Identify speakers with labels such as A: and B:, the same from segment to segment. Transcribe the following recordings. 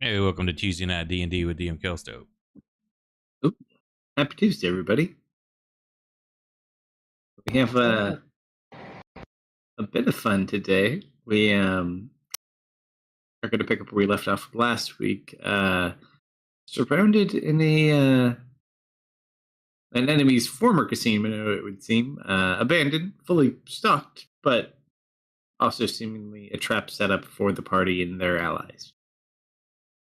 A: Hey, welcome to Tuesday Night D&D with DM Kalsto.
B: Oop. Happy Tuesday, everybody. We have a bit of fun today. We are going to pick up where we left off last week. Surrounded in an enemy's former casino, it would seem, abandoned, fully stocked, but also seemingly a trap set up for the party and their allies.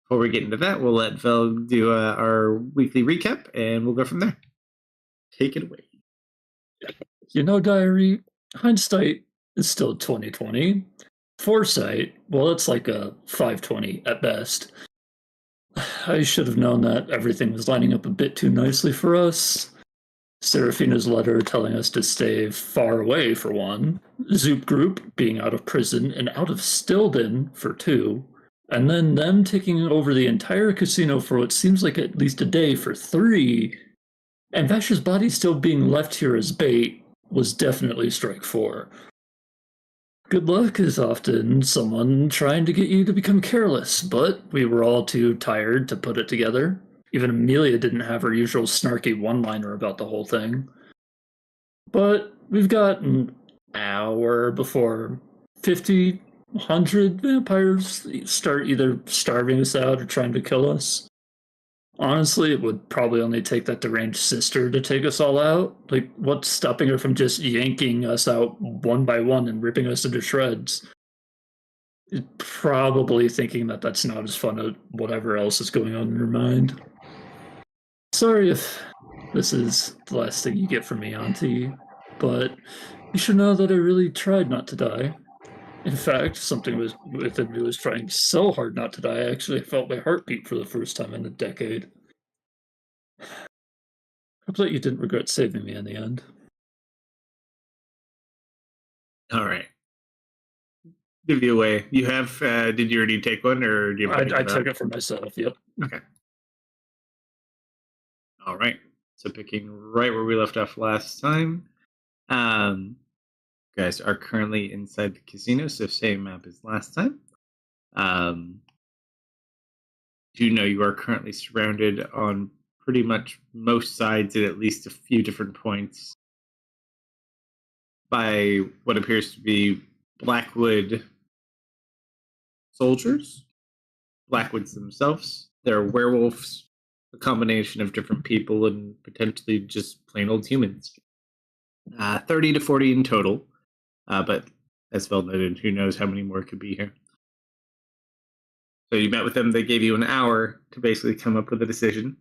B: Before we get into that, we'll let Vel do our weekly recap, and we'll go from there. Take it away.
C: Diary, hindsight is still 2020. Foresight, well, it's like a 520 at best. I should have known that everything was lining up a bit too nicely for us. Seraphina's letter telling us to stay far away, for one. Zoop Group being out of prison and out of Stilden, for two. And then them taking over the entire casino for what seems like at least a day, for three. And Vash's body still being left here as bait was definitely strike four. Good luck is often someone trying to get you to become careless, but we were all too tired to put it together. Even Amelia didn't have her usual snarky one-liner about the whole thing. But we've got an hour before 50, 100 vampires start either starving us out or trying to kill us. Honestly, it would probably only take that deranged sister to take us all out. Like, what's stopping her from just yanking us out one by one and ripping us into shreds? Probably thinking that that's not as fun as whatever else is going on in her mind. Sorry if this is the last thing you get from me, Auntie, but you should know that I really tried not to die. In fact, something within me was trying so hard not to die, I actually felt my heartbeat for the first time in a decade. Hope that you didn't regret saving me in the end.
B: All right. Give you away. You have, did you already take one, or do you have
C: I took it for myself, yep.
B: Okay. All right. So picking right where we left off last time. Guys are currently inside the casino, so same map as last time. Do know you are currently surrounded on pretty much most sides at least a few different points by what appears to be Blackwood soldiers. Blackwoods themselves. They're werewolves, a combination of different people and potentially just plain old humans. 30 to 40 in total, but as Vel noted, who knows how many more could be here. So you met with them, they gave you an hour to basically come up with a decision,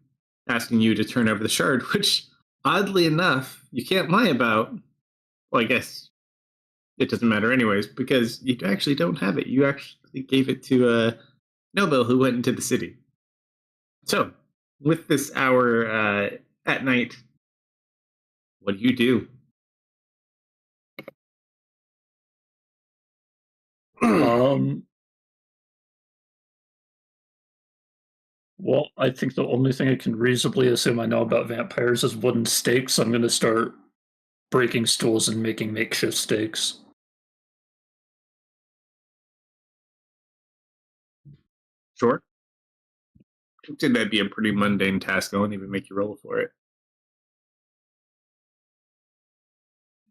B: asking you to turn over the shard, which, oddly enough, you can't lie about. Well, I guess it doesn't matter anyways, because you actually don't have it. You actually gave it to Nobel, who went into the city. So, with this hour at night, what do you do?
C: Well, I think the only thing I can reasonably assume I know about vampires is wooden stakes, so I'm going to start breaking stools and making makeshift stakes.
B: Sure. I think that'd be a pretty mundane task. I won't even make you roll for it.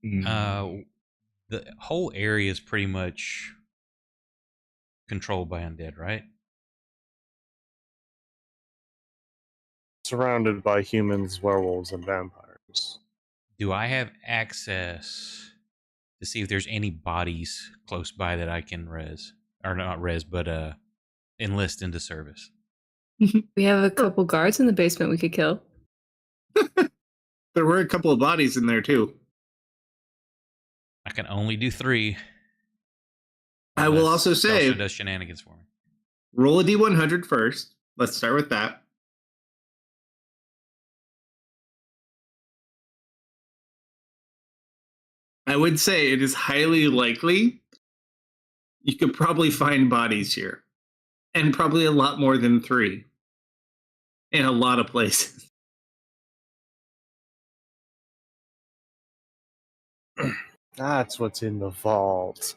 A: The whole area is pretty much controlled by undead, right?
D: Surrounded by humans, werewolves, and vampires.
A: Do I have access to see if there's any bodies close by that I can res? Or not res, but enlist into service?
E: We have a couple guards in the basement we could kill.
B: There were a couple of bodies in there, too.
A: I can only do 3.
B: I will also say,
A: also does shenanigans for me.
B: Roll a D100 first. Let's start with that. I would say it is highly likely you could probably find bodies here. And probably a lot more than 3. In a lot of places.
D: That's what's in the vault.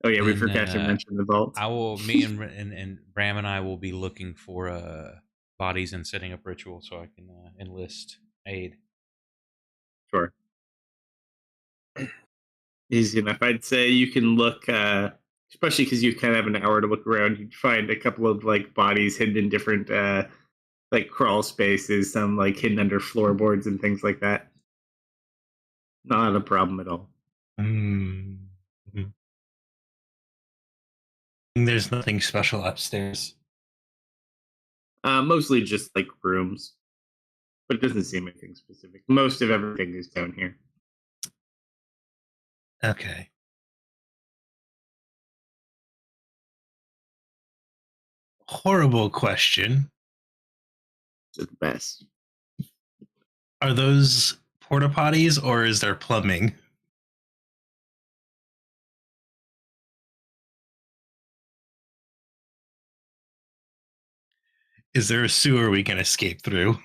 B: Oh yeah, we
A: Then,
B: forgot to mention the vault.
A: me and Bram and I will be looking for bodies and setting up ritual so I can enlist aid.
B: Sure. Easy enough. I'd say you can look, especially because you kind of have an hour to look around. You'd find a couple of like bodies hidden in different like crawl spaces, some like hidden under floorboards and things like that. Not a problem at all.
F: Mm-hmm. There's nothing special upstairs.
B: Mostly just like rooms, but it doesn't seem anything specific. Most of everything is down here.
F: Okay. Horrible question.
B: It's the best.
F: Are those porta potties or is there plumbing? Is there a sewer we can escape through?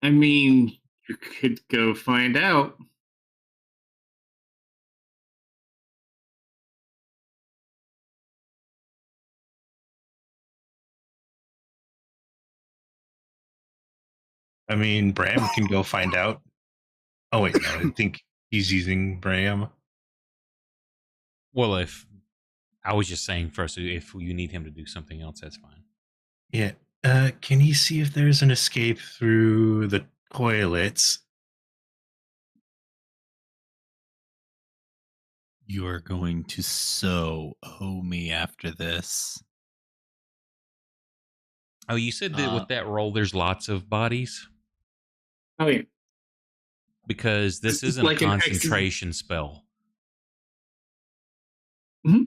B: I mean, you could go find out.
F: I mean, Bram can go find out. Oh, wait, no, I think he's using Bram.
A: Well, if I was just saying first, if you need him to do something else, that's fine.
F: Yeah. Can you see if there's an escape through the toilets?
G: You are going to so owe me after this.
A: Oh, you said that with that roll, there's lots of bodies?
B: Oh yeah.
A: Because this isn't
B: like
A: a concentration spell.
B: Mm-hmm.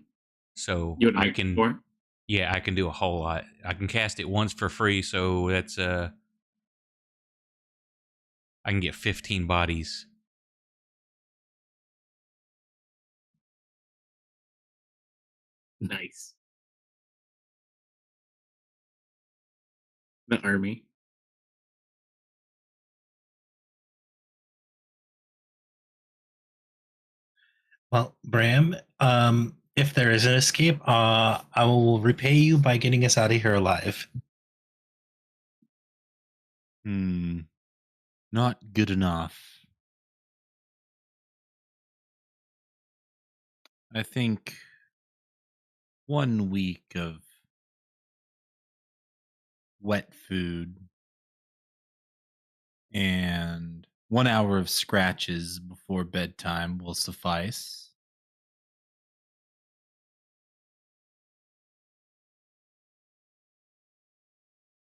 A: So
B: you
A: I can, yeah, I can do a whole lot. I can cast it once for free, so that's I can get 15 bodies.
B: Nice. The army.
F: Well, Bram, if there is an escape, I will repay you by getting us out of here alive.
G: Not good enough. I think 1 week of wet food and 1 hour of scratches before bedtime will suffice.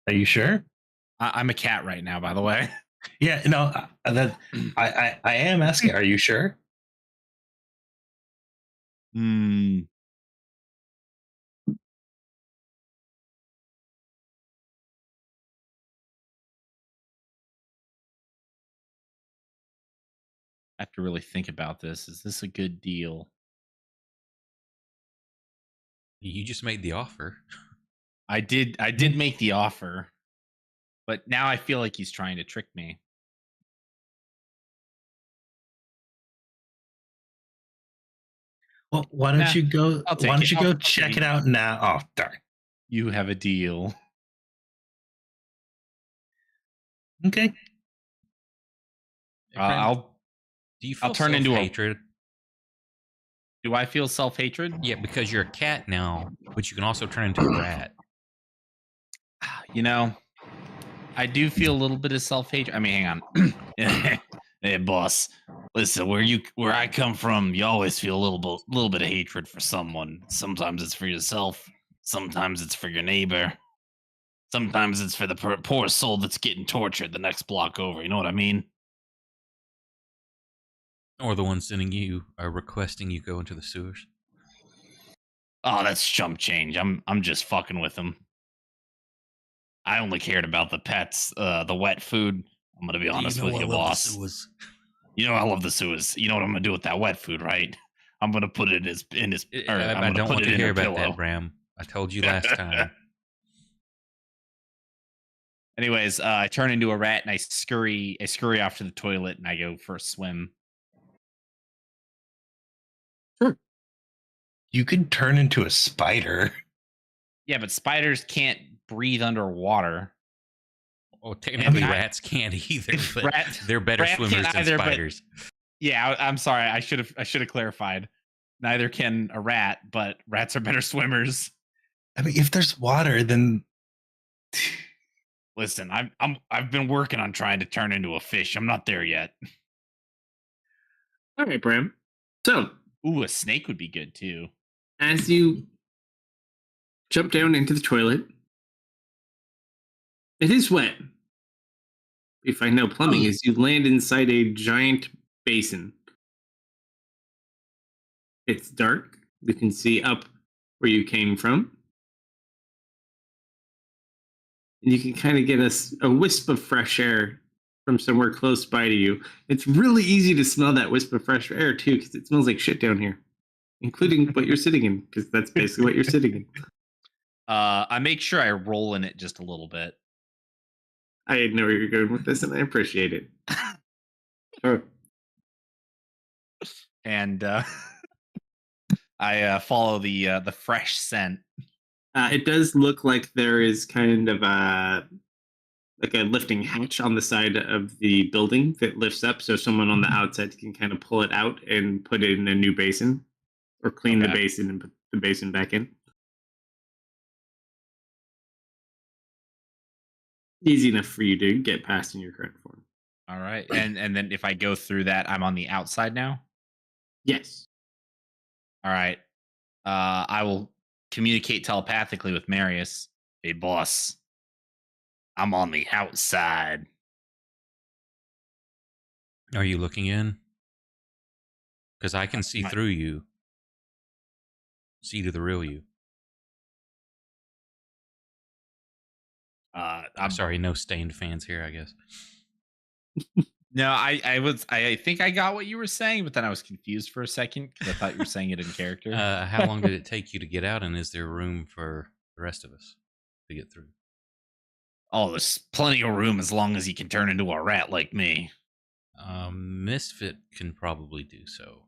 F: Are you sure?
G: I'm a cat right now, by the way.
F: Yeah, no, I am asking. Are you sure?
G: I have to really think about this. Is this a good deal?
A: You just made the offer.
G: I did make the offer, but now I feel like he's trying to trick me.
F: Well, why don't you go?
G: I'll take
F: Why don't
G: it.
F: you go check it out now? Oh, darn.
G: You have a deal.
F: Okay.
G: I'll
A: Do you feel
G: I'll turn into
A: hatred?
G: Do I feel self-hatred?
A: Yeah, because you're a cat now, but you can also turn into a rat.
G: You know, I do feel a little bit of self-hatred. I mean, hang on. Hey, boss. Listen, where I come from, you always feel a little bit of hatred for someone. Sometimes it's for yourself. Sometimes it's for your neighbor. Sometimes it's for the poor soul that's getting tortured the next block over. You know what I mean?
A: Or the ones sending you are requesting you go into the sewers.
G: Oh, that's chump change. I'm just fucking with them. I only cared about the pets, the wet food. I'm gonna be honest with you, boss. You know I love the sewers. You know what I'm gonna do with that wet food, right? I'm gonna put it in his.
A: I don't want to hear about that, Bram. I told you last time.
G: Anyways, I turn into a rat and I scurry off to the toilet and I go for a swim.
F: You could turn into a spider.
G: Yeah, but spiders can't breathe underwater.
A: Oh, technically,
G: And
A: rats can't either, but
G: Rat-
A: they're better
G: rats
A: swimmers
G: can't
A: than
G: either, but-
A: spiders.
G: Yeah, I'm sorry. I should have clarified. Neither can a rat, but rats are better swimmers.
F: I mean, if there's water, then
G: Listen, I've been working on trying to turn into a fish. I'm not there yet.
B: All right, Bram. So,
G: Ooh, a snake would be good too.
B: as you jump down into the toilet, it is wet. You find no plumbing as you land inside a giant basin. It's dark. You can see up where you came from. And you can kind of get a wisp of fresh air from somewhere close by to you. It's really easy to smell that wisp of fresh air, too, because it smells like shit down here, including what you're sitting in, because that's basically what you're sitting in.
G: I make sure I roll in it just a little bit.
B: I know where you're going with this, and I appreciate it. Sure.
G: And I follow the fresh scent.
B: It does look like there is kind of a lifting hatch on the side of the building that lifts up, so someone on the outside can kind of pull it out and put it in a new basin, or clean the
G: Okay.
B: basin and put the basin back in. Easy enough for you to get past in your current form.
G: All right, and then if I go through that, I'm on the outside now.
B: Yes.
G: All right, I will communicate telepathically with Marius. Hey, boss, I'm on the outside.
A: Are you looking in? Because I can see
G: My-
A: through you. See to the real you.
G: I'm
A: Sorry, no stained fans here, I guess.
G: No, I think I got what you were saying, but then I was confused for a second because I thought you were saying it in character.
A: How long did it take you to get out, and is there room for the rest of us to get through?
G: Oh, there's plenty of room as long as you can turn into a rat like me.
A: Misfit can probably do so.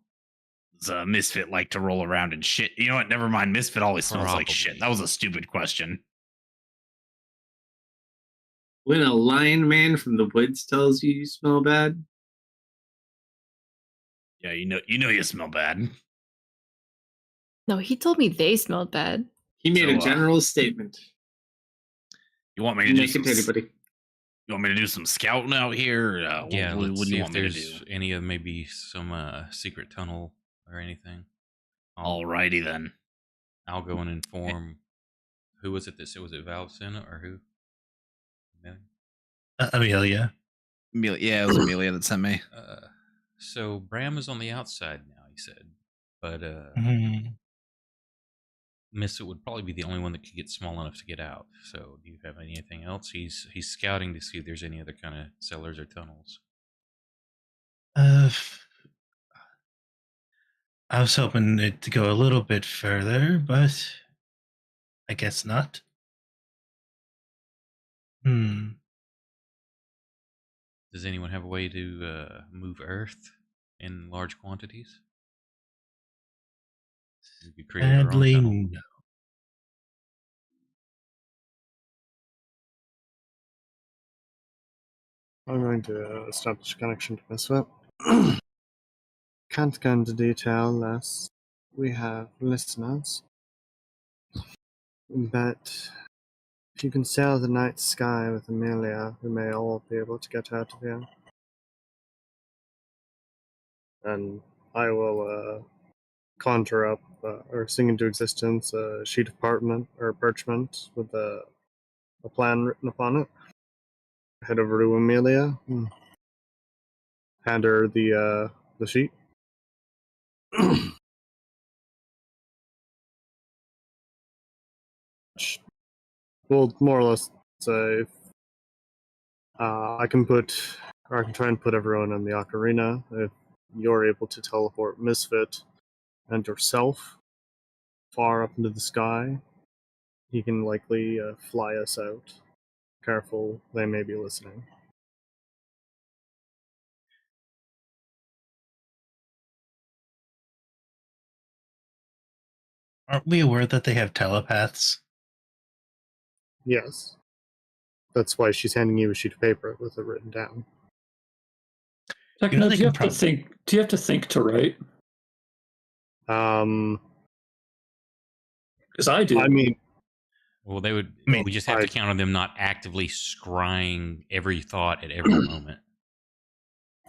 G: Does a misfit like to roll around in shit? You know what? Never mind. Misfit always smells like shit.
A: Probably.
G: That was a stupid question.
B: When a lion man from the woods tells you smell bad,
G: Yeah, you know you smell bad.
E: No, he told me they smelled bad.
B: he made
G: So,
B: a general statement.
G: You want me to
B: You
G: do
B: make it
G: some?
B: to anybody.
G: You want me to do some scouting out here?
A: Yeah,
G: what
A: let's
G: do
A: see
G: you
A: if
G: want me to
A: there's
G: do?
A: any of maybe some secret tunnel or anything.
G: Alrighty then.
A: I'll go and inform. Who was it that said? Was it Valcina or who?
F: Amelia.
G: Yeah, it was Amelia that sent me.
A: So Bram is on the outside now, he said, but
F: Mhm.
A: Missa would probably be the only one that could get small enough to get out. So, do you have anything else? He's scouting to see if there's any other kind of cellars or tunnels.
F: I was hoping it to go a little bit further, but I guess not.
A: Does anyone have a way to move Earth in large quantities? We could create our own
F: Sadly,
A: tunnel.
F: no.
D: I'm going to establish a connection to Misfit. Can't go into detail unless we have listeners. But if you can sail the night sky with Amelia, we may all be able to get out of here. And I will conjure up or sing into existence a sheet of parchment with a plan written upon it. Head over to Amelia. Hand her the sheet. Well, more or less say I can try and put everyone in the ocarina. If you're able to teleport Misfit and yourself far up into the sky, he can likely fly us out. Careful, they may be listening.
F: Aren't we aware that they have telepaths?
D: Yes. That's why she's handing you a sheet of paper with it written down.
C: Techno,
F: they
C: do you
F: can
C: have to think? Do you have to think to write?
D: Um,
C: Because I do.
D: I mean,
A: Well, they would.
F: I mean,
A: we just have to count on them not actively scrying every thought at every moment.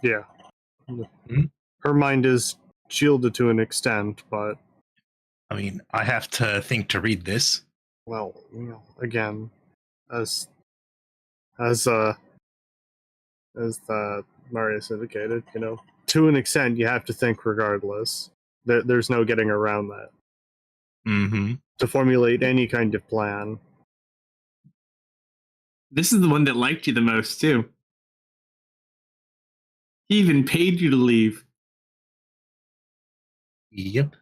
D: yeah.
F: Mhm.
D: Her mind is shielded to an extent, but
F: I mean, I have to think to read this.
D: well, again, as as Marius indicated, to an extent, you have to think regardless. There's no getting around that.
F: Mm-hmm.
D: To formulate any kind of plan.
B: This is the one that liked you the most, too. He even paid you to leave.
F: Yep.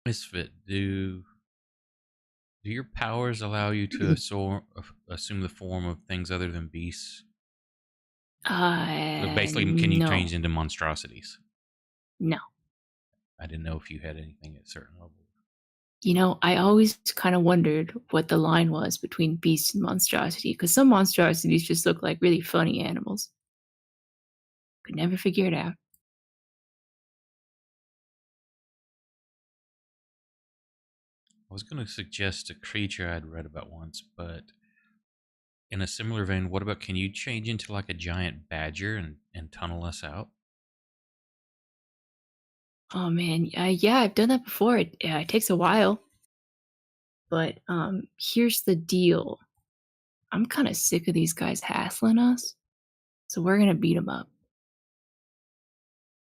A: Misfit, do your powers allow you to assume the form of things other than beasts? Basically, can you
E: No.
A: change into monstrosities?
E: No.
A: I didn't know if you had anything at certain levels.
E: I always kind of wondered what the line was between beast and monstrosity, because some monstrosities just look like really funny animals. Could never figure it out.
A: I was going to suggest a creature I'd read about once, but in a similar vein, what about, can you change into like a giant badger and tunnel us out?
E: Oh man, yeah, I've done that before. It takes a while, but here's the deal. I'm kind of sick of these guys hassling us, so we're gonna beat them up.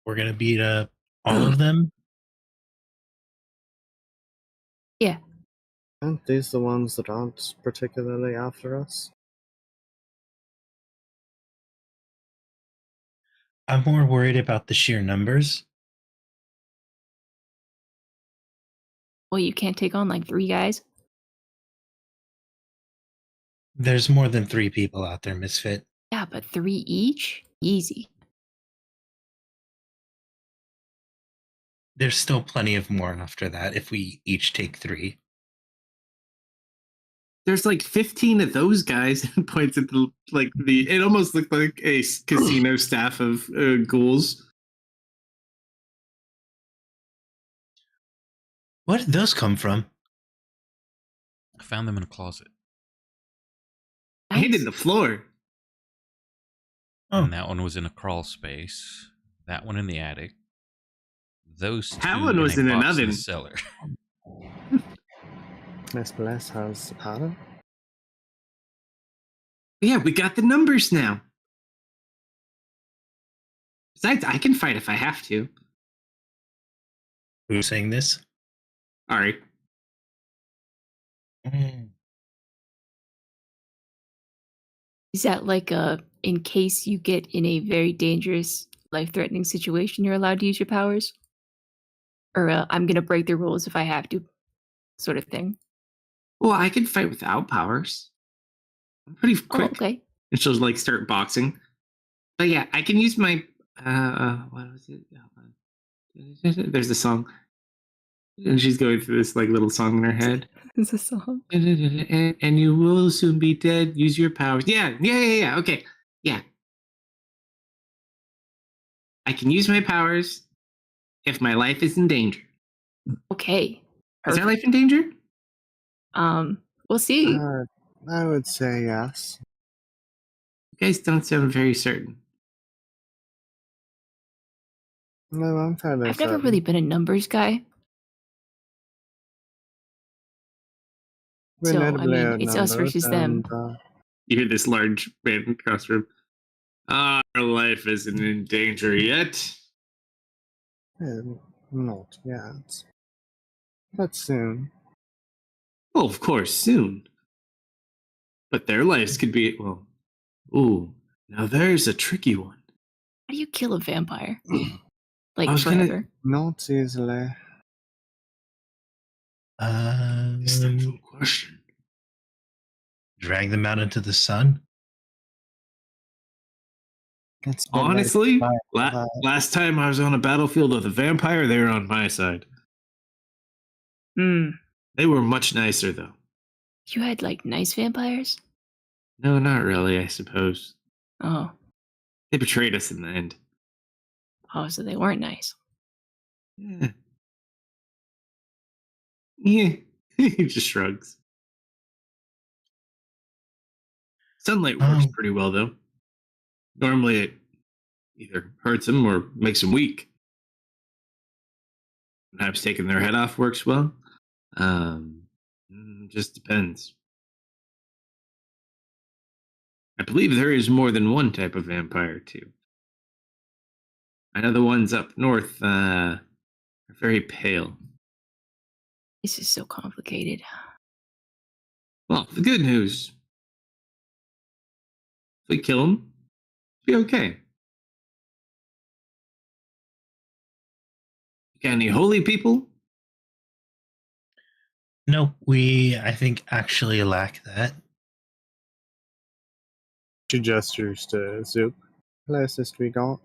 F: We're gonna beat all of them.
E: Yeah.
D: Aren't these the ones that aren't particularly after us?
F: I'm more worried about the sheer numbers.
E: Well, you can't take on like 3 guys.
F: There's more than 3 people out there, Misfit.
E: Yeah, but 3 each? Easy.
F: There's still plenty of more after that if we each take 3.
B: There's like 15 of those guys. And points at it almost looked like a casino staff of ghouls.
F: Where did those come from?
A: I found them in a closet.
B: And
E: Nice.
B: in the floor.
F: Oh.
A: And that one was in a crawl space. That one in the attic. Those two
B: That one was in an
A: box
B: oven.
A: in the cellar.
D: Miss Bless has Adam.
B: Yeah, we got the numbers now. Besides, I can fight if I have to.
F: Who's saying this?
B: All right.
E: Is that like in case you get in a very dangerous, life-threatening situation, you're allowed to use your powers? Or I'm gonna break the rules if I have to, sort of thing?
B: Well, I can fight without powers. I'm pretty
E: Oh,
B: quick.
E: okay.
B: And she'll start boxing. But yeah, I can use my what was it? There's a song. And she's going through this little song in her head.
E: It's a song.
B: And you will soon be dead. Use your powers. Yeah. Okay. Yeah. I can use my powers if my life is in danger.
E: Okay.
B: Is our
E: Perfect.
B: life in danger?
E: We'll see.
D: I would say yes.
B: You guys don't sound very certain.
D: No, I'm fairly
E: I've never
D: certain.
E: really been a numbers guy.
D: We
E: So, I
D: notably
E: mean,
D: are
E: it's us
D: numbers,
E: versus them.
D: and,
B: You hear this large man across the room. Our life isn't in danger yet.
D: not yet. But soon.
B: Well, of course, soon. But their lives could be, well, ooh, now there's a tricky one.
E: How do you kill a vampire?
B: I
E: Like
B: was gonna-
E: forever?
D: Not easily.
B: Essential question.
F: Drag them out into the sun?
D: It's been like
B: Honestly,
D: that.
B: last time I was on a battlefield with a vampire, they were on my side.
E: Hmm.
B: They were much nicer, though.
E: You had like nice vampires?
B: No, not really, I suppose.
E: Oh.
B: They betrayed us in the end.
E: Oh, so they weren't nice.
B: Yeah. Yeah. He just shrugs. Sunlight works pretty well, though. Normally, it either hurts them or makes them weak. Sometimes taking their head off works well. Just depends. I believe there is more than one type of vampire, too. I know the ones up north are very pale.
E: This is so complicated.
B: Well, the good news. If we kill them, it'll be okay. Got any holy people?
F: No, I think, actually lack that.
D: She gestures to Zoop. Closest we got.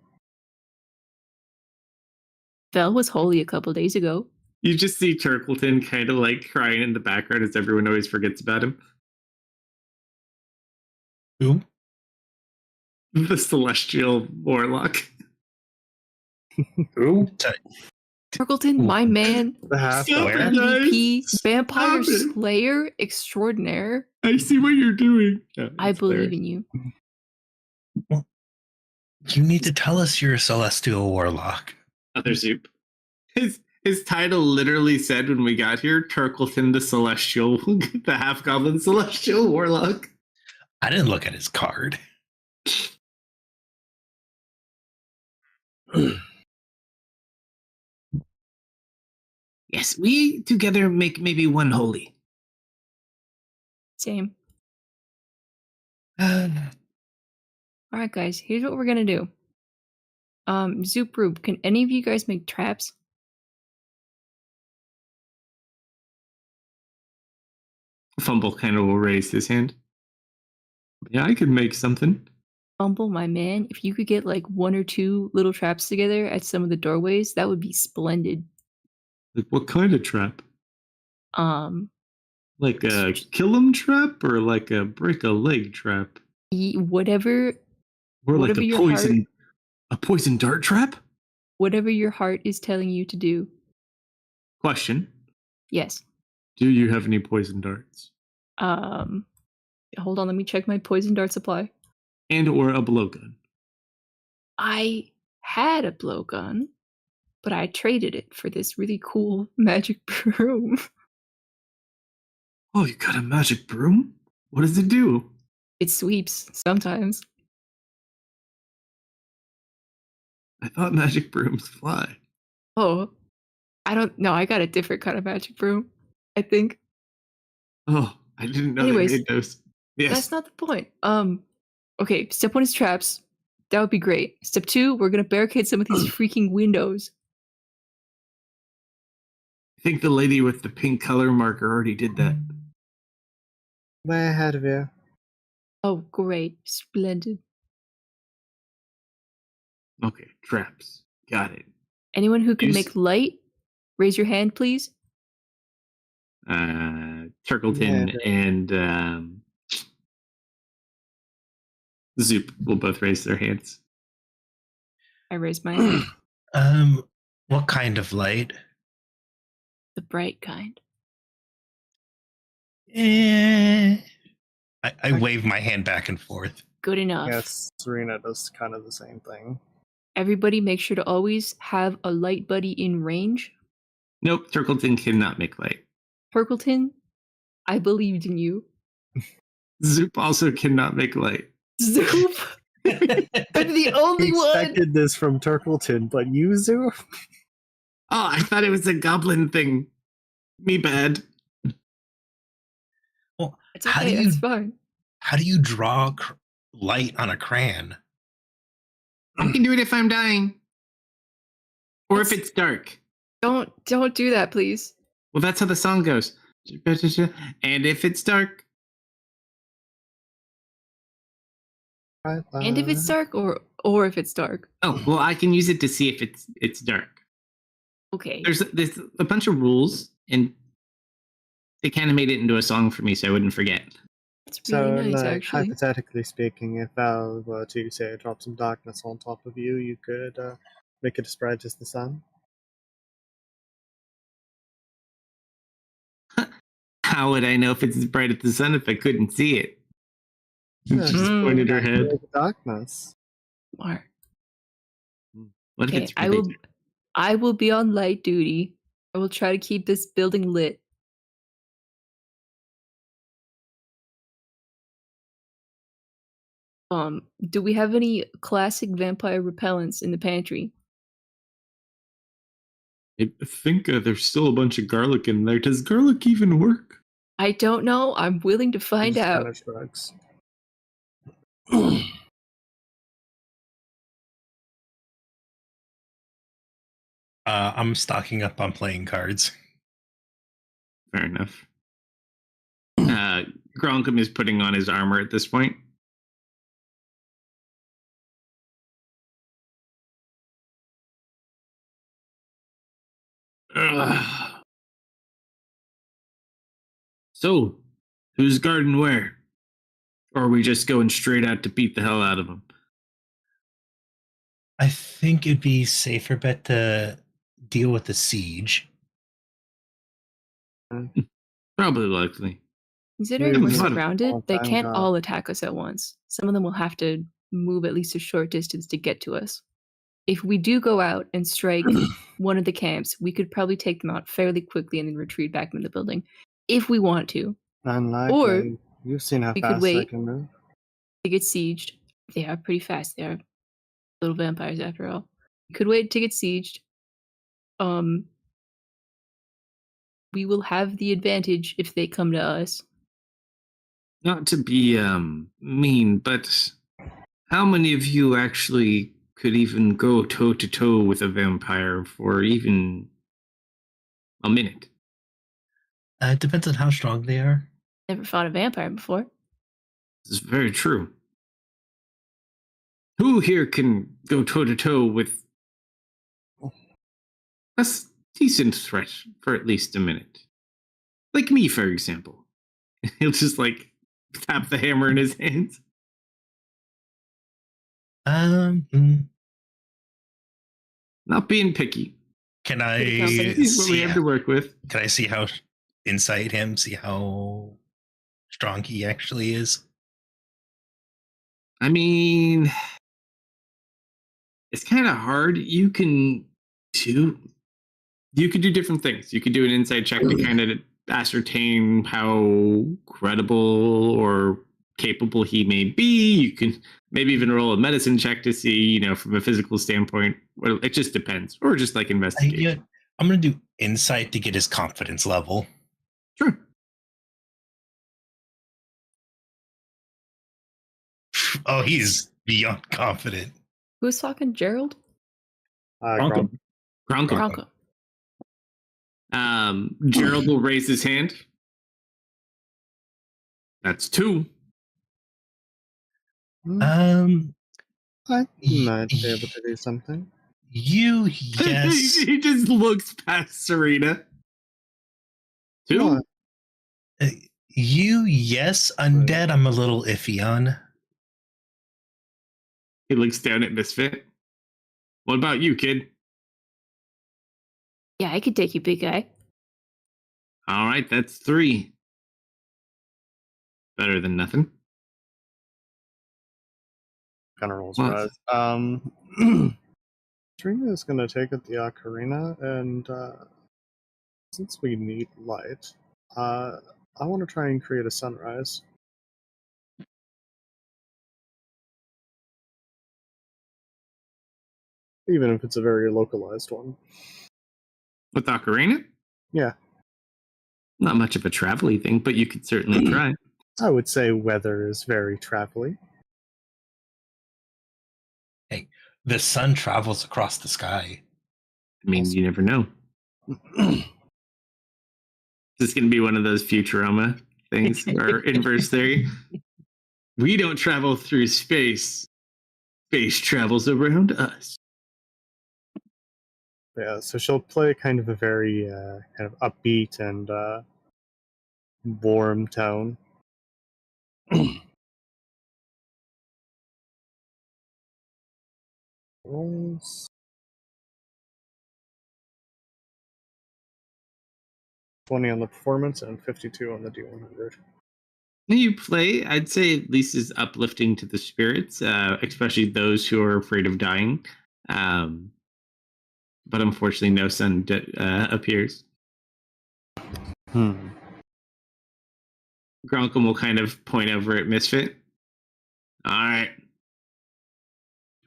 E: Vel was holy a couple days ago.
B: You just see Turkleton kind of like crying in the background as everyone always forgets about him.
F: Who?
B: The Celestial Warlock.
C: Who?
E: Turkleton, my man,
D: The half
B: Stop
F: Where?
B: it, guys.
E: MVP, vampire
B: Stop it.
E: slayer extraordinaire.
B: I see what you're doing. Yeah,
E: I
B: it's
E: believe
B: hilarious.
E: in you.
F: You need to tell us you're a celestial warlock.
B: Other Zoop. His title literally said when we got here, Turkleton the Celestial, the half-goblin Celestial Warlock.
F: I didn't look at his card.
B: Yes, we together make maybe one holy.
E: Same.
F: Uh,
E: All right, guys. Here's what we're gonna do. Zoop Rube, can any of you guys make traps?
B: Fumble kind of will raise his hand. Yeah, I could make something.
E: Fumble, my man, if you could get like 1 or 2 little traps together at some of the doorways, that would be splendid.
B: Like, what kind of trap?
E: Um,
B: Like a kill 'em trap or like a break a leg trap?
E: whatever,
B: Or like
E: Whatever
B: a
E: your
B: poison dart trap?
E: whatever your heart is telling you to do.
B: Question.
E: Yes.
B: Do you have any poison darts?
E: Hold on, let me check my poison dart supply.
B: And or a blowgun?
E: I had a blowgun, but I traded it for this really cool magic broom.
B: Oh, you got a magic broom? What does it do?
E: It sweeps sometimes.
B: I thought magic brooms fly.
E: Oh, I don't know. I got a different kind of magic broom, I think.
B: Oh, I didn't know
E: Anyways,
B: they made those. Yes.
E: That's not the point. Okay, step 1 is traps. That would be great. Step 2, we're gonna barricade some of these freaking windows.
B: I think the lady with the pink color marker already did that.
D: Way ahead of you.
E: Oh, great. Splendid.
B: Okay, traps. Got it.
E: Anyone who can
B: Use-
E: make light, raise your hand, please.
B: Turkleton and Zoop will both raise their hands.
E: I raised my hand.
F: What kind of light?
E: The bright kind.
F: I wave my hand back and forth.
E: Good enough.
D: Yes, Serena does kind of the same thing.
E: Everybody make sure to always have a light buddy in range.
B: Nope, Turkleton cannot make light.
E: Turkleton, I believed in you.
B: Zoop also cannot make light.
E: Zoop, I'm the only one.
D: Expected this from Turkleton, but you, Zoop?
B: Oh, I thought it was a goblin thing. Me bad.
F: Well,
E: It's
F: how
E: okay,
F: do you
E: that's fine.
F: how do you draw light on a crayon?
B: I can do it if I'm dying. Or if it's dark.
E: Don't do that, please.
B: Well, that's how the song goes. And if it's dark.
E: And if it's dark, or if it's dark.
B: Oh, well, I can use it to see if it's dark.
E: Okay.
B: There's a bunch of rules, and It kind of made it into a song for me, so I wouldn't forget.
E: It's really
D: So,
E: nice,
D: like,
E: actually.
D: hypothetically speaking, if Val were to say drop some darkness on top of you, you could make it as bright as the sun.
B: How would I know if it's as bright as the sun if I couldn't see it? She
D: Yeah,
B: just pointed her head.
D: create darkness.
E: Smart.
B: What if
E: Okay,
B: it's really
E: I will be on light duty. I will try to keep this building lit. Do we have any classic vampire repellents in the pantry?
B: I think there's still a bunch of garlic in there. Does garlic even work?
E: I don't know. I'm willing to
D: He
E: find
D: just
E: out.
D: kind of shrugs.
F: I'm stocking up on playing cards.
B: Fair enough. Gronkum is putting on his armor at this point. Ugh. So, who's guarding where? Or are we just going straight out to beat the hell out of them?
F: I think it'd be safer bet to deal with the siege.
B: Probably likely.
E: Considering
B: Yeah,
E: we're
B: but-
E: surrounded, they
D: Time
E: can't
D: God.
E: all attack us at once. Some of them will have to move at least a short distance to get to us. If we do go out and strike one of the camps, we could probably take them out fairly quickly and then retreat back into the building. If we want to.
D: Unlikely. You've seen how
E: we could
D: fast I
E: wait.
D: can move.
E: To get sieged. They are pretty fast. They are little vampires after all. We could wait to get sieged. We will have the advantage if they come to us.
B: Not to be mean, but how many of you actually could even go toe to toe with a vampire for even a minute?
F: It depends on how strong they are.
E: Never fought a vampire before.
B: This is very true. Who here can go toe to toe with a decent threat for at least a minute? Like me, for example. He'll just like tap the hammer in his hands. Not being picky.
F: Can I
B: He's what we
F: see?
B: have to work with.
F: Can I see how inside him? See how strong he actually is.
B: I mean, it's kind of hard. You can do different things. You could do an insight check to kind of ascertain how credible or capable he may be. You can maybe even roll a medicine check to see, from a physical standpoint. Well, it just depends, or just like investigate.
F: I'm going to do insight to get his confidence level.
B: Sure.
F: Oh, he's beyond confident.
E: Who's talking? Gerald?
C: Gronkum.
B: Gronkum.
E: Bronco.
B: Gerald will raise his hand. That's 2.
D: I might be able to do something.
F: You, yes.
B: He just looks past Serena. 2.
D: What?
F: You, yes. Undead, I'm a little iffy on.
B: He looks down at Misfit. What about you, kid?
E: Yeah, I could take you, big guy.
B: All right, that's 3. Better than nothing.
D: Kind of rolls
B: What?
D: her eyes. Serena is going to take at the ocarina, and since we need light, I want to try and create a sunrise. Even if it's a very localized one.
B: With Ocarina?
D: Yeah.
B: Not much of a travel-y thing, but you could certainly try.
D: I would say weather is very travel-y.
F: Hey, the sun travels across the sky.
B: I mean, you never know. This is going to be one of those Futurama things, or inverse theory. We don't travel through space. Space travels around us.
D: Yeah, so she'll play kind of a very kind of upbeat and warm town. Rolls. 20 on the performance and 52 on the D100.
B: When you play, I'd say at least is uplifting to the spirits, especially those who are afraid of dying. But unfortunately, no sun appears. Gronkum will kind of point over at Misfit. All right.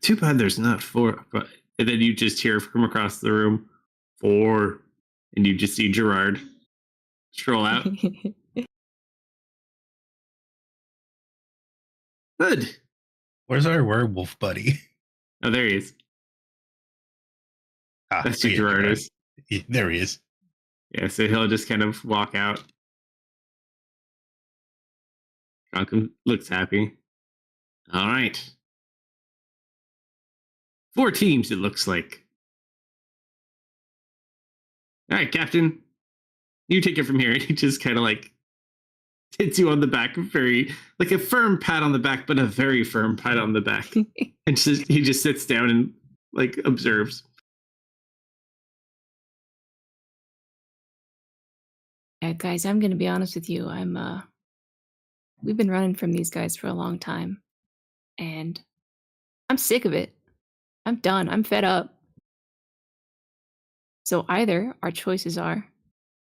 B: Too bad there's not 4. And then you just hear from across the room, 4. And you just see Gerard stroll out. Good.
F: Where's our werewolf buddy?
B: Oh, there he is. That's who
F: yeah,
B: Gerard is.
F: There he is.
B: Yeah, so he'll just kind of walk out. Gronkum looks happy. All right. 4 teams, it looks like. All right, Captain. You take it from here. He just kind of like hits you on the back, very like a firm pat on the back, but a very firm pat on the back. And he just sits down and like observes.
E: Yeah, guys, I'm gonna be honest with you. We've been running from these guys for a long time, and I'm sick of it. I'm done. I'm fed up. So either our choices are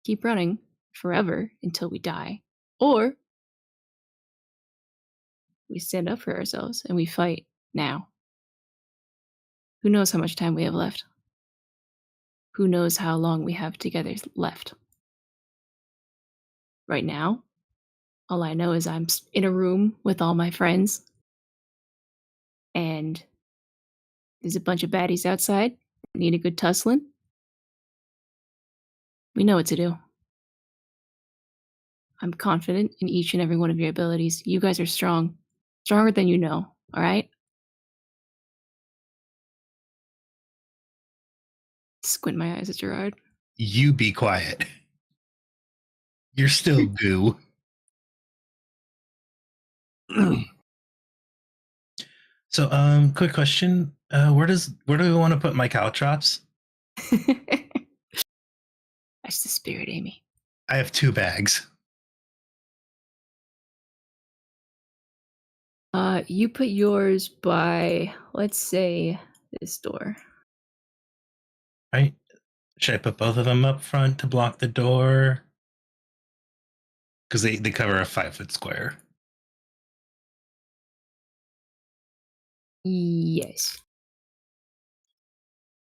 E: keep running forever until we die, or we stand up for ourselves and we fight now. Who knows how much time we have left? Who knows how long we have together left? Right now, all I know is I'm in a room with all my friends, and there's a bunch of baddies outside. Need a good tussling. We know what to do. I'm confident in each and every one of your abilities. You guys are strong. Stronger than you know, all right? Squint my eyes at Gerard.
F: You be quiet. You're still goo. So, quick question. Where do we want to put my caltrops?
E: That's the spirit, Amy.
F: I have 2 bags.
E: You put yours by, let's say, this door.
F: Right? Should I put both of them up front to block the door? Because they cover a 5-foot square.
E: Yes.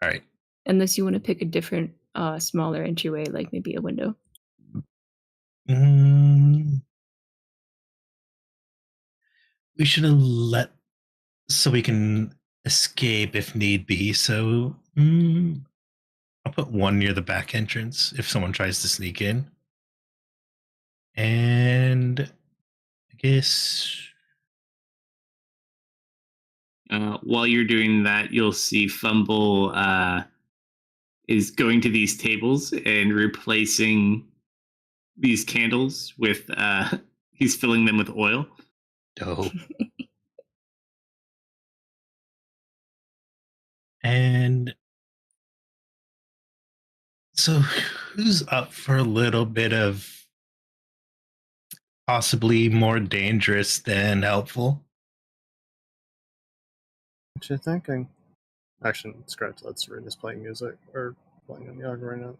F: All right.
E: Unless you want to pick a different, smaller entryway, like maybe a window.
F: We should have let so we can escape if need be. So I'll put one near the back entrance if someone tries to sneak in. And I guess
B: While you're doing that, you'll see Fumble is going to these tables and replacing these candles with he's filling them with oil.
F: dope. And so who's up for a little bit of possibly more dangerous than helpful?
D: What you thinking? Actually, scratch that. Serena's playing music or playing on the ocarina.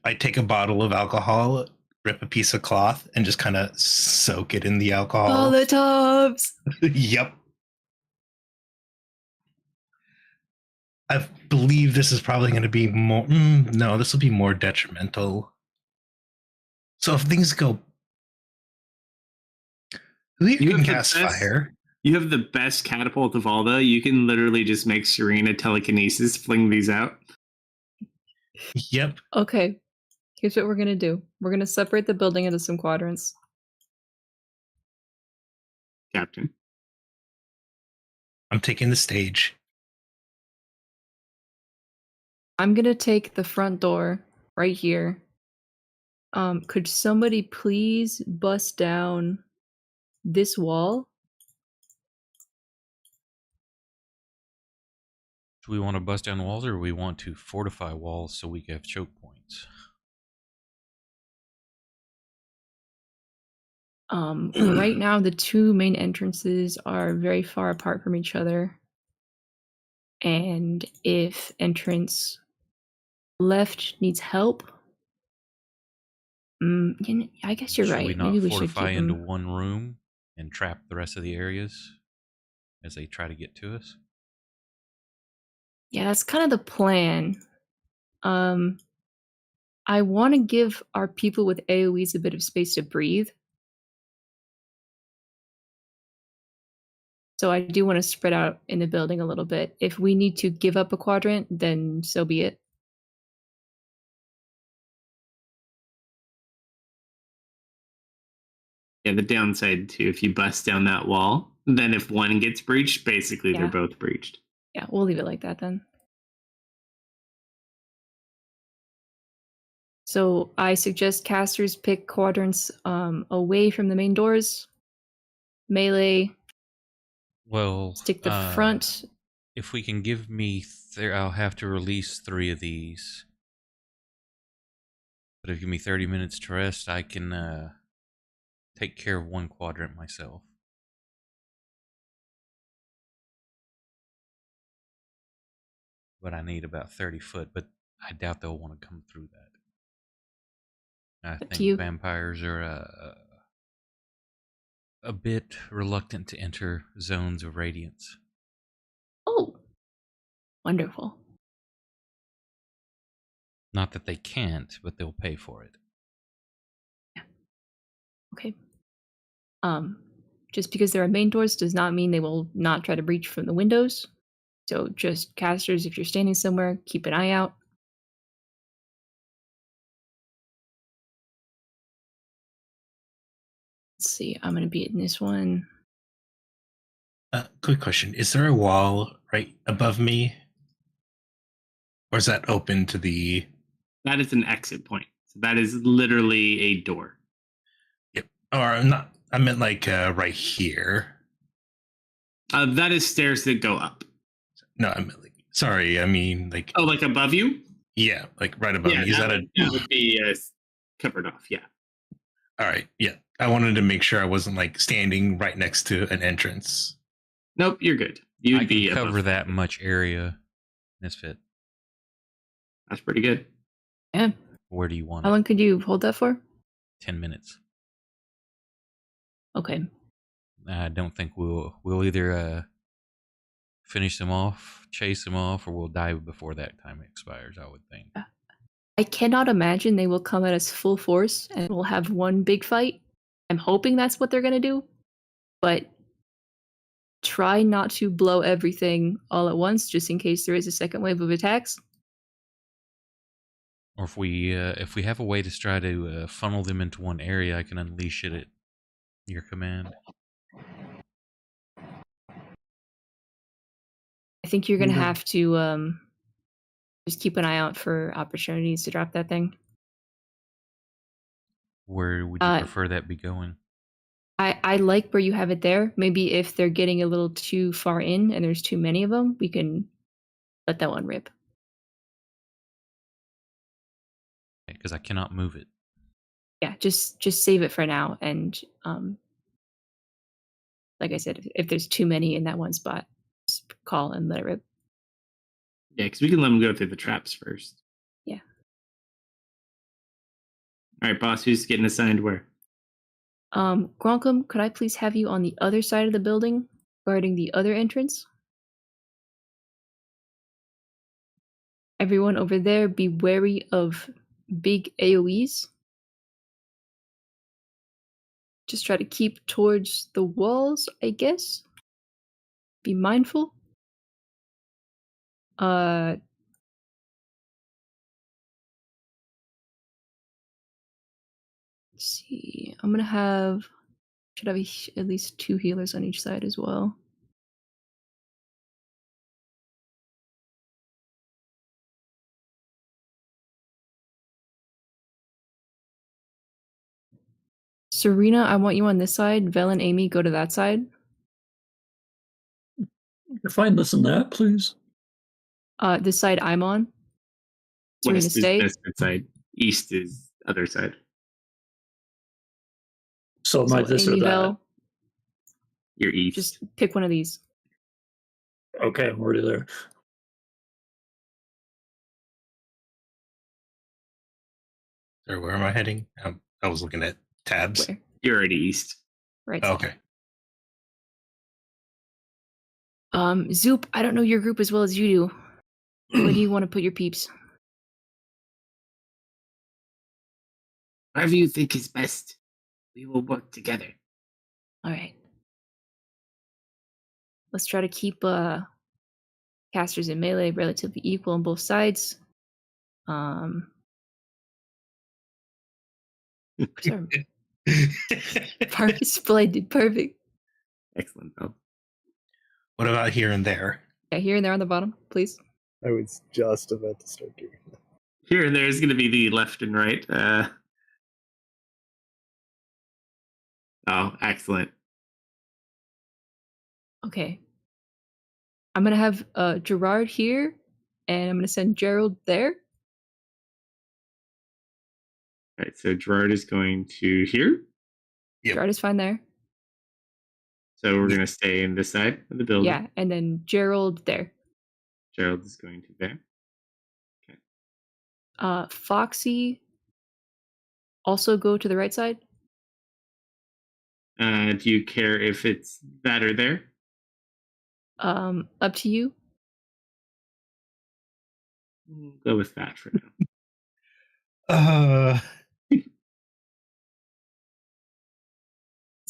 F: I take a bottle of alcohol, rip a piece of cloth, and just kind of soak it in the alcohol.
E: Molotovs!
F: Yep. I believe this is probably going to be more. No, this will be more detrimental. So if things go, who here can cast fire?
B: You have the best catapult of all, though. You can literally just make Serena telekinesis, fling these out.
F: Yep.
E: Okay, here's what we're gonna do. We're gonna separate the building into some quadrants.
B: Captain.
F: I'm taking the stage.
E: I'm gonna take the front door right here Could somebody please bust down this wall?
A: Do we want to bust down the walls, or do we want to fortify walls so we can have choke points?
E: Right now, the two main entrances are very far apart from each other. And if entrance left needs help, I guess you're
A: Should we
E: right.
A: not
E: Maybe we should
A: fortify
E: give
A: into
E: them.
A: one room and trap the rest of the areas as they try to get to us?
E: Yeah, that's kind of the plan. I want to give our people with AoEs a bit of space to breathe. So I do want to spread out in the building a little bit. If we need to give up a quadrant, then so be it.
B: Yeah, the downside too, if you bust down that wall, then if one gets breached, basically they're
E: Yeah.
B: both breached.
E: Yeah, we'll leave it like that then. So I suggest casters pick quadrants away from the main doors. Melee,
A: Well,
E: stick the front.
A: if we can give me, I'll have to release 3 of these. But if you give me 30 minutes to rest, I can take care of one quadrant myself. But I need about 30 foot, but I doubt they'll want to come through that. I
E: Up to
A: think
E: you.
A: vampires are a bit reluctant to enter zones of radiance.
E: Oh, wonderful.
A: Not that they can't, but they'll pay for it.
E: Okay. Just because there are main doors does not mean they will not try to breach from the windows. So just casters, if you're standing somewhere, keep an eye out. Let's see, I'm going to be in this one.
F: Quick question: is there a wall right above me, or is that open to the?
B: That is an exit point. So that is literally a door.
F: Yep. Or not? I meant like right here.
B: That is stairs that go up.
F: No, I meant like. Sorry, I mean like.
B: Oh, like above you?
F: Yeah, like right above me. Is that a?
B: that would be covered off. Yeah.
F: All right. Yeah, I wanted to make sure I wasn't like standing right next to an entrance.
B: Nope, you're good.
A: I
B: You'd
A: can
B: be
A: cover
B: above.
A: that much area. Misfit.
B: That's pretty good.
E: Yeah.
A: Where do you want
E: How
A: it?
E: long could you hold that for?
A: 10 minutes.
E: Okay.
A: I don't think we'll either finish them off, chase them off, or we'll die before that time expires, I would think.
E: I cannot imagine they will come at us full force and we'll have one big fight. I'm hoping that's what they're going to do. But try not to blow everything all at once, just in case there is a second wave of attacks.
A: Or if we have a way to try to funnel them into one area, I can unleash it at your command.
E: I think you're going to
D: Mhm.
E: have to just keep an eye out for opportunities to drop that thing.
A: Where would you prefer that be going?
E: I like where you have it there. Maybe if they're getting a little too far in and there's too many of them, we can let that one rip.
A: Because I cannot move it.
E: Yeah, just save it for now. And like I said, if there's too many in that one spot, just call and let it rip.
B: Yeah, because we can let them go through the traps first.
E: Yeah.
B: All right, boss, who's getting assigned where?
E: Gronkum, could I please have you on the other side of the building, guarding the other entrance? Everyone over there, be wary of big AoEs. Just try to keep towards the walls, I guess. Be mindful. Let's see. I'm gonna have should have at least 2 healers on each side as well. Serena, I want you on this side. Vel and Amy, go to that side.
C: Define this and that, please.
E: This side I'm on. Serena,
B: West is
E: stay.
B: Misfit side. East is other side.
C: So am I this
E: Amy,
C: or that?
E: Vel,
B: You're east.
E: just pick one of these.
C: Okay, I'm already there.
F: Or where am I heading? I was looking at tabs.
E: Where?
B: You're already east.
E: Right.
F: Oh,
E: side.
F: okay.
E: Zoop, I don't know your group as well as you do. Where do you want to put your peeps?
B: Whatever you think is best, we will work together.
E: All right. Let's try to keep casters and melee relatively equal on both sides. Sorry. Splendid. Perfect.
B: Excellent, Bill.
F: What about here and there?
E: Yeah, here and there on the bottom, please.
D: I was just about to start doing that.
B: Here and there is going to be the left and right. Oh, excellent.
E: Okay. I'm going to have Gerard here, and I'm going to send Gerald there.
B: All right, so Gerard is going to here.
F: Yep.
E: Gerard is fine there.
B: So we're going to stay in this side of the building.
E: Yeah, and then Gerald there.
B: Gerald is going to there.
E: Foxy, also go to the right side.
B: Do you care if it's that or there?
E: Up to you.
B: We'll go with that for now.
F: Uh,
E: Let's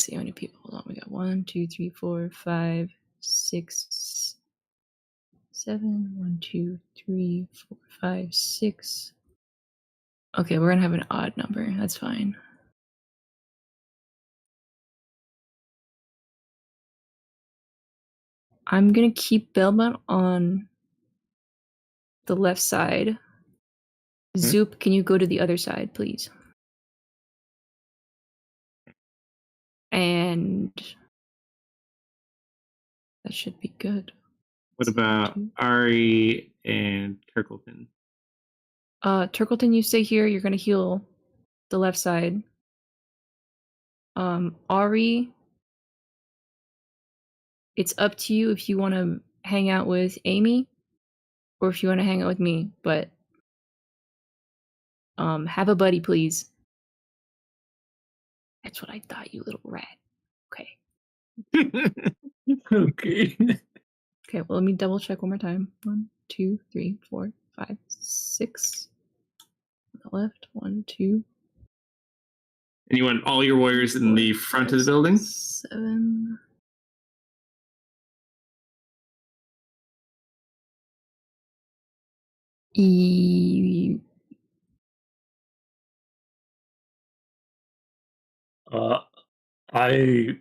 E: see how many people. Hold on, we got 1, 2, 3, 4, 5, 6, 7. 1, 2, 3, 4, 5, 6. Okay, we're gonna have an odd number. That's fine. I'm gonna keep Belmont on the left side. Zoop, can you go to the other side, please? And that should be good.
B: What about Ari and Turkleton?
E: Turkleton, you stay here. You're gonna heal the left side. Ari, it's up to you if you want to hang out with Amy or if you want to hang out with me, but have a buddy, please. That's what I thought, you little rat. Okay.
C: Okay.
E: Okay, well, let me double check one more time. 1, 2, 3, 4, 5, 6. On the left. 1, 2.
B: And you want all your warriors in the front of the building?
E: 7.
C: I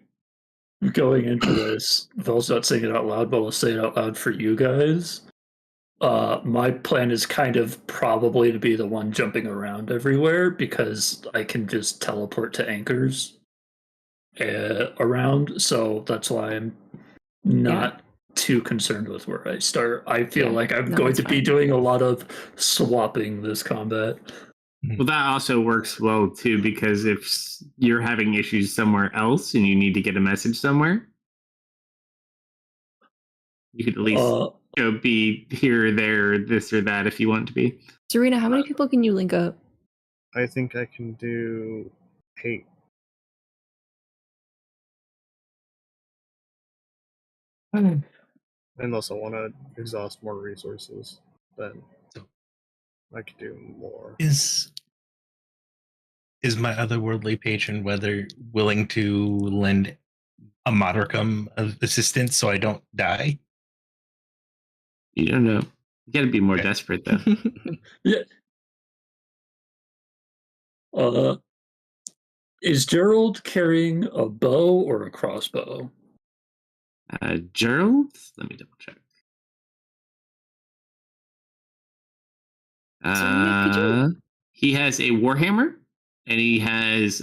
C: going into this, Vel's not saying it out loud, but I'll say it out loud for you guys. My plan is kind of probably to be the one jumping around everywhere because I can just teleport to anchors around. So that's why I'm not too concerned with where I start. I feel like I'm going to be doing a lot of swapping this combat.
B: Well, that also works well too, because if you're having issues somewhere else and you need to get a message somewhere, you could at least go be here or there, this or that, if you want to be.
E: Serena, how many people can you link up?
D: I think I can do 8. Unless I want to exhaust more resources, then I could do more.
F: Is my otherworldly patron whether willing to lend a modicum of assistance so I don't die?
B: You don't know. You got to be more desperate, though.
C: Yeah. Is Gerald carrying a bow or a crossbow?
B: Gerald? Let me double check. He has a warhammer and he has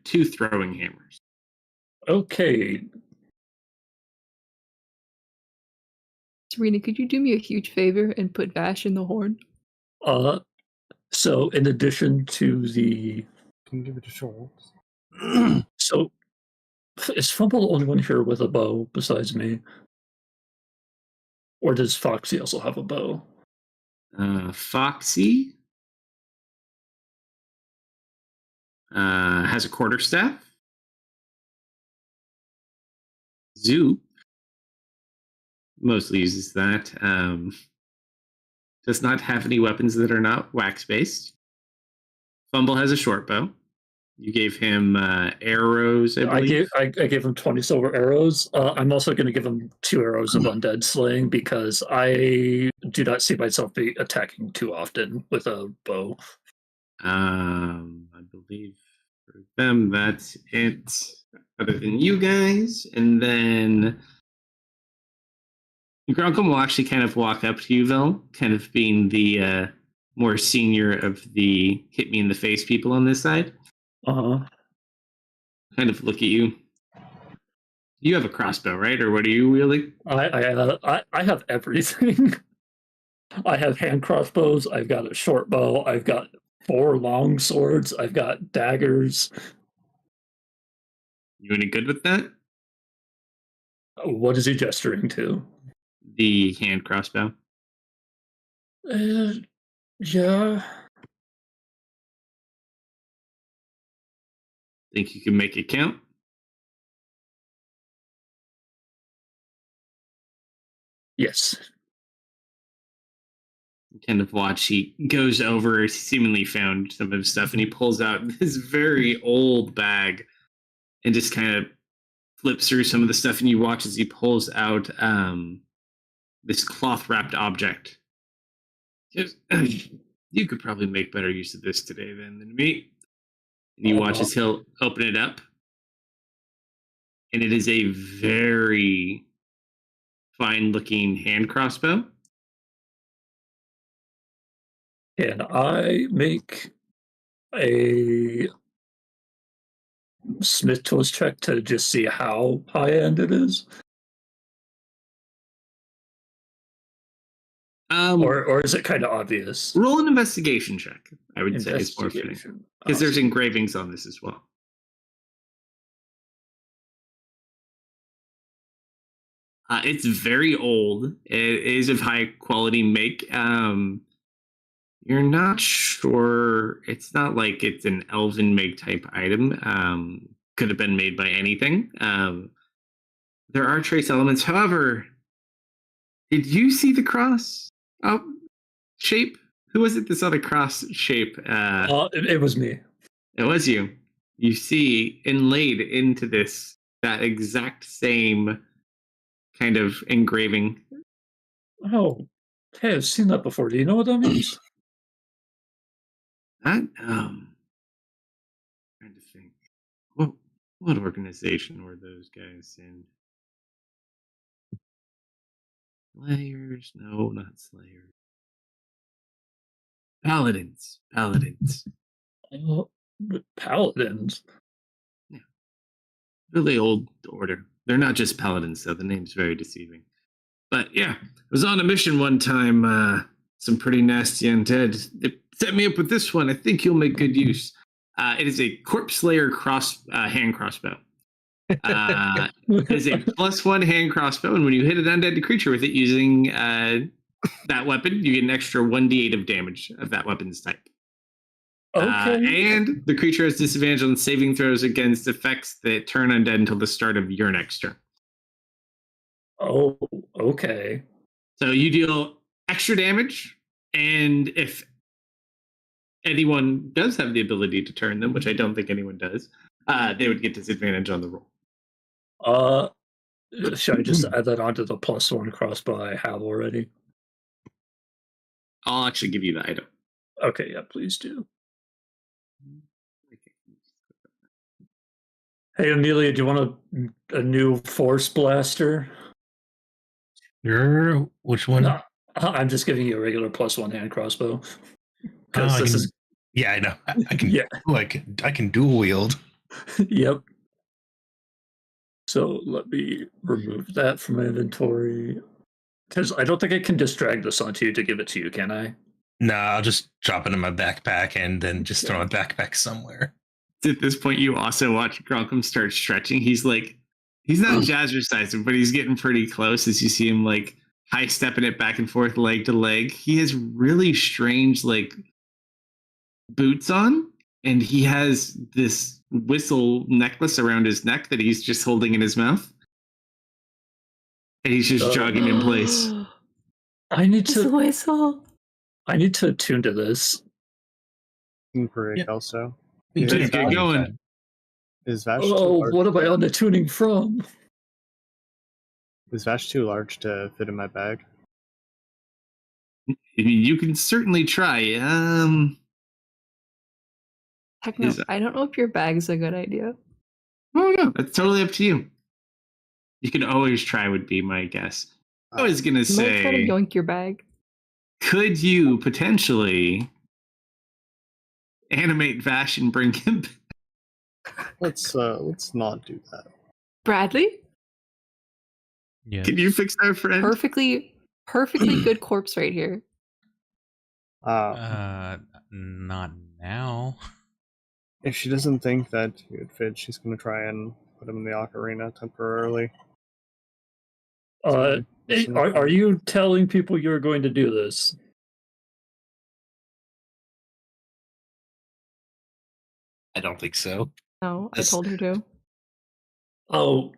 B: 2 throwing hammers.
C: Okay.
E: Serena, could you do me a huge favor and put Vash in the horn?
C: So in addition to the
D: Can you give it a short?
C: so is Fumble the only one here with a bow besides me? Or does Foxy also have a bow?
B: Foxy has a quarterstaff. Zoop mostly uses that. Does not have any weapons that are not wax-based. Fumble has a short bow. You gave him arrows, I believe.
C: I gave him 20 silver arrows. I'm also going to give him 2 arrows of undead slaying because I do not see myself be attacking too often with a bow.
B: I believe for them that's it. Other than you guys, and then Grunkum will actually kind of walk up to you, Vel, kind of being the more senior of the hit me in the face people on this side.
C: Uh-huh.
B: Kind of look at you. You have a crossbow, right? Or what are you wielding?
C: I have everything. I have hand crossbows. I've got a short bow. I've got 4 long swords. I've got daggers.
B: You any good with that?
C: What is he gesturing to?
B: The hand crossbow.
C: Yeah.
B: Think you can make it count?
C: Yes.
B: Kind of watch. He goes over, seemingly found some of his stuff, and he pulls out this very old bag and just kind of flips through some of the stuff. And you watch as he pulls out this cloth wrapped object. You could probably make better use of this today than me. And you watch as he'll open it up. And it is a very fine looking hand crossbow.
C: Can I make a Smith tools check to just see how high end it is? Or is it kind of obvious?
B: Roll an investigation check, I would say, is more fitting. Because there's engravings on this as well. It's very old. It is of high quality make. You're not sure. It's not like it's an elven make type item. Could have been made by anything. There are trace elements. However, did you see the cross shape? Who was it that saw the cross shape?
C: It was me.
B: It was you. You see inlaid into this that exact same kind of engraving.
C: Oh, hey, I've seen that before. Do you know what that means?
B: That trying to think. What organization were those guys in? Slayers? No, not Slayers. Paladins.
C: Paladins.
B: Yeah. Really old order. They're not just paladins, though. The name's very deceiving. But yeah, I was on a mission one time. Some pretty nasty undead. They set me up with this one. I think you'll make good use. It is a Corpse Slayer hand crossbow. It is a +1 hand crossbow, and when you hit an undead creature with it using that weapon, you get an extra 1d8 of damage of that weapon's type.
C: Okay.
B: And the creature has disadvantage on saving throws against effects that turn undead until the start of your next turn.
C: Oh, okay.
B: So you deal extra damage, and if anyone does have the ability to turn them, which I don't think anyone does, they would get disadvantage on the roll.
C: Should I just add that onto the +1 crossbow I have already?
B: I'll actually give you the item.
C: Okay, yeah, please do. Hey, Amelia, do you want a new Force Blaster?
F: Which one?
C: No, I'm just giving you a regular +1 hand crossbow. Because
F: Yeah, I know. I can.
C: Yeah.
F: I can dual wield.
C: Yep. So let me remove that from my inventory. Because I don't think I can just drag this onto you to give it to you, can I?
F: No, I'll just drop it in my backpack and then just throw my backpack somewhere.
B: At this point, you also watch Grunkum start stretching. He's not jazzercising, but he's getting pretty close as you see him like high stepping it back and forth, leg to leg. He has really strange like boots on, and he has this whistle necklace around his neck that he's just holding in his mouth. And he's just jogging in place.
C: I need
E: Just
C: to
E: whistle.
C: attune to this.
D: For
F: Yeah.
D: Kalsto.
F: You
B: Let's get going.
D: Is Vash too
C: Oh,
D: large?
C: what am I on the tuning from?
D: Is Vash too large to fit in my bag?
B: I mean, you can certainly try.
E: Heck no,
B: Is-
E: I don't know if your bag's a good idea.
B: Oh no, that's totally up to you. You can always try. Would be my guess. I was gonna
E: You might try to
B: say,
E: yoink your bag.
B: could you potentially animate Vash and bring him back?
D: Let's not do that.
E: Bradley,
A: Yeah.
B: Can you fix our friend?
E: perfectly good corpse right here.
A: Not now.
D: If she doesn't think that he would fit, she's going to try and put him in the ocarina temporarily.
C: Are you telling people you're going to do this?
F: I don't think so.
E: No, I
F: That's-
E: told her to.
C: Oh,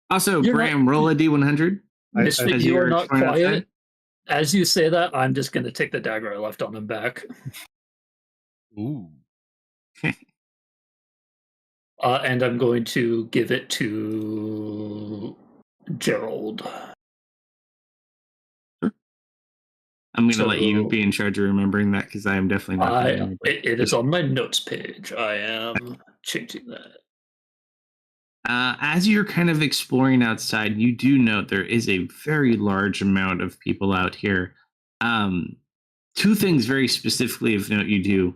B: Also,
C: You're
B: Bram, roll a d100.
C: Misfit,
B: as
C: you are
B: you're
C: not
B: exploring
C: quiet.
B: outside.
C: As you say that, I'm just going to take the dagger I left on him back.
A: Ooh.
C: And I'm going to give it to Gerald.
B: I'm going to let you
C: So-
B: be in charge of remembering that because I am definitely not going to remember.
C: It is on my notes page. I am changing that.
B: As you're kind of exploring outside, you do note there is a very large amount of people out here. Two things very specifically of note you do.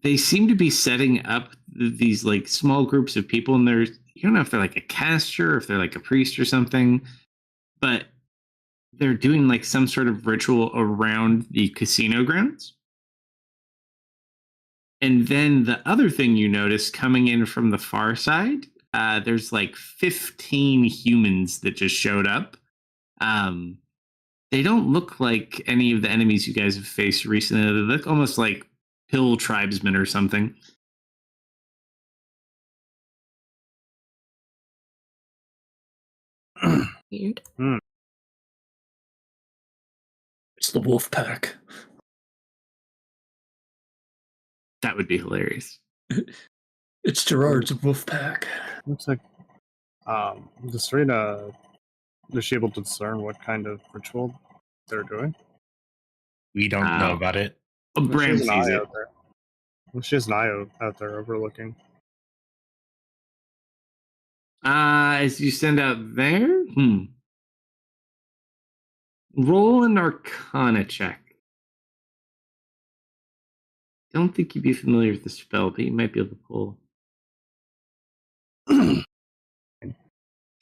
B: They seem to be setting up these like small groups of people, and there's you don't know if they're like a caster or if they're like a priest or something, but they're doing like some sort of ritual around the casino grounds. And then the other thing you notice coming in from the far side, there's like 15 humans that just showed up. They don't look like any of the enemies you guys have faced recently. They look almost like hill tribesmen or something.
E: Weird.
C: It's the wolf pack.
B: That would be hilarious.
C: It's Gerard's wolf pack.
D: Looks like does Serena, is she able to discern what kind of ritual they're doing?
F: We don't know about it.
B: Oh,
D: She
B: Bram
D: has an
B: sees
D: eye
B: it.
D: out there. Well, she has an eye out there overlooking.
B: As you send out there, roll an Arcana check. Don't think you'd be familiar with the spell, but you might be able to pull. It's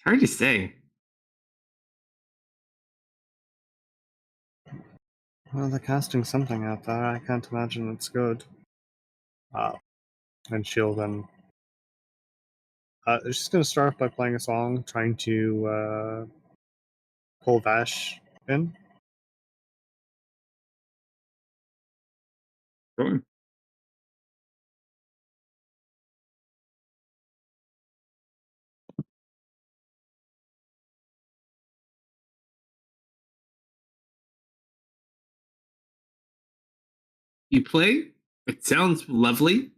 B: hard to say.
D: Well, they're casting something out there. I can't imagine it's good. And she'll then. She's going to start off by playing a song, trying to pull Vash in.
B: Sure. You play. It sounds lovely.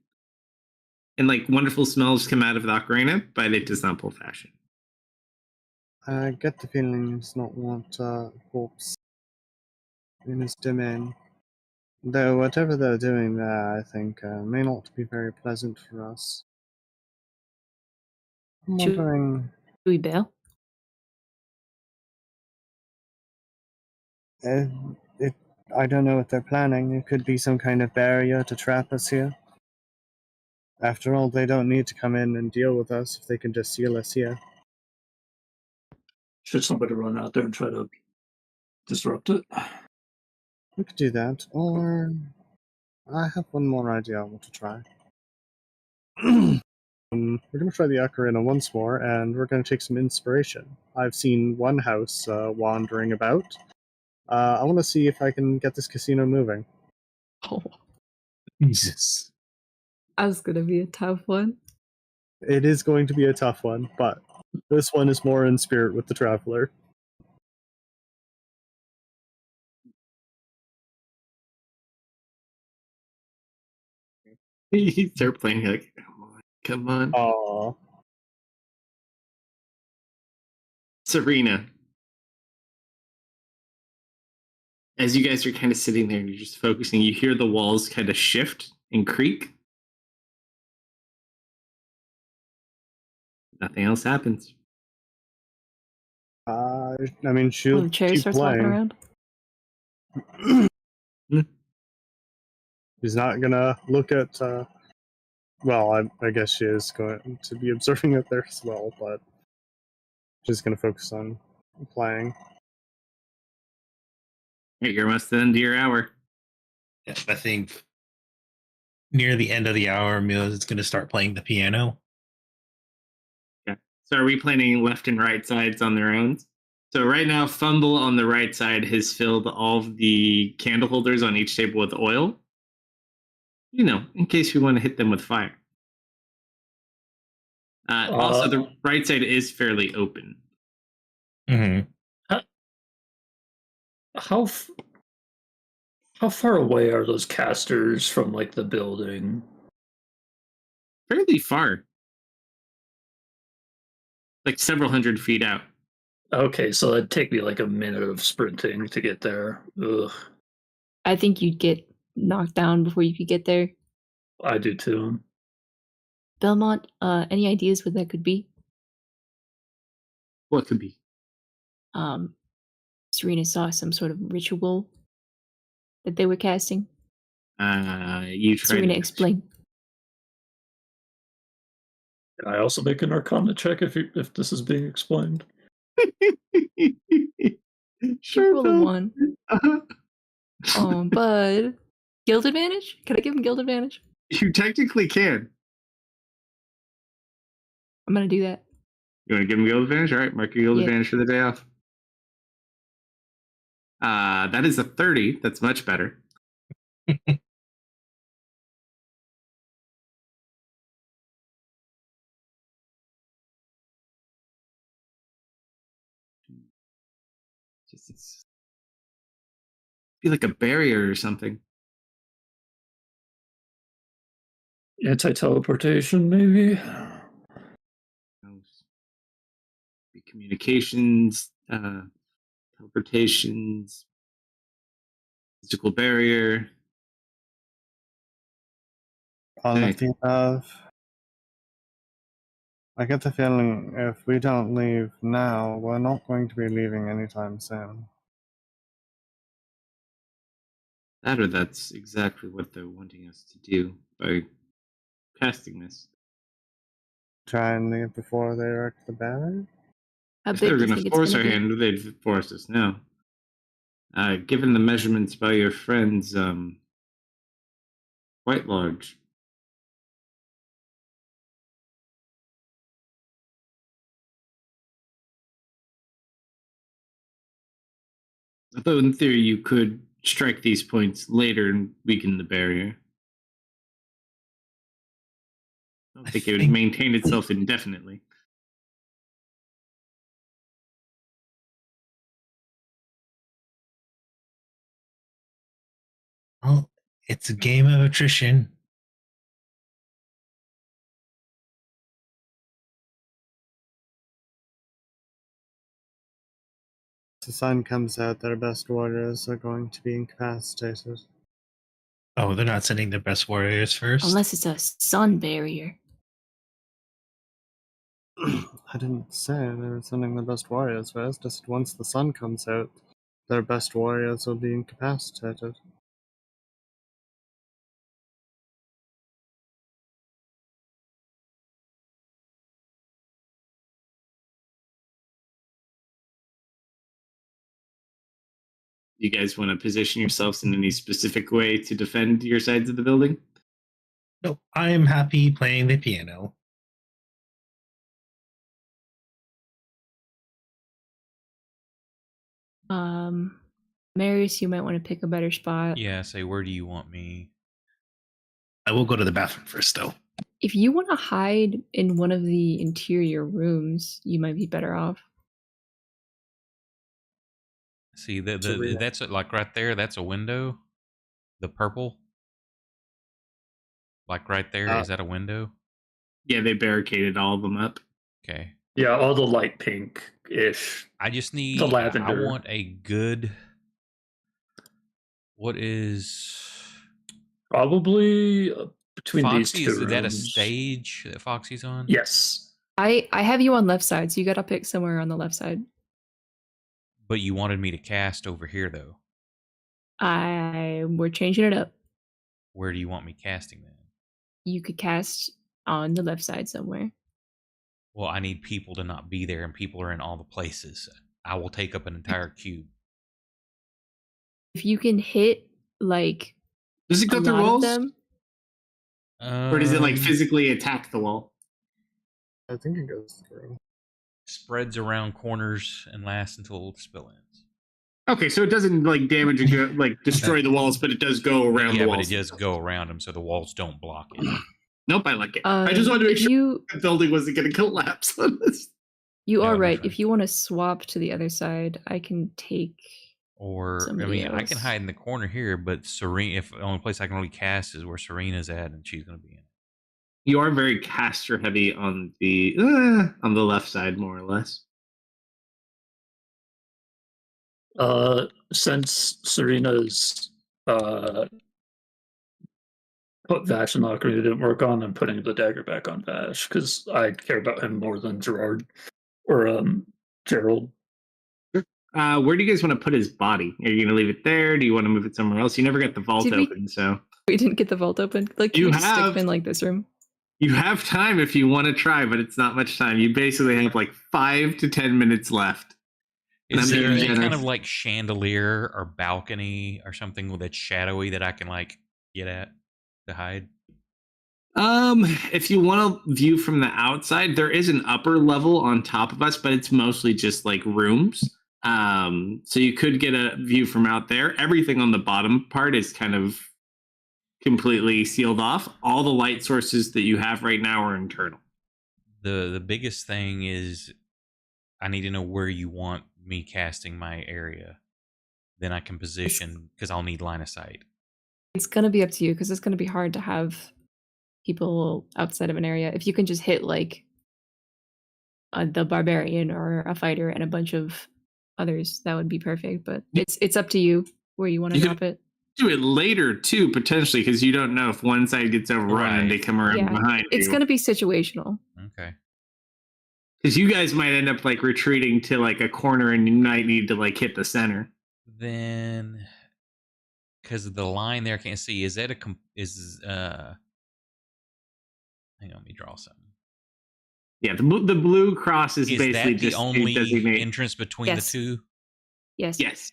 B: And like wonderful smells come out of the ocarina, but it does not pull fashion.
D: I get the feeling it's not what corpse in his domain. Though whatever they're doing there, I think, may not be very pleasant for us. I'm
E: Should-
D: wondering.
E: Do we bail?
D: I don't know what they're planning. It could be some kind of barrier to trap us here. After all, they don't need to come in and deal with us if they can just seal us here.
C: Should somebody run out there and try to disrupt it?
D: We could do that, or I have one more idea I want to try. We're going to try the ocarina once more, and we're going to take some inspiration. I've seen one house wandering about. I want to see if I can get this casino moving.
E: Oh,
F: Jesus.
E: that's gonna be a tough one.
D: It is going to be a tough one, but this one is more in spirit with the traveler.
B: You start playing, you're like, come on.
D: Aww.
B: Serena. As you guys are kind of sitting there and you're just focusing, you hear the walls kind of shift and creak. Nothing else happens.
D: I mean,
E: One
D: she'll
E: of the chairs
D: keep
E: starts walking
D: playing.
E: around.
D: She's not gonna look at. Well, I guess she is going to be observing it there as well, but she's gonna focus on playing.
B: Hey, you're almost at the end of your hour.
F: Yeah, I think near the end of the hour, Mila is going to start playing the piano.
B: Yeah. So are we planning left and right sides on their own? So right now, Fumble on the right side has filled all of the candle holders on each table with oil. You know, in case we want to hit them with fire. Also, the right side is fairly open.
F: Mm-hmm.
C: How far away are those casters from like the building?
B: Fairly far. Like several hundred feet out.
C: Okay, so that'd take me like a minute of sprinting to get there. Ugh,
E: I think you'd get knocked down before you could get there.
C: I do too.
E: Belmont, any ideas what that could be?
B: What could be?
E: Serena saw some sort of ritual that they were casting.
B: You try
E: Serena,
B: to
E: explain.
C: Can I also make an Arcana check if this is being explained?
B: Sure,
E: Roll a
B: Bill.
E: 1.
B: Uh-huh.
E: But guild advantage? Can I give him guild advantage?
B: You technically can.
E: I'm gonna do that.
B: You want to give him guild advantage? All right, mark your guild
E: Yeah.
B: advantage for the day off. That is a 30. That's much better. Just be like a barrier or something.
C: Anti-teleportation, maybe?
B: Be communications, teleportations, physical barrier.
D: All
B: Hey.
D: of the above. I get the feeling if we don't leave now, we're not going to be leaving anytime soon.
B: That or that's exactly what they're wanting us to do by casting this.
D: Try and leave before they erect the barrier?
E: How
B: If they
E: big
B: were
E: do you
B: going
E: think
B: to
E: it's
B: force
E: gonna
B: our
E: be?
B: hand, they'd force us now. Given the measurements by your friends, quite large. Although in theory you could strike these points later and weaken the barrier. I don't think it would maintain itself indefinitely.
F: Well, it's a game of attrition.
D: If the sun comes out, their best warriors are going to be incapacitated.
F: Oh, they're not sending their best warriors first?
E: Unless it's a sun barrier.
D: I didn't say they were sending the best warriors first, just once the sun comes out, their best warriors will be incapacitated.
B: You guys want to position yourselves in any specific way to defend your sides of the building?
F: No, I'm happy playing the piano.
E: Marius, you might want to pick a better spot.
A: Yeah, say, where do you want me?
F: I will go to the bathroom first, though.
E: If you want to hide in one of the interior rooms, you might be better off.
A: See,
D: Serena.
A: that's like right there. That's a window. The purple, like right there, is that a window?
B: Yeah, they barricaded all of them up.
A: Okay.
C: Yeah, all the light pink-ish.
A: I just need.
C: The
A: I
C: lavender.
A: want a good. What is
C: Probably between these
A: Foxy?
C: two
A: Is that a
C: rooms.
A: stage that Foxy's on?
C: Yes.
E: I have you on left side, so you gotta pick somewhere on the left side.
A: But you wanted me to cast over here, though.
E: We're changing it up.
A: Where do you want me casting then?
E: You could cast on the left side somewhere.
A: Well, I need people to not be there, and people are in all the places. I will take up an entire cube.
E: If you can hit like
B: Does it
E: a
B: go through
E: lot of
B: walls?
E: them,
B: Or does it like physically attack the wall?
D: I think it goes through.
A: Spreads around corners and lasts until the spell ends.
B: Okay, so it doesn't like damage and go, like destroy the walls, but it does go around
A: Yeah,
B: the
A: but
B: walls.
A: it does go around them, so the walls don't block it.
B: Nope, I like it. I just wanted to make
E: if
B: sure the building wasn't going to collapse on this.
E: you
A: That
E: are
A: would be
E: right.
A: fine.
E: If you want to swap to the other side, I can take.
A: Or
E: Somebody
A: I can
E: else.
A: hide in the corner here, but Serena. If the only place I can really cast is where Serena's at, and she's going to be in.
B: You are very caster heavy on the left side, more or less.
C: Since Serena's put Vash in the locker, it didn't work on, I'm putting the dagger back on Vash because I care about him more than Gerard or Gerald.
B: Where do you guys want to put his body? Are you going to leave it there? Do you want to move it somewhere else? You never got the vault
E: Did we-
B: open, so
E: We didn't get the vault open. Like, can
B: You
E: you just stick
B: have-
E: them in like this room?
B: you have time if you want to try, but it's not much time. You basically have like 5 to 10 minutes left. And
A: Is
B: I'm
A: there
B: being
A: any kind
B: generous.
A: of like chandelier or balcony or something that's shadowy that I can like get at to hide?
B: If you want to view from the outside, there is an upper level on top of us, but it's mostly just like rooms. So you could get a view from out there. Everything on the bottom part is kind of completely sealed off. All the light sources that you have right now are internal.
A: The biggest thing is I need to know where you want me casting my area. Then I can position because I'll need line of sight.
E: It's gonna be up to you because it's gonna be hard to have people outside of an area. If you can just hit like the barbarian or a fighter and a bunch of others, that would be perfect. But it's up to you where you want to
B: You
E: drop it.
B: Do it later too, potentially, because you don't know if one side gets overrun and they
A: Right.
B: come around
E: Yeah,
B: behind
E: It's
B: you.
E: gonna be situational.
A: Okay.
B: Because you guys might end up like retreating to like a corner and you might need to like hit the center.
A: Then, because of the line there, I can't see. Is that hang on, let me draw something.
B: Yeah, the blue cross is
A: Is
B: basically
A: that the
B: just
A: only
B: to designate.
A: entrance between
E: Yes.
A: the two?
E: Yes.
B: Yes.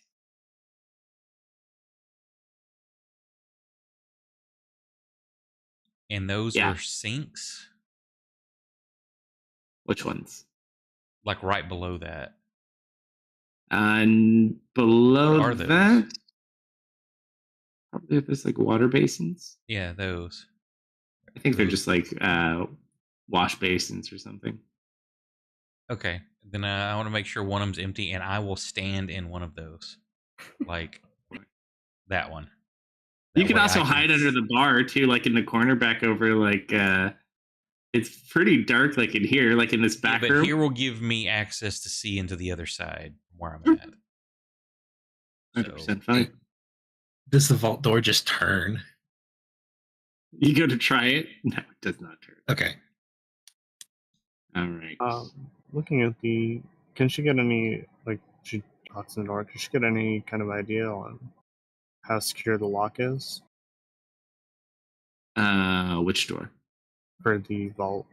A: And those
B: Yeah.
A: are sinks,
B: Which ones?
A: like right below that.
B: And below
A: What are those?
B: that, probably there's like water basins.
A: Yeah, those.
B: I think they're just like wash basins or something.
A: Okay. Then I want to make sure one of them's empty, and I will stand in one of those, like that one.
B: You
A: That
B: can
A: way
B: also
A: I
B: hide under the bar too, like in the corner back over like it's pretty dark like in here, like in this
A: Yeah,
B: back
A: but
B: room.
A: here will give me access to see into the other side where I'm at.
B: 100% fine.
F: Does the vault door just turn?
B: You go to try it? No, it does not turn.
F: Okay.
B: All right.
D: Looking at can she get any, like, she talks to the door. Could you get any kind of idea on how secure the lock is
B: Which door?
D: for the vault?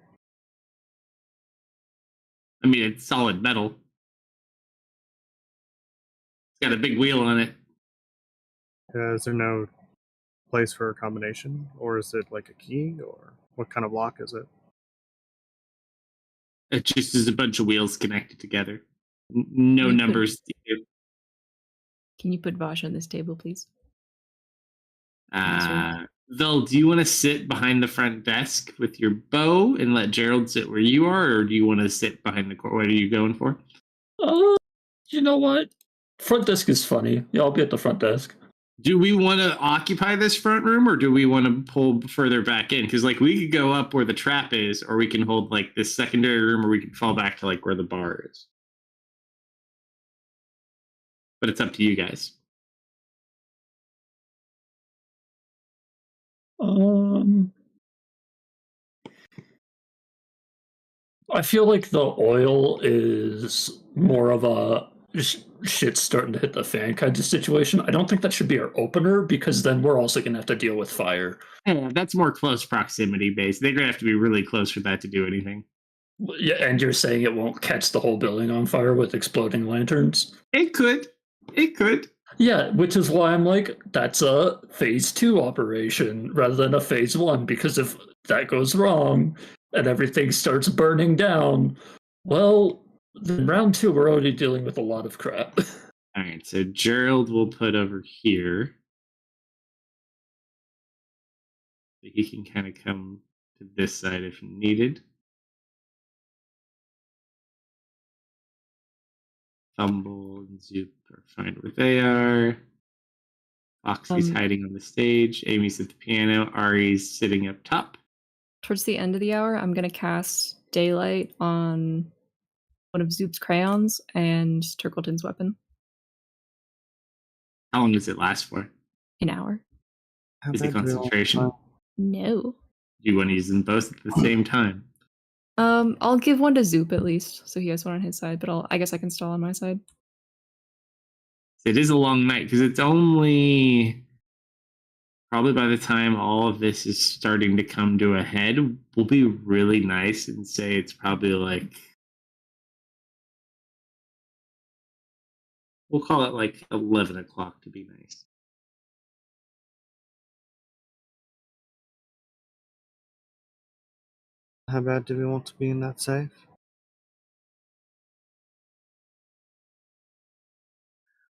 B: I mean, it's solid metal. It's got a big wheel on it.
D: Is there no place for a combination, or is it like a key, or what kind of lock is it?
B: It just is a bunch of wheels connected together. No
E: You put-
B: numbers.
E: Can you put Vosh on this table, please?
B: Vel, do you want to sit behind the front desk with your bow and let Gerald sit where you are, or do you want to sit behind the court? What are you going for?
C: You know what? Front desk is funny. Yeah, I'll be at the front desk.
B: Do we want to occupy this front room, or do we want to pull further back in? Because like we could go up where the trap is, or we can hold like this secondary room, or we can fall back to like where the bar is. But it's up to you guys.
C: I feel like the oil is more of a shit's starting to hit the fan kind of situation. I don't think that should be our opener, because then we're also going to have to deal with fire.
B: Yeah, that's more close proximity based. They're going to have to be really close for that to do anything.
C: Yeah, and you're saying it won't catch the whole building on fire with exploding lanterns?
B: It could. It could.
C: Yeah, which is why I'm like, that's a phase 2 operation rather than a phase 1, because if that goes wrong and everything starts burning down, well, then round 2 we're already dealing with a lot of crap.
B: All right, so Gerald will put over here. He can kind of come to this side if needed. Fumble and Zoop are fine where they are. Foxy's hiding on the stage. Amy's at the piano. Ari's sitting up top.
E: Towards the end of the hour, I'm going to cast Daylight on one of Zoop's crayons and Turkleton's weapon.
B: How long does it last for?
E: An hour.
B: Is it concentration?
E: No.
B: Do you want to use them both at the same time?
E: I'll give one to Zoop at least, so he has one on his side, but I guess I can stall on my side.
B: It is a long night because it's only probably by the time all of this is starting to come to a head, we'll be really nice and say it's probably like, we'll call it like 11 o'clock to be nice.
D: How bad do we want to be in that safe?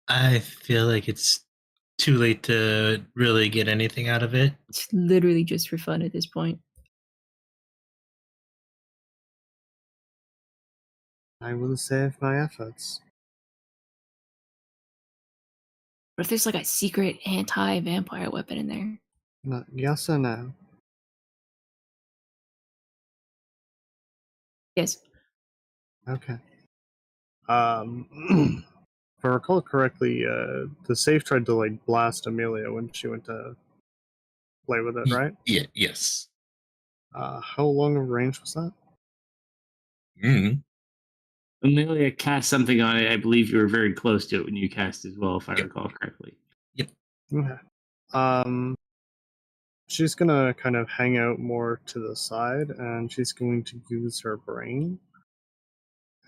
F: I feel like it's too late to really get anything out of it.
E: It's literally just for fun at this point.
D: I will save my efforts.
E: What if there's like a secret anti-vampire weapon in there?
D: Yes or no?
E: Yes.
D: Okay. If I recall correctly, the safe tried to like blast Amelia when she went to play with it, right?
F: Yeah. Yes.
D: How long of range was that?
B: Amelia cast something on it. I believe you were very close to it when you cast as well, if I recall correctly.
F: Yep.
D: Okay. She's gonna kind of hang out more to the side, and she's going to use her brain.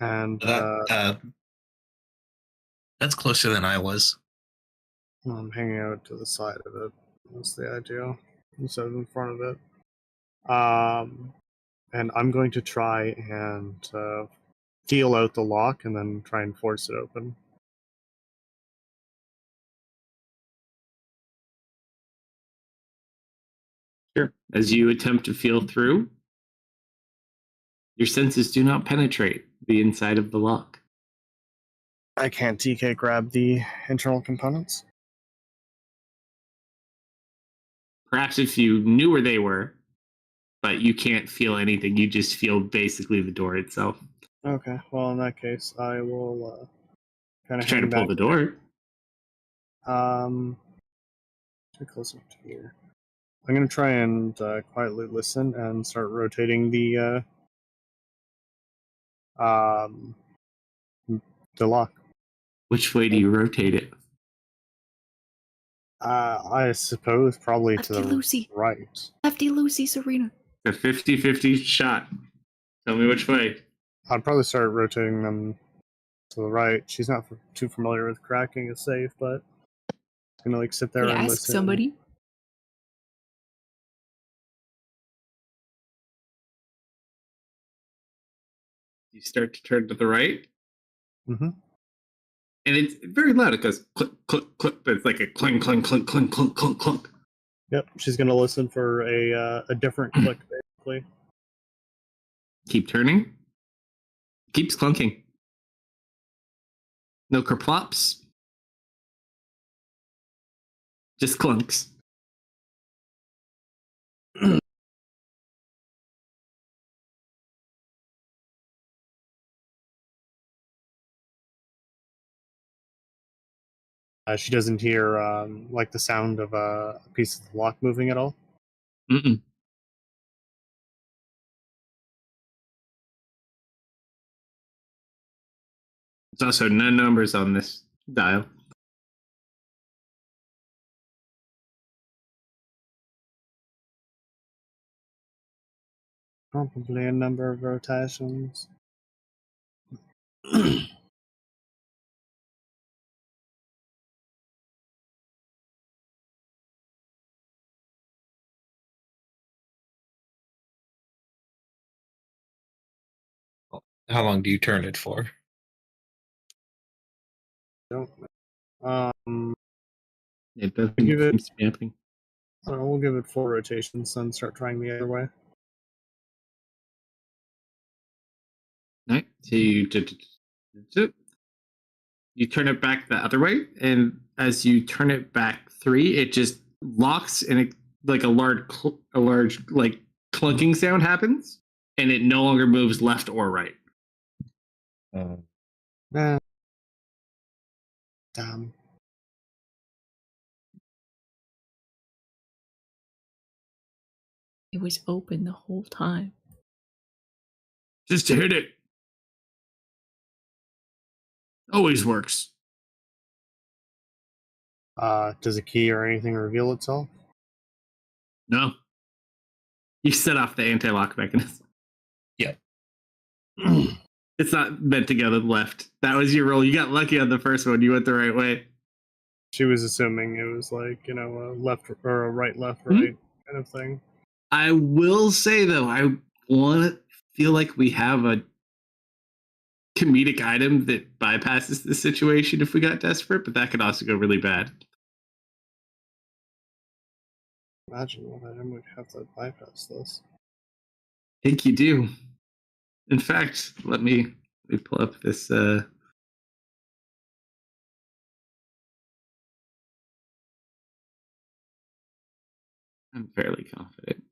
D: And
F: that's closer than I was.
D: I'm hanging out to the side of it. That's the idea, instead of in front of it. And I'm going to try and feel out the lock and then try and force it open.
B: Sure. As you attempt to feel through, your senses do not penetrate the inside of the lock.
D: I can't TK grab the internal components.
B: Perhaps if you knew where they were, but you can't feel anything, you just feel basically the door itself.
D: Okay, well in that case, I will kind of
B: Try to pull the door.
D: Too close up to here. I'm gonna try and quietly listen and start rotating the lock.
B: Which way do you rotate it?
D: I suppose probably to
E: Lefty
D: the
E: Lucy.
D: right.
E: Lefty Lucy, Serena.
B: A 50-50 shot. Tell me which way.
D: I'd probably start rotating them to the right. She's not too familiar with cracking is safe, but gonna like sit there
E: Could
D: and
E: ask
D: listen.
E: somebody.
B: You start to turn to the right,
D: Mm-hmm.
B: and it's very loud. It goes click, click, click. It's like a clink, clink, clink, clink, clink, clink, clink.
D: Yep, she's gonna listen for a different click, basically.
B: Keep turning. Keeps clunking. No kerplops. Just clunks.
D: She doesn't hear like the sound of a piece of the lock moving at all.
B: Mm-mm. There's also no numbers on this dial.
D: Probably a number of rotations.
F: How long do you turn it for?
D: Don't know.
B: It doesn't
D: Give it-
B: seem to be happening.
D: I don't know, we'll give it 4 rotations, then start trying the other way.
B: Right. So you turn it back the other way, and as you turn it back 3, it just locks, and it like a large like clunking sound happens, and it no longer moves left or right.
D: Damn.
E: It was open the whole time.
B: Just to hit it. Always works.
D: Does a key or anything reveal itself?
B: No. You set off the anti-lock mechanism.
F: Yeah.
B: It's not meant to go to the left. That was your roll. You got lucky on the first one. You went the right way.
D: She was assuming it was like, you know, a left or a right, left,
B: Mhm.
D: right kind of thing.
B: I will say though, I want to feel like we have a comedic item that bypasses the situation if we got desperate, but that could also go really bad.
D: Imagine what item would have to bypass this.
B: I think you do. In fact, let me pull up this. I'm fairly confident.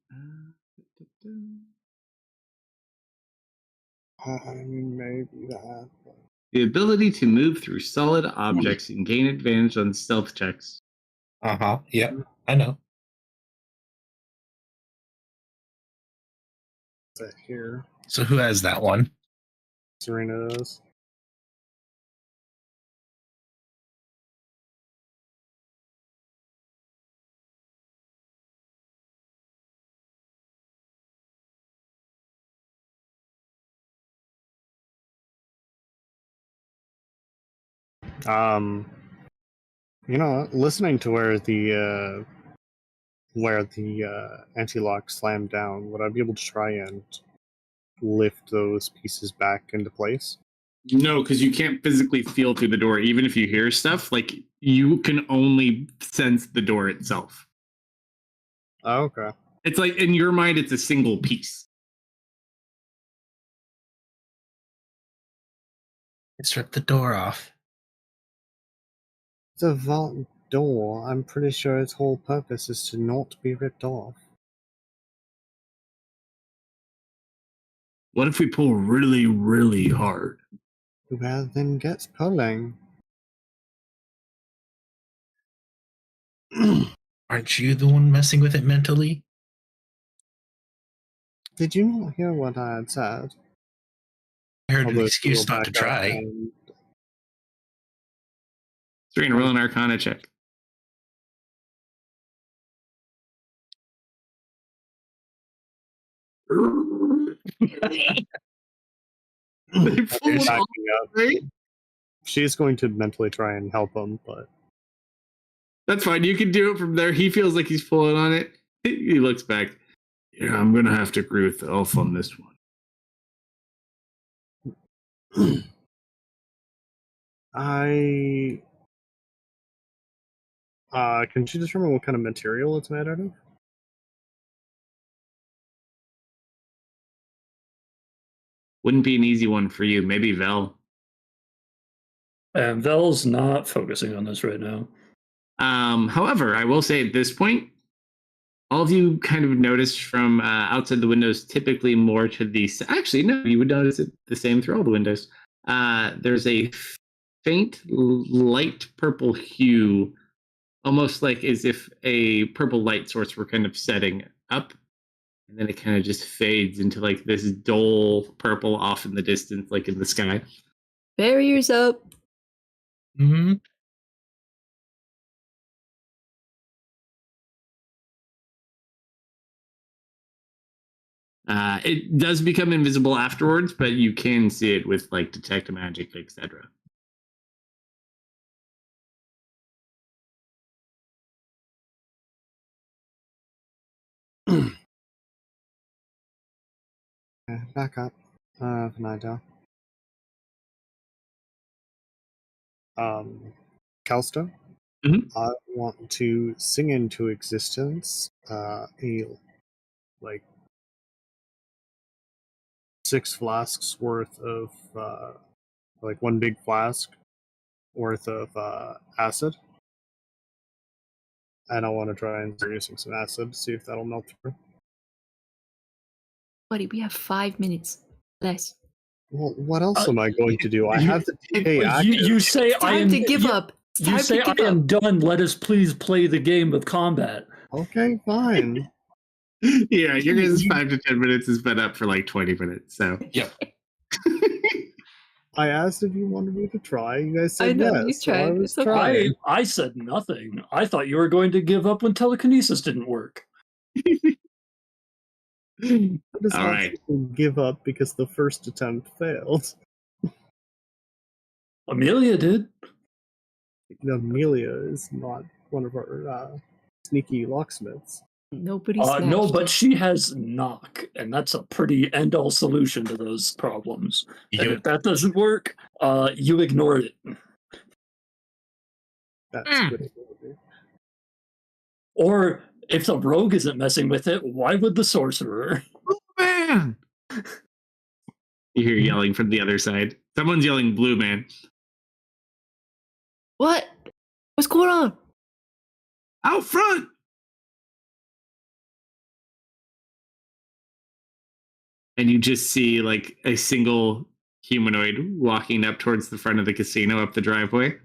D: I mean, maybe that. But...
B: The ability to move through solid objects and gain advantage on stealth checks.
F: Uh-huh. Yep. I know.
D: That here.
F: So who has that one?
D: Serena does. You know, listening to where the anti-lock slammed down, would I be able to try and lift those pieces back into place?
B: No, because you can't physically feel through the door. Even if you hear stuff, like you can only sense the door itself.
D: Oh, okay.
B: It's like in your mind, it's a single piece.
F: Let's rip the door off.
D: The vault door, I'm pretty sure its whole purpose is to not be ripped off.
B: What if we pull really, really hard?
D: Well, then gets pulling.
F: Aren't you the one messing with it mentally?
D: Did you not hear what I had said?
F: I heard an
D: Although
F: excuse
D: we'll
F: not to
D: back up
F: try.
D: and
B: So we're gonna roll an Arcana check. They pull it off, right?
D: She's going to mentally try and help him, but
B: That's fine. You can do it from there. He feels like he's pulling on it. He looks back. Yeah, I'm gonna have to agree with the elf on this one.
D: I can she determine what kind of material it's made out of?
B: Wouldn't be an easy one for you. Maybe Vel.
C: And Vel's not focusing on this right now.
B: However, I will say at this point, all of you kind of noticed from outside the windows, typically more to the... Actually, no, you would notice it the same through all the windows. There's a faint light purple hue, almost like as if a purple light source were kind of setting up. And then it kind of just fades into like this dull purple off in the distance, like in the sky.
E: Barriers up.
F: Mm-hmm.
B: It does become invisible afterwards, but you can see it with like detect magic, etc.
D: Back up. Nida. Kalsto.
B: Mhm.
D: I want to sing into existence a like 6 flasks worth of like one big flask worth of acid. And I want to try and start using some acid to see if that'll melt through.
E: Buddy, we have 5 minutes less.
D: Well, what else am I going to do? I have the DK active.
C: You say
E: It's
C: I
E: time
C: am
E: to give up. It's
C: You
E: time
C: say
E: to
C: I
E: give
C: am
E: up.
C: done. Let us please play the game of combat.
D: Okay, fine.
B: Yeah, your guys' 5 to 10 minutes has been up for like 20 minutes. So
G: Yep.
D: I asked if you wanted me to try. You guys
E: I
D: said
E: know,
D: yes.
E: you
D: so I
E: tried.
D: was
E: It's okay.
D: trying.
C: I said nothing. I thought you were going to give up when telekinesis didn't work.
D: I just
B: all
D: want
B: right.
D: to give up because the first attempt failed.
C: Amelia did.
D: Amelia is not one of our sneaky locksmiths.
E: Nobody
C: No,
E: smashed
C: but
E: it.
C: she has knock, and that's a pretty end-all solution to those problems. And
F: You,
C: if that doesn't work, you ignore it.
D: That's good.
C: Or if the rogue isn't messing with it, why would the sorcerer?
B: Oh, man. You hear yelling from the other side. Someone's yelling blue man.
E: What? What's going on?
B: Out front. And you just see like a single humanoid walking up towards the front of the casino up the driveway.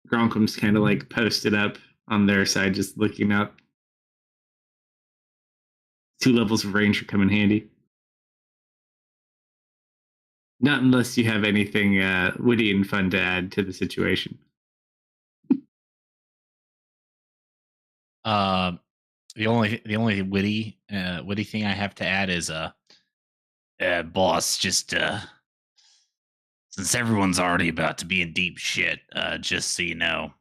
B: Gronkum's kind of like posted up on their side, just looking up. 2 levels of range come in handy. Not unless you have anything witty and fun to add to the situation.
G: The only witty thing I have to add is boss, just since everyone's already about to be in deep shit, just so you know,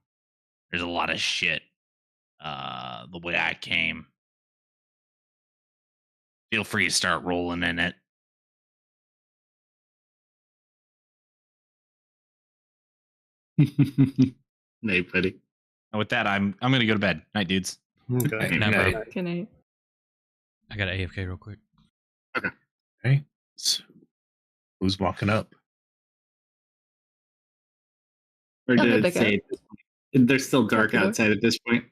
G: there's a lot of shit the way I came. Feel free to start rolling in it.
B: Night, buddy.
G: And with that, I'm gonna go to bed. Night, dudes.
D: Okay.
A: Good night, buddy.
E: Can I?
A: I got AFK real quick.
F: okay. So, who's walking up?
B: Or
E: I'll
B: did
E: head
B: it
E: back
B: say at this point? They're still dark
E: Lock the door.
B: outside at this point.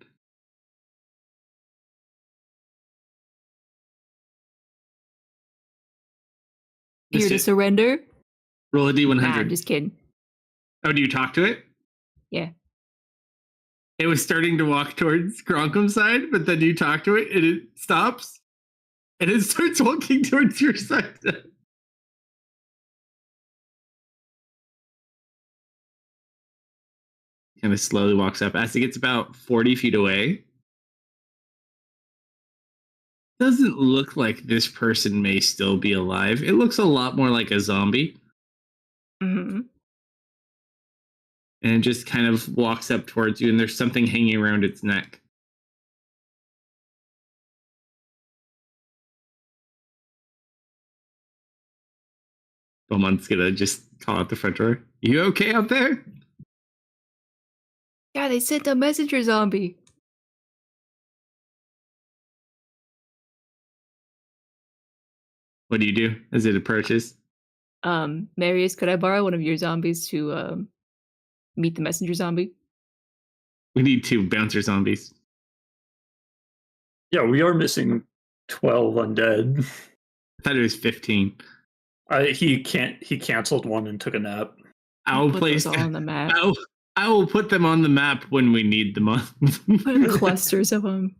E: Here to
B: Misfit,
E: surrender?
B: roll a D100.
E: Nah, I'm just kidding.
B: Oh, do you talk to it?
E: Yeah.
B: It was starting to walk towards Gronkum's side, but then you talk to it and it stops. And it starts walking towards your side. kind of slowly walks up. As he gets about 40 feet away, doesn't look like this person may still be alive. It looks a lot more like a zombie.
E: Mm-hmm.
B: And it just kind of walks up towards you, and there's something hanging around its neck. Beaumont's gonna just call out the front door. You okay out there?
E: Yeah, they sent a messenger zombie.
B: What do you do as it approaches?
E: Marius, could I borrow one of your zombies to meet the messenger zombie?
B: We need 2 bouncer zombies.
C: Yeah, we are missing 12 undead.
B: I thought it was 15.
C: He canceled one and took a nap.
B: I will
E: Put
B: place
E: those all on the map.
B: I will put them on the map when we need them on.
E: Put clusters of them.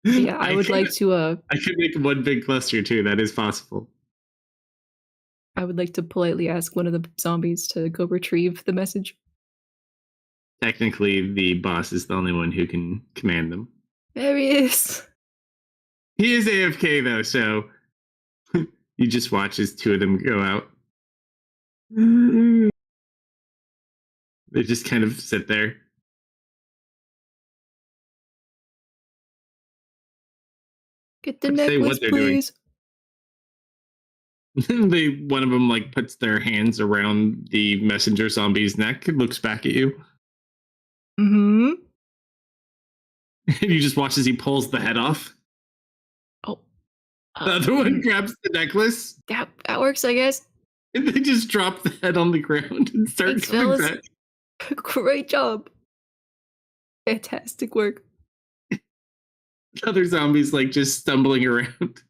E: Yeah, I would like to.
B: I could make one big cluster too. That is possible.
E: I would like to politely ask one of the zombies to go retrieve the message.
B: Technically, the boss is the only one who can command them.
E: There he is.
B: He is AFK though, so you just watch as 2 of them go out. They just kind of sit there.
E: Get the
B: Say what
E: necklace,
B: they're doing.
E: please.
B: One of them like puts their hands around the messenger zombie's neck and looks back at you.
E: Mm-hmm.
B: And you just watch as he pulls the head off.
E: Oh.
B: The other one grabs the necklace.
E: That works, I guess.
B: And they just drop the head on the ground and start
E: Thanks,
B: coming
E: fellas.
B: back.
E: Great job. Fantastic work.
B: The other zombies like just stumbling around.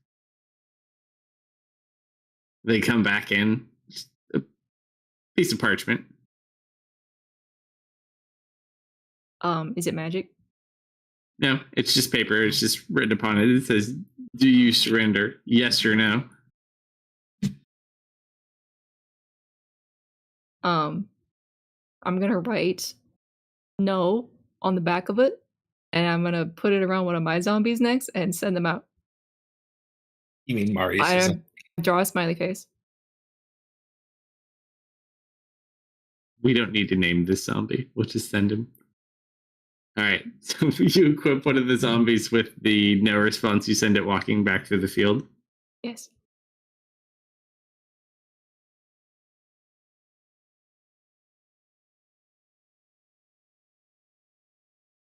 B: They come back in. Just a piece of parchment.
E: Is it magic?
B: No, it's just paper. It's just written upon it. It says, "Do you surrender? Yes or no?"
E: I'm gonna write no on the back of it, and I'm gonna put it around one of my zombies next and send them out.
F: You mean Marius?
E: I draw a smiley face.
B: We don't need to name this zombie. We'll just send him. All right. So you equip one of the zombies with the no response. You send it walking back through the field.
E: Yes.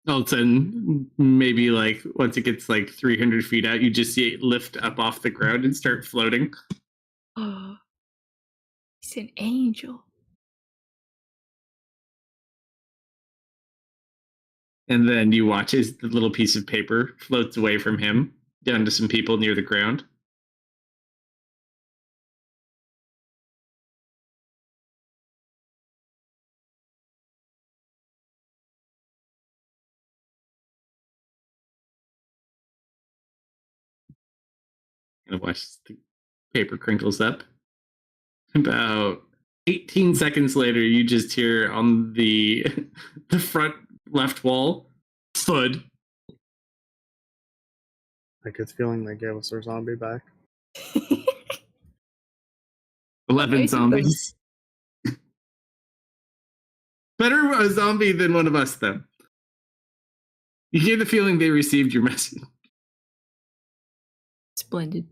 B: All of a sudden, maybe like once it gets like 300 feet out, you just see it lift up off the ground and start floating.
E: Oh, he's an angel.
B: And then you watch as the little piece of paper floats away from him down to some people near the ground. And watch the paper crinkles up. About 18 seconds later, you just hear on the front left wall, thud.
D: I get the feeling they gave us our zombie back.
B: 11
E: Amazing,
B: zombies. Better a zombie than one of us, though. You get the feeling they received your message.
E: Splendid.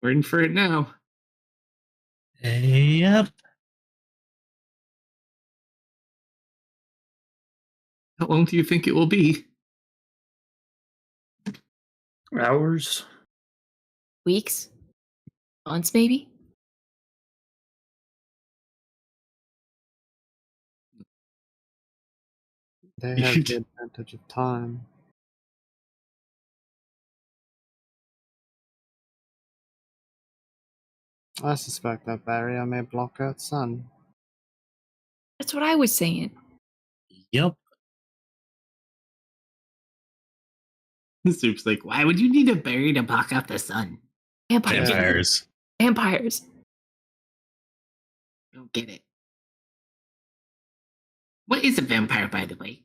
B: Waiting for it now.
F: Yep.
B: How long do you think it will be?
C: Hours?
E: Weeks? Months, maybe?
D: They have the advantage of time. I suspect that barrier may block out sun.
E: That's what I was saying.
F: Yep.
B: Soup's like, why would you need a berry to block out the sun?
E: Vampires.
F: Vampires.
E: Vampires.
B: I don't get it. What is a vampire, by the way?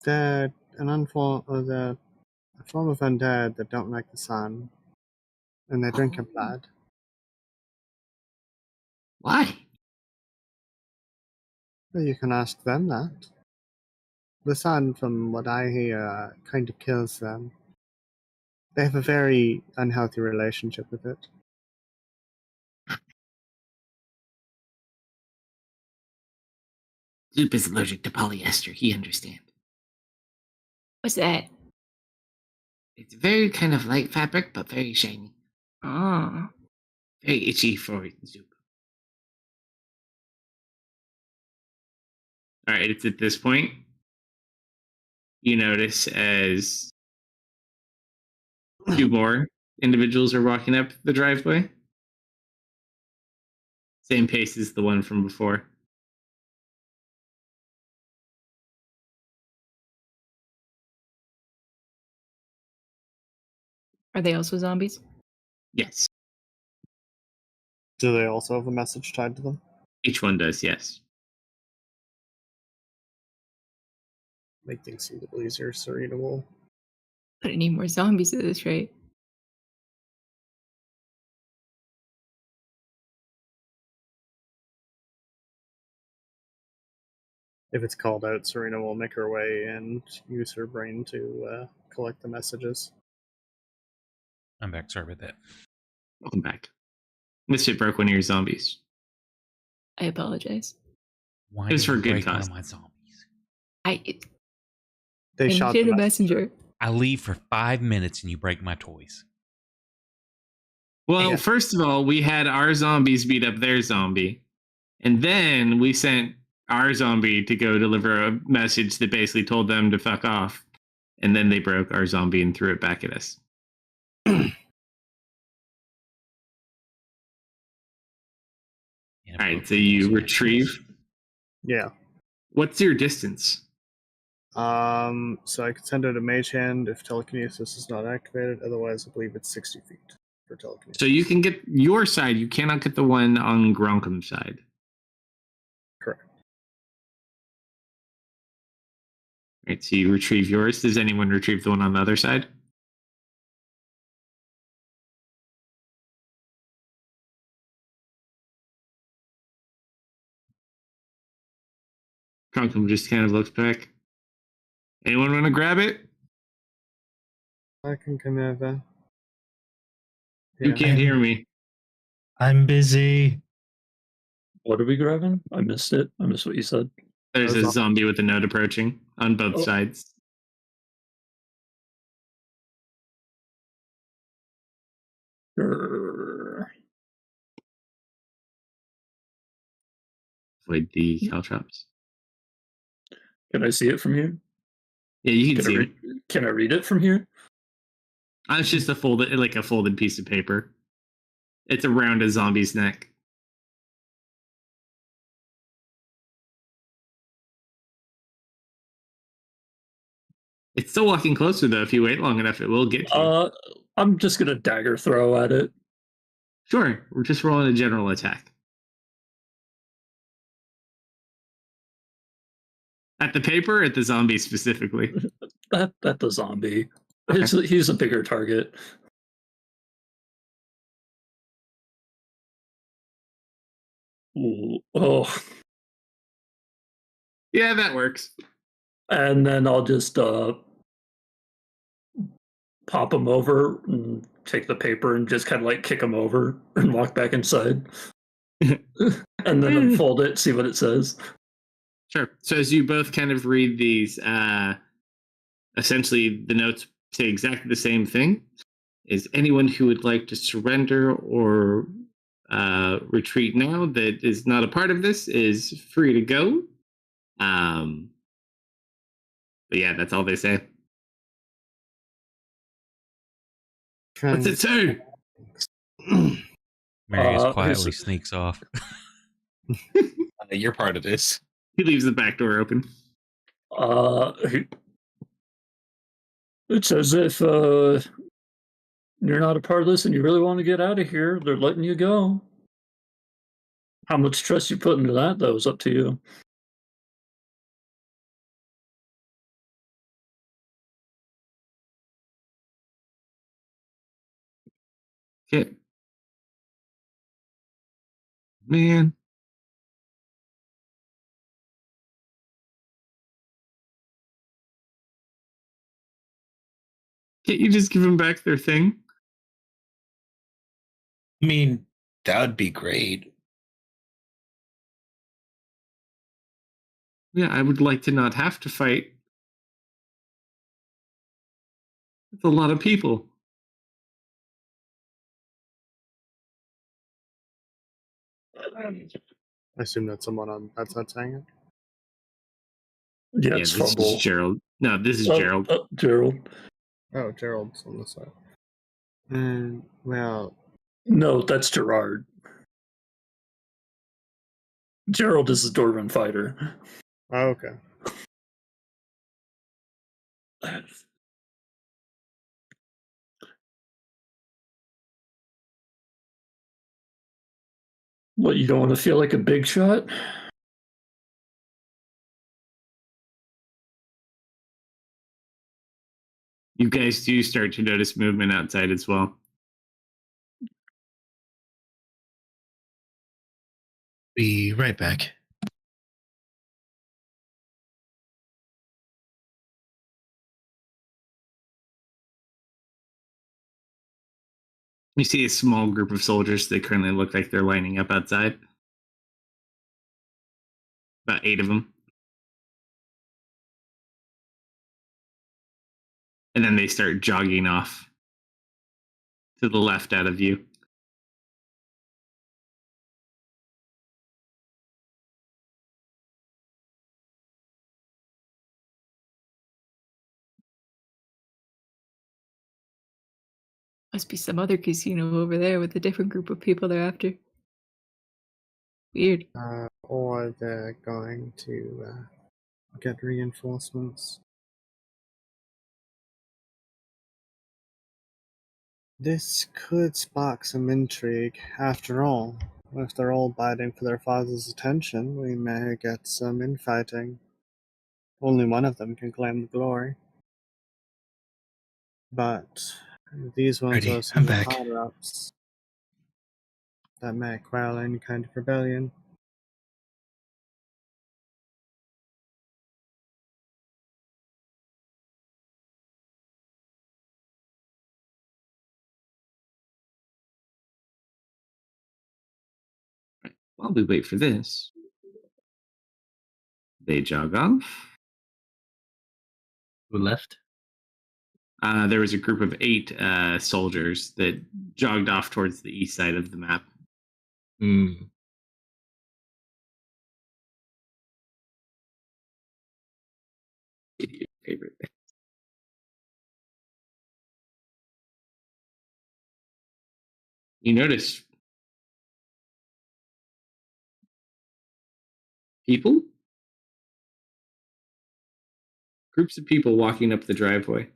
D: They're a form of undead that don't like the sun, and they drink your blood.
B: Why?
D: Well, you can ask them that. The sun, from what I hear, kind of kills them. They have a very unhealthy relationship with it.
B: Soup is allergic to polyester. He understands.
E: What's that?
B: It's very kind of light fabric, but very shiny.
E: Oh.
B: Very itchy for Soup. All right, it's at this point you notice as two more individuals are walking up the driveway. Same pace as the one from before.
E: Are they also zombies?
B: Yes,
D: Do they also have a message tied to them?
B: each one does, yes.
D: Make things seem a little easier. Serena will.
E: But I need more zombies at this rate.
D: If it's called out, Serena will make her way and use her brain to collect the messages.
A: I'm back. Sorry about that.
B: Welcome back. Misfit broke one of your zombies.
E: I apologize.
A: Why
B: It was
A: did
B: for a
A: you
B: good
A: break one
B: cause.
A: of my zombies?
D: They
E: I
D: shot
E: did
D: the
E: a messenger.
A: I leave for 5 minutes and you break my toys.
B: Well,
D: Yeah.
B: first of all, we had our zombies beat up their zombie. And then we sent our zombie to go deliver a message that basically told them to fuck off. And then they broke our zombie and threw it back at us. All right, so you retrieve.
D: Yeah.
B: What's your distance?
D: So I could send out a mage hand if telekinesis is not activated. Otherwise, I believe it's 60 feet for telekinesis.
B: So you can get your side. You cannot get the one on Gronkum's side.
D: Correct.
B: Right, so you retrieve yours. Does anyone retrieve the one on the other side? Gronkum just kind of looks back. Anyone want to grab it?
D: I can come over.
B: You can't hear me.
F: I'm busy.
C: What are we grabbing? I missed it. I missed what you said.
B: There's a zombie with a note approaching on both
C: Oh.
B: sides.
C: Grrr.
B: Avoid the caltrops.
C: Can I see it from here?
B: Yeah, you can see it.
C: Can I read it from here?
B: It's just a folded piece of paper. It's around a zombie's neck. It's still walking closer though. If you wait long enough, it will get to you.
C: I'm just gonna dagger throw at it.
B: Sure, we're just rolling a general attack. At the paper, or at the zombie specifically.
C: At the zombie.
B: Okay.
C: He's a bigger target. Ooh, oh,
B: Yeah, that works.
C: and then I'll just pop him over and take the paper and just kind of like kick him over and walk back inside. And then unfold it, see what it says.
B: Sure. So as you both kind of read these, essentially the notes say exactly the same thing. Is anyone who would like to surrender or retreat now that is not a part of this is free to go. But yeah, that's all they say. What's it say?
A: Marius quietly sneaks off.
F: You're part of this.
B: He leaves the back door open.
C: It's as if you're not a part of this and you really want to get out of here. They're letting you go. How much trust you put into that, though, is up to you.
B: Okay. Man. Can't you just give them back their thing?
F: I mean, that would be great.
B: Yeah, I would like to not have to fight. It's a lot of people.
D: I assume that's someone on that side saying it.
C: Yeah,
B: Yeah,
C: it's
B: this
C: fumble.
B: is Gerald. No, this is Gerald.
C: Gerald.
D: Oh, Gerald's on this side. And well,
C: No, that's Gerard. Gerald is the Dwarven fighter.
D: oh, okay.
C: What, you don't want to feel like a big shot?
B: You guys do start to notice movement outside as well.
F: Be right back.
B: You see a small group of soldiers that currently look like they're lining up outside. About 8 of them. And then they start jogging off to the left out of view.
E: Must be some other casino over there with a different group of people they're after. Weird.
D: Or they're going to get reinforcements. This could spark some intrigue. After all, if they're all biting for their father's attention, we may get some infighting. Only one of them can claim the glory. But these ones
F: Ready,
D: are
F: I'm
D: some
F: back.
D: higher-ups that may quell any kind of rebellion.
B: While we wait for this, they jog off.
F: Who left?
B: There was a group of 8 soldiers that jogged off towards the east side of the map.
F: Hmm.
B: Favorite. You notice people? Groups of people walking up the driveway.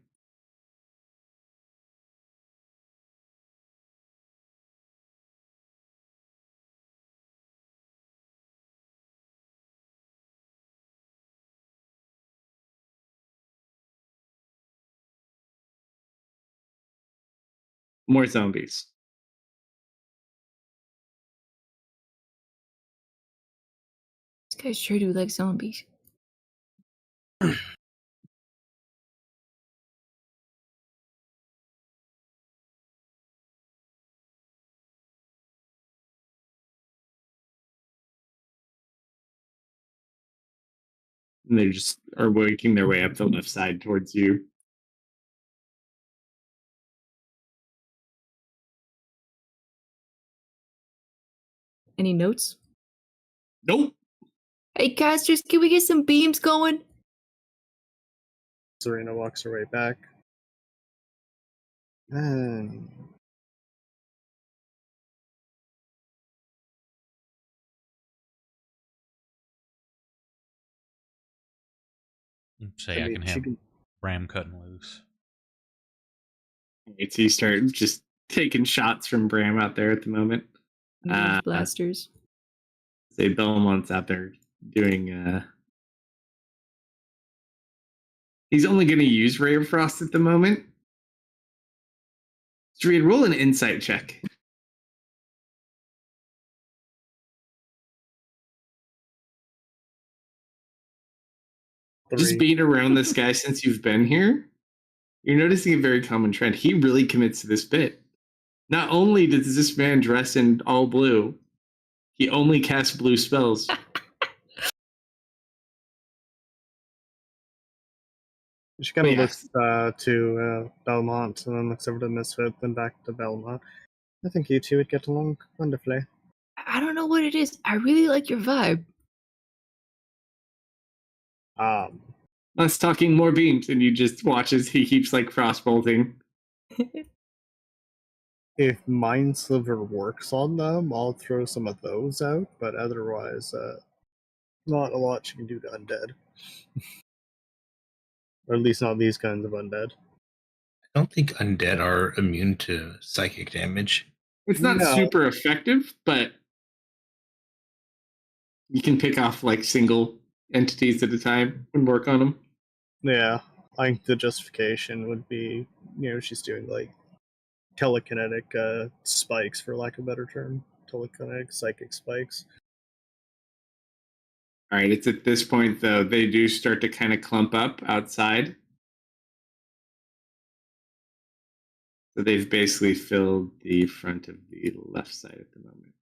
B: More zombies.
E: These guys sure do like zombies.
B: And they just are working their way up the left side towards you.
E: Any notes?
B: Nope.
E: Hey, casters, can we get some beams going?
D: Serena walks her way back. And
A: Say I can
D: she
A: have
D: can
A: Ram cutting loose.
B: Right, so you start just taking shots from Bram out there at the moment.
E: Range blasters.
B: Say Belmont's out there doing. He's only going to use Ray of Frost at the moment. Street, roll an insight check. Just
D: 3.
B: being around this guy since you've been here, you're noticing a very common trend. He really commits to this bit. Not only does this man dress in all blue, he only casts blue spells.
D: She kind of
B: Yes.
D: looks to Belmont and then looks over to Misfit, then back to Belmont. I think you two would get along wonderfully.
E: I don't know what it is. I really like your vibe.
B: Less talking, more beams, and you just watch as he keeps like frostbolting.
D: If Mind Sliver works on them, I'll throw some of those out, but otherwise, not a lot you can do to undead. Or at least not these kinds of undead.
F: I don't think undead are immune to psychic damage.
B: It's not
D: No.
B: super effective, but you can pick off like single entities at a time and work on them.
D: Yeah, I think the justification would be, she's doing like telekinetic spikes, for lack of a better term. Telekinetic psychic spikes.
B: All right, it's at this point though they do start to kind of clump up outside. So they've basically filled the front of the left side at the moment.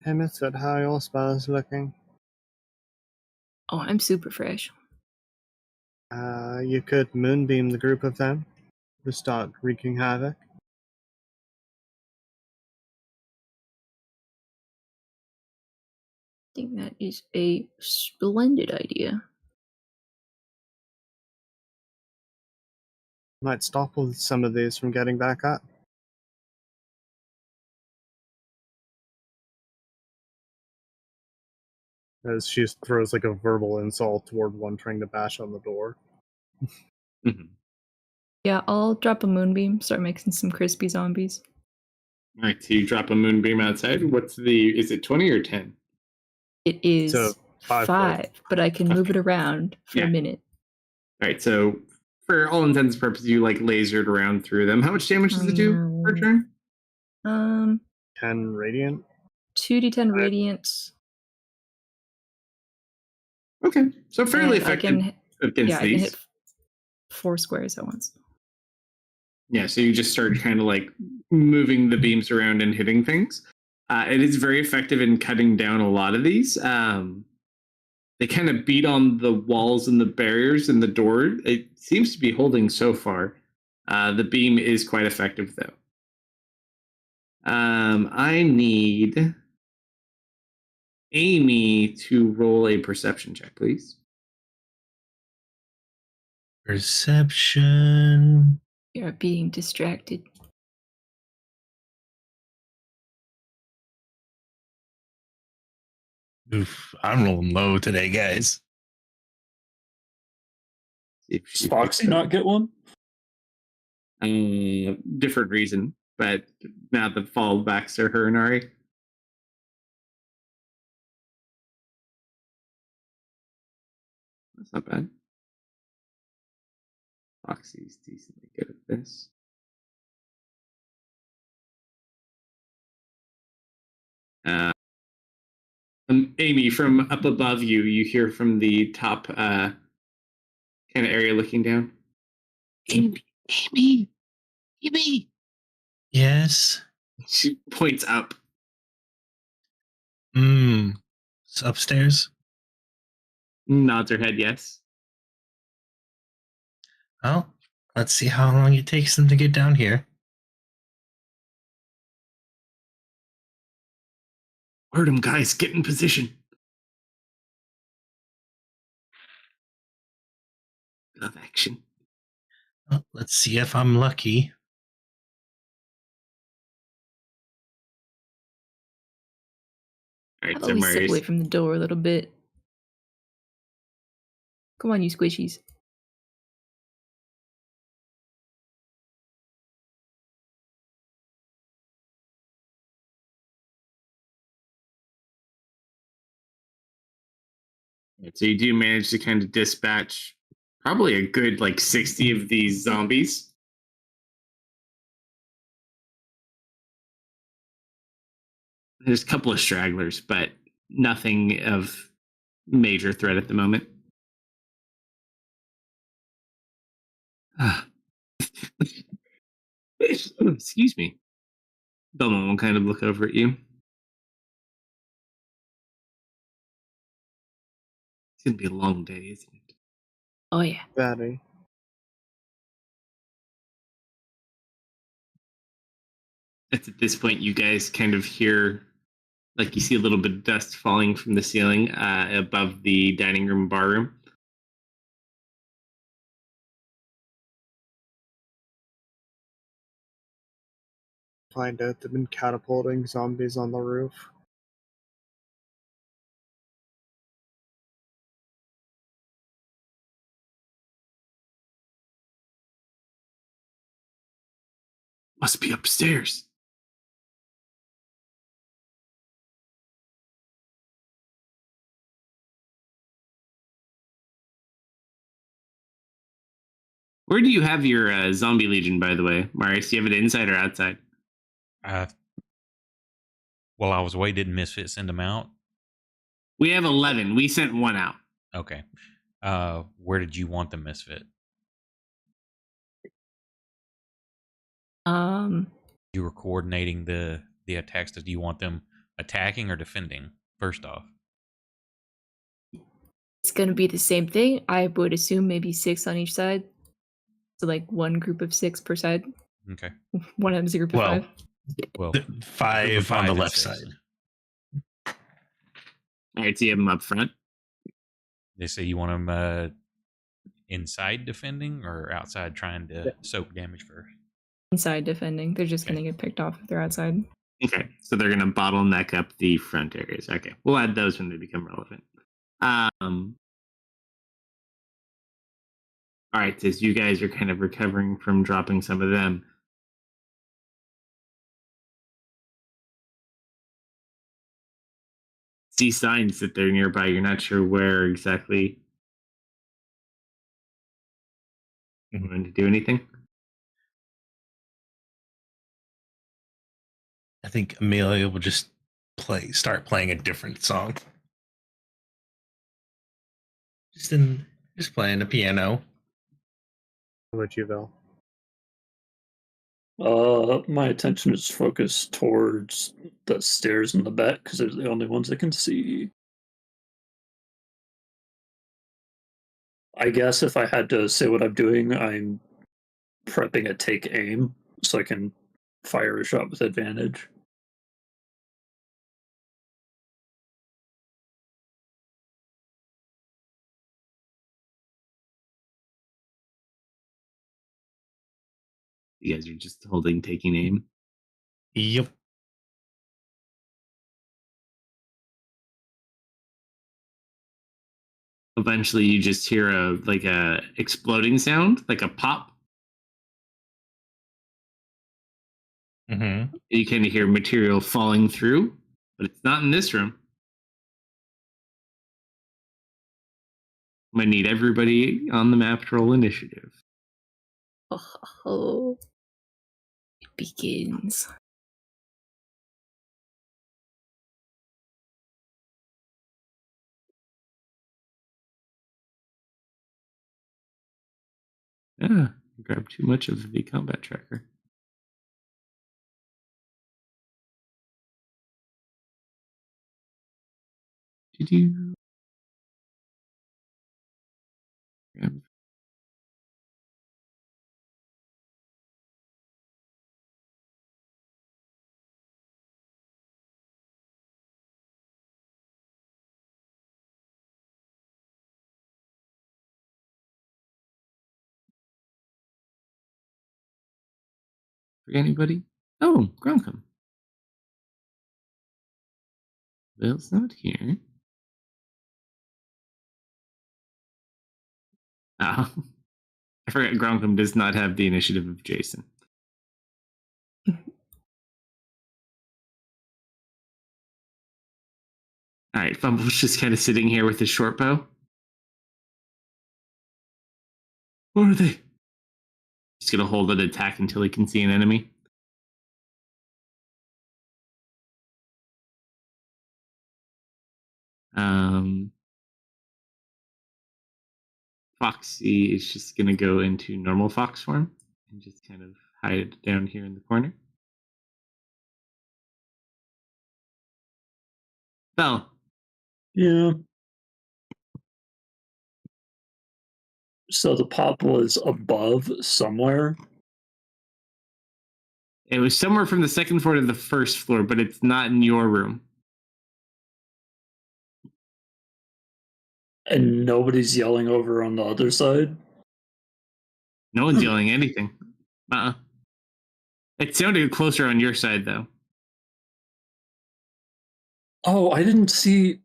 D: Hey, Misfit, how are your spells looking?
E: Oh, I'm super fresh.
D: You could moonbeam the group of them to start wreaking havoc.
E: I think that is a splendid idea.
D: Might stop some of these from getting back up. As she throws like a verbal insult toward one trying to bash on the door.
B: Mm-hmm.
E: Yeah, I'll drop a moonbeam, start making some crispy zombies.
B: All right, so you drop a moonbeam outside. Is it 20 or 10?
E: It is
D: So, 5
E: 5, but I can move it around for
B: Yeah.
E: a minute.
B: All right, so for all intents and purposes, you like lasered around through them. How much damage does it do per turn?
D: 10 radiant.
E: 2d10 radiant.
B: Okay, so fairly
E: and I
B: effective
E: can,
B: against
E: yeah, I can
B: these.
E: hit 4 squares at once.
B: Yeah, so you just start kind of like moving the beams around and hitting things. It is very effective in cutting down a lot of these. They kind of beat on the walls and the barriers and the door. It seems to be holding so far. The beam is quite effective, though. I need Amy to roll a perception check, please.
F: Perception.
E: You're being distracted.
F: Oof, I'm rolling low today, guys.
C: Does Foxy not get one?
B: Different reason, but now the fallbacks are her and Ari. That's not bad. Foxy's decently good at this. Amy, from up above you, you hear from the top kind of area looking down. Amy.
F: Yes.
B: She points up.
F: It's upstairs.
B: Nods her head yes.
F: Well, let's see how long it takes them to get down here.
B: Heard him, guys. Get in position. Love action.
F: Well, let's see if I'm lucky.
B: All
E: How
B: right,
E: about
B: so
E: we step away
B: Marius.
E: from the door a little bit? Come on, you squishies.
B: So you do manage to kind of dispatch probably a good like 60 of these zombies. There's a couple of stragglers, but nothing of major threat at the moment. Excuse me. Belmont will kind of look over at you. It's gonna be a long day, isn't it?
E: Oh yeah.
D: Batty.
B: At this point, you guys kind of hear, like you see a little bit of dust falling from the ceiling above the dining room bar room.
D: Find out they've been catapulting zombies on the roof.
B: Must be upstairs. Where do you have your zombie legion, by the way, Marius? Do you have it inside or outside?
A: While I was away, didn't Misfit send them out?
B: We have 11. We sent one out.
A: Okay. Where did you want the Misfit? You were coordinating the attacks. Do you want them attacking or defending? First off,
E: It's gonna be the same thing. I would assume maybe 6 on each side. So like one group of 6 per side.
A: okay.
E: One of them's a group of
F: Well,
E: 5.
A: Well,
F: five on the
A: and
F: left
A: 6.
F: side.
B: All right, so you have them up front.
A: They say you want them inside defending or outside trying to soak damage first.
E: Inside defending. They're just
A: Okay.
E: gonna get picked off if they're outside.
B: Okay, so they're going to bottleneck up the front areas. Okay, we'll add those when they become relevant. All right, as you guys are kind of recovering from dropping some of them, see signs that they're nearby. You're not sure where exactly. You want to do anything?
F: I think Amelia will just start playing a different song. Just playing the piano.
D: How about you, Val?
C: My attention is focused towards the stairs in the back because they're the only ones I can see. I guess if I had to say what I'm doing, I'm prepping a take aim so I can fire a shot with advantage.
B: You guys are just holding, taking aim.
F: Yep.
B: Eventually, you just hear a exploding sound, like a pop.
F: Mm-hmm.
B: You kind of hear material falling through, but it's not in this room. I'm gonna need everybody on the map to roll initiative.
E: Oh, it begins.
B: Ah, I grabbed too much of the combat tracker. Did you grab? Forget anybody? Oh, Gromcom. Bill's not here. Oh, I forgot Gronkum does not have the initiative of Jason. All right, Fumble's just kind of sitting here with his short bow. What are they? He's gonna hold an attack until he can see an enemy. Foxy is just gonna go into normal fox form and just kind of hide down here in the corner. Bell.
C: Yeah. So the pop was above somewhere.
B: It was somewhere from the second floor to the first floor, but it's not in your room.
C: And nobody's yelling over on the other side?
B: No one's yelling anything. It sounded closer on your side, though.
C: Oh, I didn't see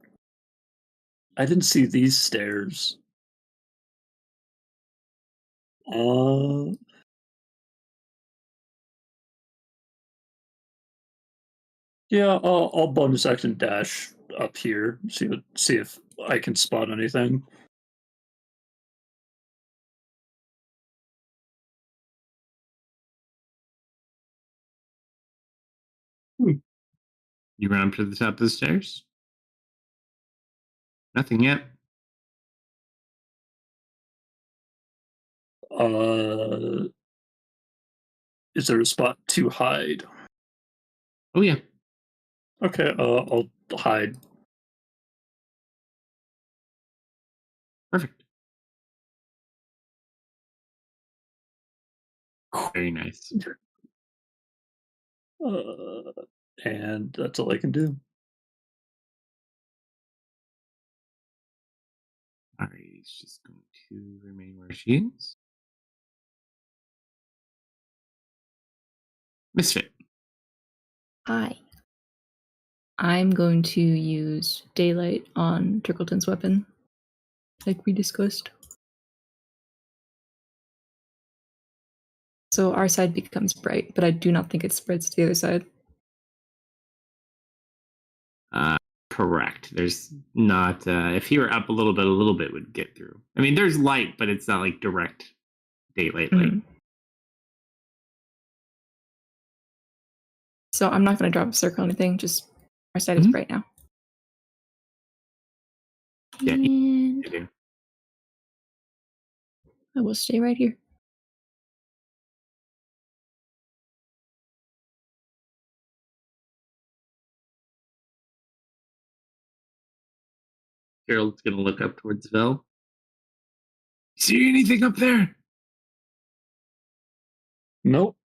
C: these stairs. Yeah, I'll bonus action dash up here. See if I can spot anything.
B: You run up to the top of the stairs? Nothing yet.
C: Is there a spot to hide?
B: Oh, yeah.
C: Okay, I'll hide.
B: Perfect. Very nice.
C: And that's all I can do.
B: All right, he's just going to remain where she is. Misfit.
E: Hi. I'm going to use daylight on Turkleton's weapon, like we discussed. So our side becomes bright, but I do not think it spreads to the other side.
B: Correct. There's not. If he were up a little bit would get through. I mean, there's light, but it's not like direct daylight light.
E: So I'm not going to drop a circle or anything. Just our side is bright now.
B: Yeah,
E: And
B: you do.
E: I will stay right here.
B: Gerald's gonna look up towards Vel. See anything up there?
C: Nope.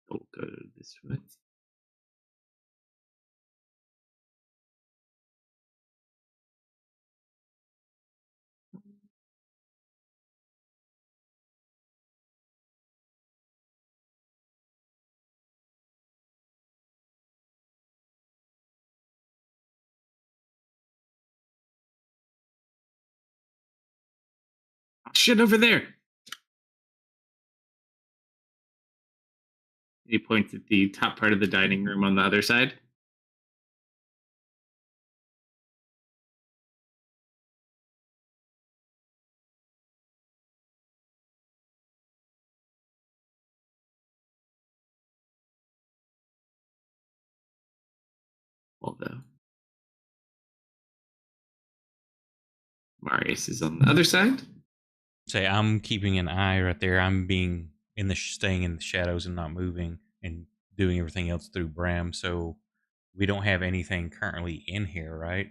B: We'll go this way. Shit over there. He points at the top part of the dining room on the other side. Although Marius is on the other side.
A: Say I'm keeping an eye right there. I'm being staying in the shadows and not moving and doing everything else through Bram. So we don't have anything currently in here, right?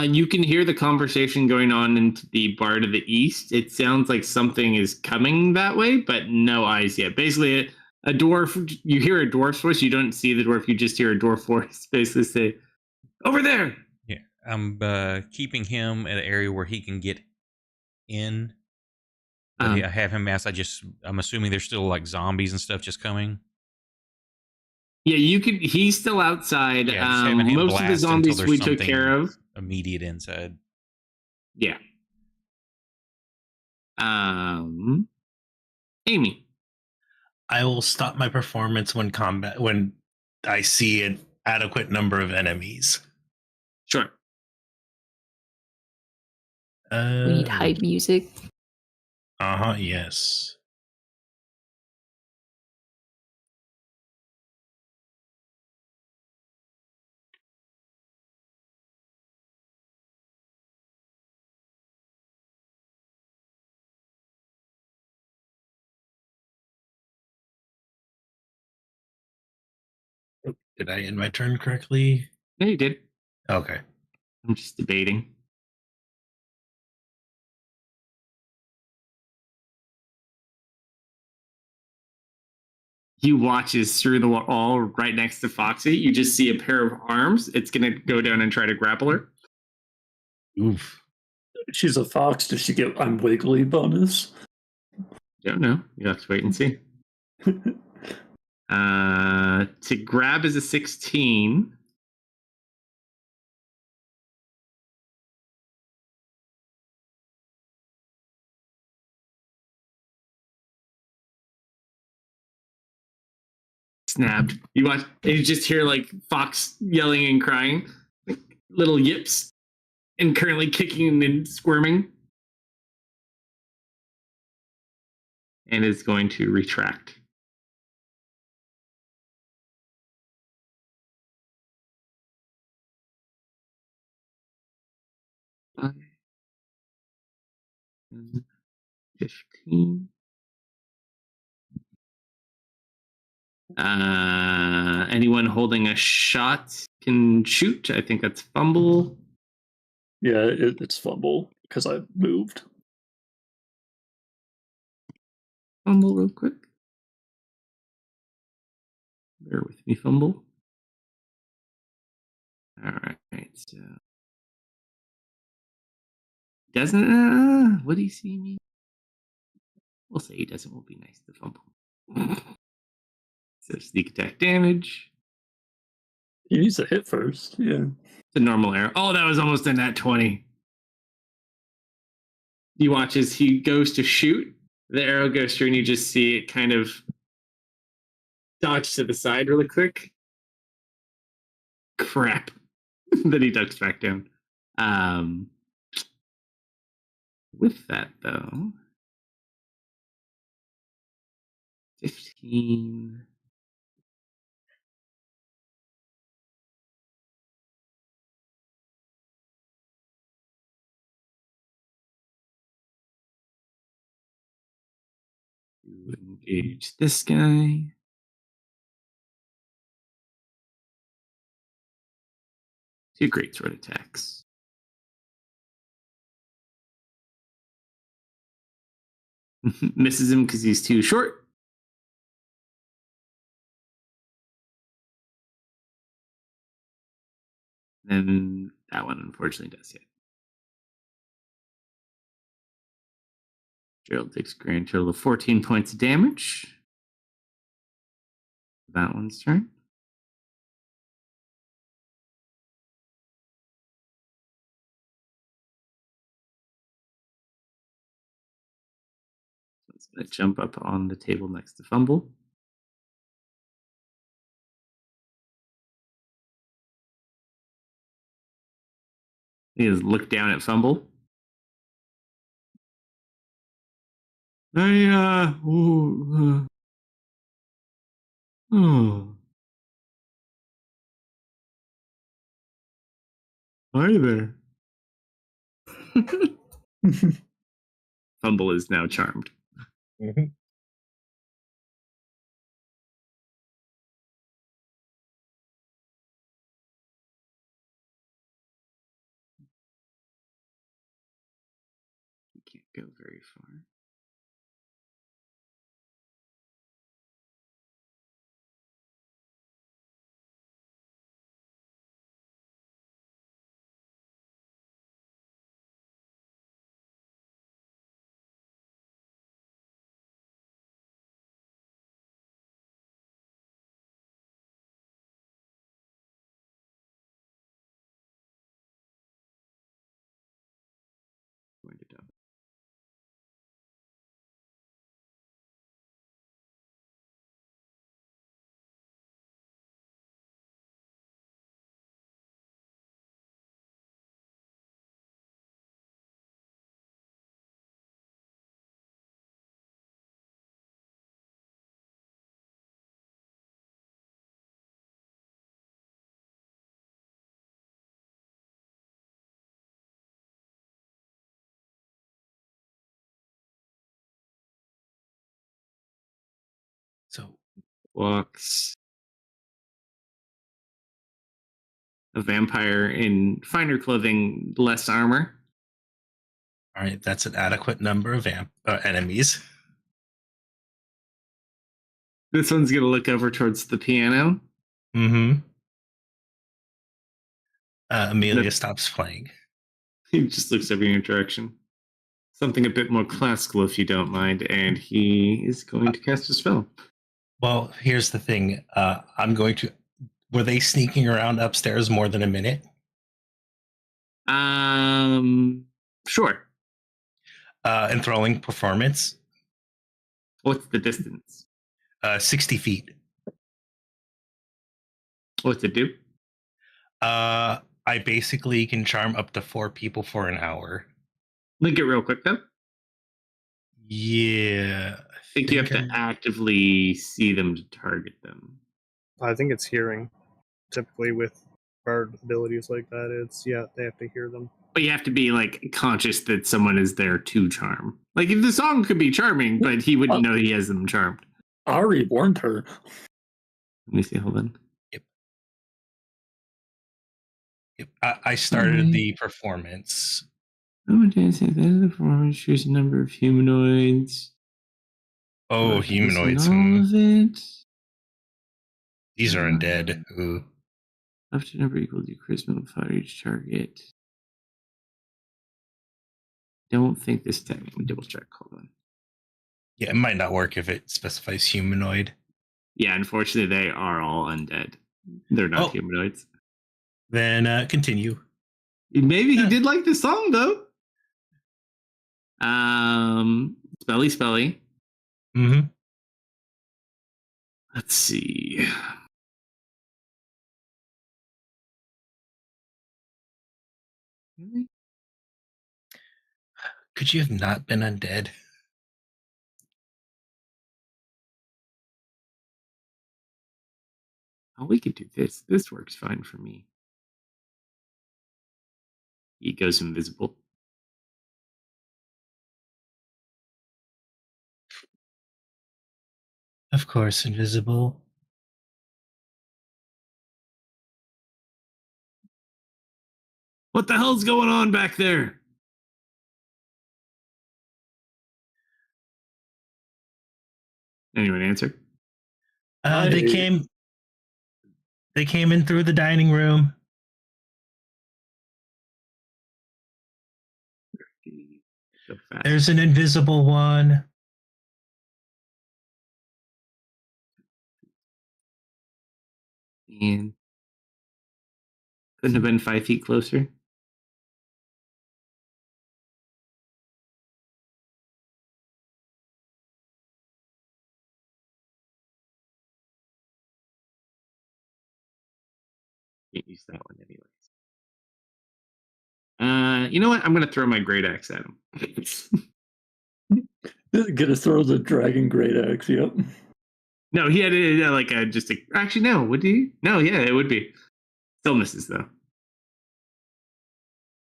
B: You can hear the conversation going on into the bar to the east. It sounds like something is coming that way, but no eyes yet. Basically, a dwarf, you hear a dwarf's voice, you don't see the dwarf, you just hear a dwarf voice basically say, over there!
A: Yeah, I'm keeping him at an area where he can get in. But I have him masked. I'm assuming there's still like zombies and stuff just coming.
B: Yeah, you could. He's still outside.
A: Yeah, just having him
B: Most of the
A: blast until
B: zombies
A: there's
B: we took care
A: something
B: of.
A: immediate inside.
B: Yeah. Amy.
F: I will stop my performance when I see an adequate number of enemies.
B: Sure.
E: We need hype music.
F: Yes. Did I end my turn correctly?
B: Yeah, you did.
F: Okay.
B: I'm just debating. He watches through the wall right next to Foxy. You just see a pair of arms. It's going to go down and try to grapple her.
F: Oof.
C: She's a fox. Does she get I'm wiggly bonus?
B: Don't know. You have to wait and see. To grab is a 16. Snapped. You watch. And you just hear like Fox yelling and crying, like little yips, and currently kicking and squirming, and is going to retract. Five, 10, 15. Anyone holding a shot can shoot. I think that's fumble.
C: Yeah, it's fumble because I moved.
B: Fumble real quick. Bear with me, fumble. All right. So doesn't. What do you see me? We'll say he doesn't. Will be nice to fumble. So sneak attack damage.
C: He needs to hit first. Yeah.
B: It's a normal arrow. Oh, that was almost a nat 20. You watch as he goes to shoot. The arrow goes through, and you just see it kind of dodge to the side really quick. Crap. Then he ducks back down. With that, though, 15. To engage this guy. Two great sword attacks. Misses him because he's too short. And that one unfortunately does hit. Gerald takes a grand total of 14 points of damage. That one's turn. So it's going to jump up on the table next to Fumble. He has looked down at Fumble. Oh. Hi there. Fumble is now charmed.
F: Mm-hmm.
B: He can't go very far.
F: So
B: walks a vampire in finer clothing, less armor.
F: all right, that's an adequate number of enemies.
B: This one's gonna look over towards the piano.
F: Mm-hmm. Amelia
B: Yep.
F: stops playing.
B: He just looks over in your direction. Something a bit more classical, if you don't mind, and he is going to cast a spell.
F: Well, here's the thing. I'm going to. Were they sneaking around upstairs more than a minute?
B: Sure.
F: Enthralling performance.
B: What's the distance?
F: 60 feet.
B: What's it do?
F: I basically can charm up to 4 people for an hour.
B: Link it real quick, though.
F: Yeah.
B: I think you have to actively see them to target them.
D: I think it's hearing. Typically with bard abilities like that, they have to hear them.
B: But you have to be like conscious that someone is there to charm. Like if the song could be charming, but he wouldn't know he has them charmed.
C: Ari warned her.
B: Let me see. Hold on.
F: Yep. I started the performance.
B: Oh, dancing. The performance choose a number of humanoids.
F: Oh, humanoids.
B: All of it.
F: These are undead. Ooh.
B: Up to number equal to charisma modifier each target. Don't think this time. Let me double check. Hold on.
F: Yeah, it might not work if it specifies humanoid.
B: Yeah, unfortunately, they are all undead. They're not humanoids.
F: Then continue.
B: Maybe he did like the song though. Spelly.
F: Mm-hmm.
B: Let's see. Really?
F: Could you have not been undead?
B: Oh, we could do this. This works fine for me. He goes invisible.
F: Of course, invisible.
B: What the hell's going on back there? Anyone answer?
F: They came in through the dining room.
B: So fast.
F: There's an invisible one.
B: And couldn't have been 5 feet closer. Can't use that one anyways. You know what? I'm gonna throw my great axe at him.
C: Gonna throw the dragon great axe, yep.
B: No, he had like a just a. Actually, no. Would he? No, yeah, it would be. Still misses though.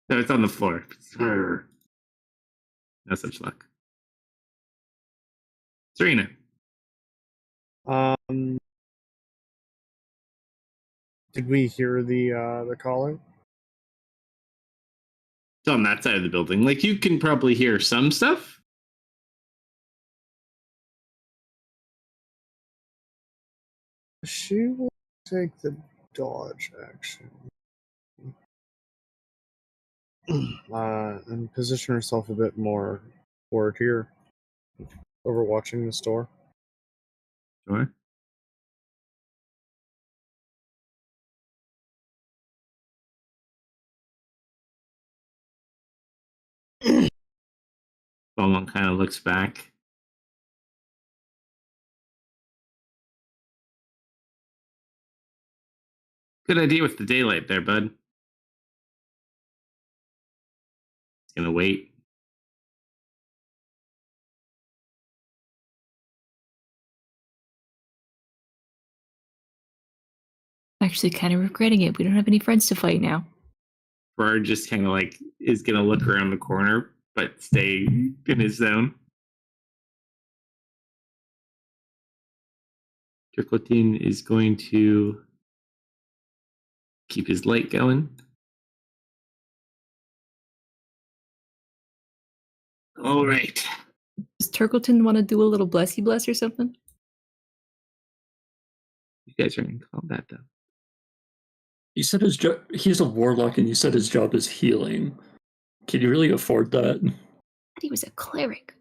B: No, it's on the floor. No such luck. Serena.
D: Did we hear the calling?
B: It's on that side of the building. Like you can probably hear some stuff.
D: She will take the dodge action. And position herself a bit more forward here, overwatching the store.
B: Sure. Someone kind of looks back. Good idea with the daylight there, bud. Gonna wait.
E: Actually, kind of regretting it. We don't have any friends to fight now.
B: Bard just kind of like is gonna look around the corner, but stay in his zone. Trickleton is going to keep his light going. All right.
E: Does Turkleton want to do a little blessy bless or something?
B: You guys are in combat, though.
C: You said his job. He's a warlock, and you said his job is healing. Can you really afford that?
E: He was a cleric.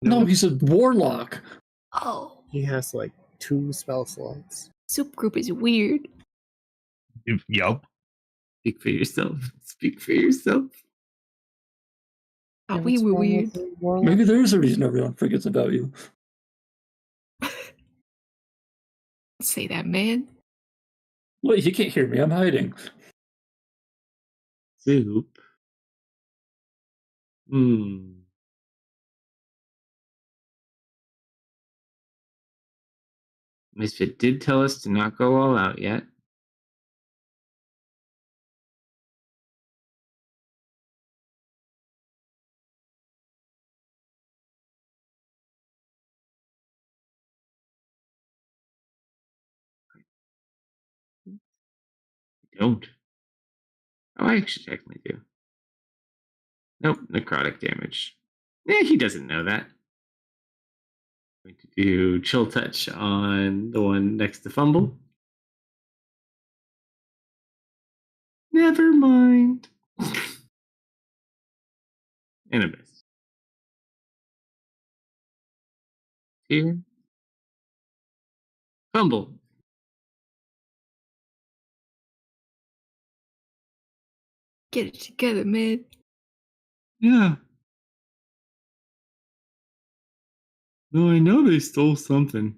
C: No, he's a warlock.
E: Oh,
D: He has like 2 spell slots.
E: Soup Group is weird.
F: Yup.
B: Speak for yourself. Speak for yourself.
E: Oh, we were weird.
C: Maybe there's a reason everyone forgets about you.
E: Say that, man.
C: Wait, he can't hear me. I'm hiding.
B: Soup. Misfit did tell us to not go all out yet. Don't. Oh, I actually technically do. Nope, necrotic damage. He doesn't know that. Going to do chill touch on the one next to Fumble. Never mind. And a miss. Here. Fumble.
E: Get it together, man.
B: Yeah. No, I know they stole something.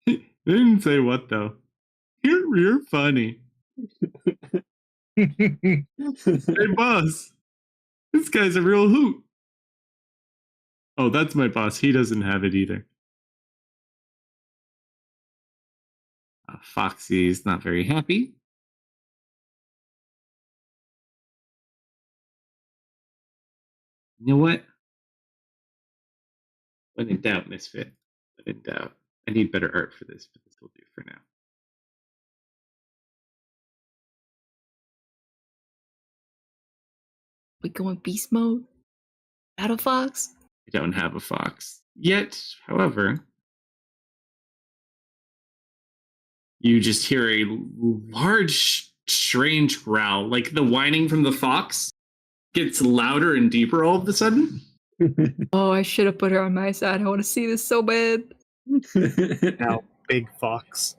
B: They didn't say what, though. You're funny. Hey, boss. This guy's a real hoot. Oh, that's my boss. He doesn't have it either. Foxy's not very happy. You know what? When in doubt, Misfit. When in doubt. I need better art for this, but this will do for now.
E: We going beast mode? Battle Fox?
B: I don't have a fox yet. However, you just hear a large, strange growl. Like the whining from the fox gets louder and deeper all of a sudden.
E: Oh, I should have put her on my side. I want to see this so bad.
D: Now, big fox.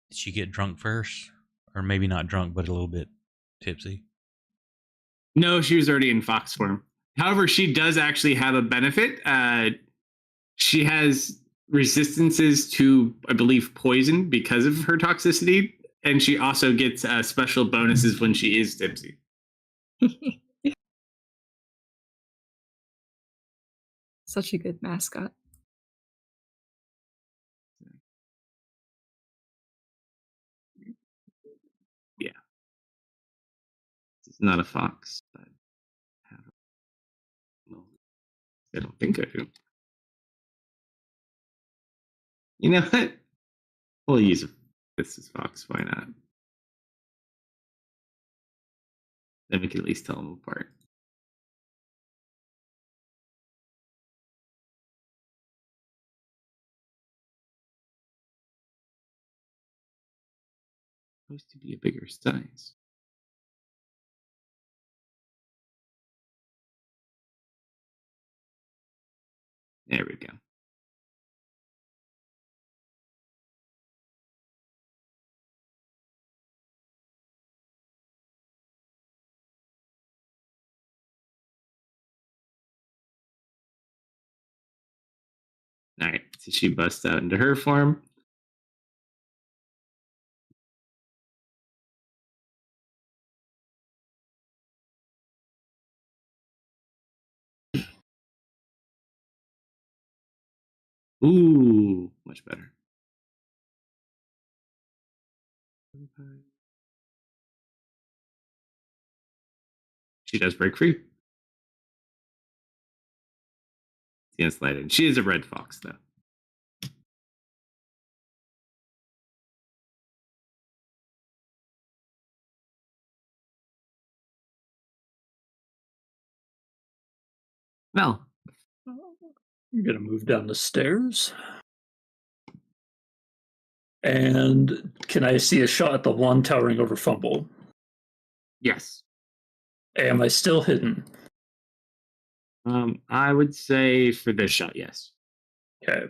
A: Did she get drunk first? Or maybe not drunk, but a little bit tipsy?
B: No, she was already in fox form. However, she does actually have a benefit. She has resistances to, I believe, poison because of her toxicity. And she also gets special bonuses when she is tipsy.
E: Such a good mascot.
B: Yeah. It's not a fox. But I don't think I do. You know what? We'll use this as fox. Why not? Then we can at least tell them apart. Supposed to be a bigger size. There we go. All right, so she busts out into her form. Ooh, much better. She does break free. Yes, slide in. She is a red fox, though. Well,
C: I'm gonna move down the stairs. And can I see a shot at the one towering over Fumble?
B: yes.
C: Am I still hidden?
B: I would say for this shot, yes.
C: Okay.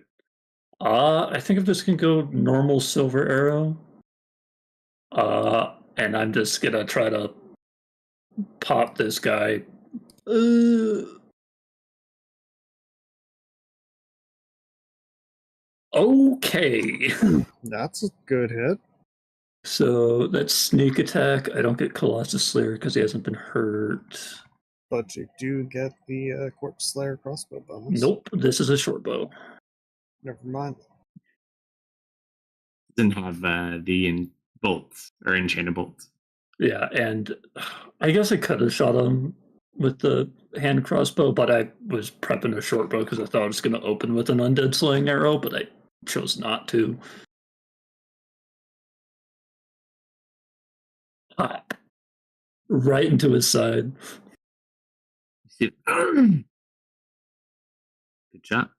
C: I think I'm just gonna go normal silver arrow. And I'm just gonna try to pop this guy. Okay.
D: That's a good hit.
C: So that's sneak attack. I don't get Colossus Slayer because he hasn't been hurt.
D: But you do get the Corpse Slayer crossbow bonus.
C: Nope, this is a short bow.
D: Never mind.
B: Doesn't have the bolts or enchanted bolts.
C: Yeah, and I guess I could have shot him with the hand crossbow, but I was prepping a short bow because I thought I was going to open with an undead slaying arrow, but I chose not to. Pop. Right into his side.
B: Good shot.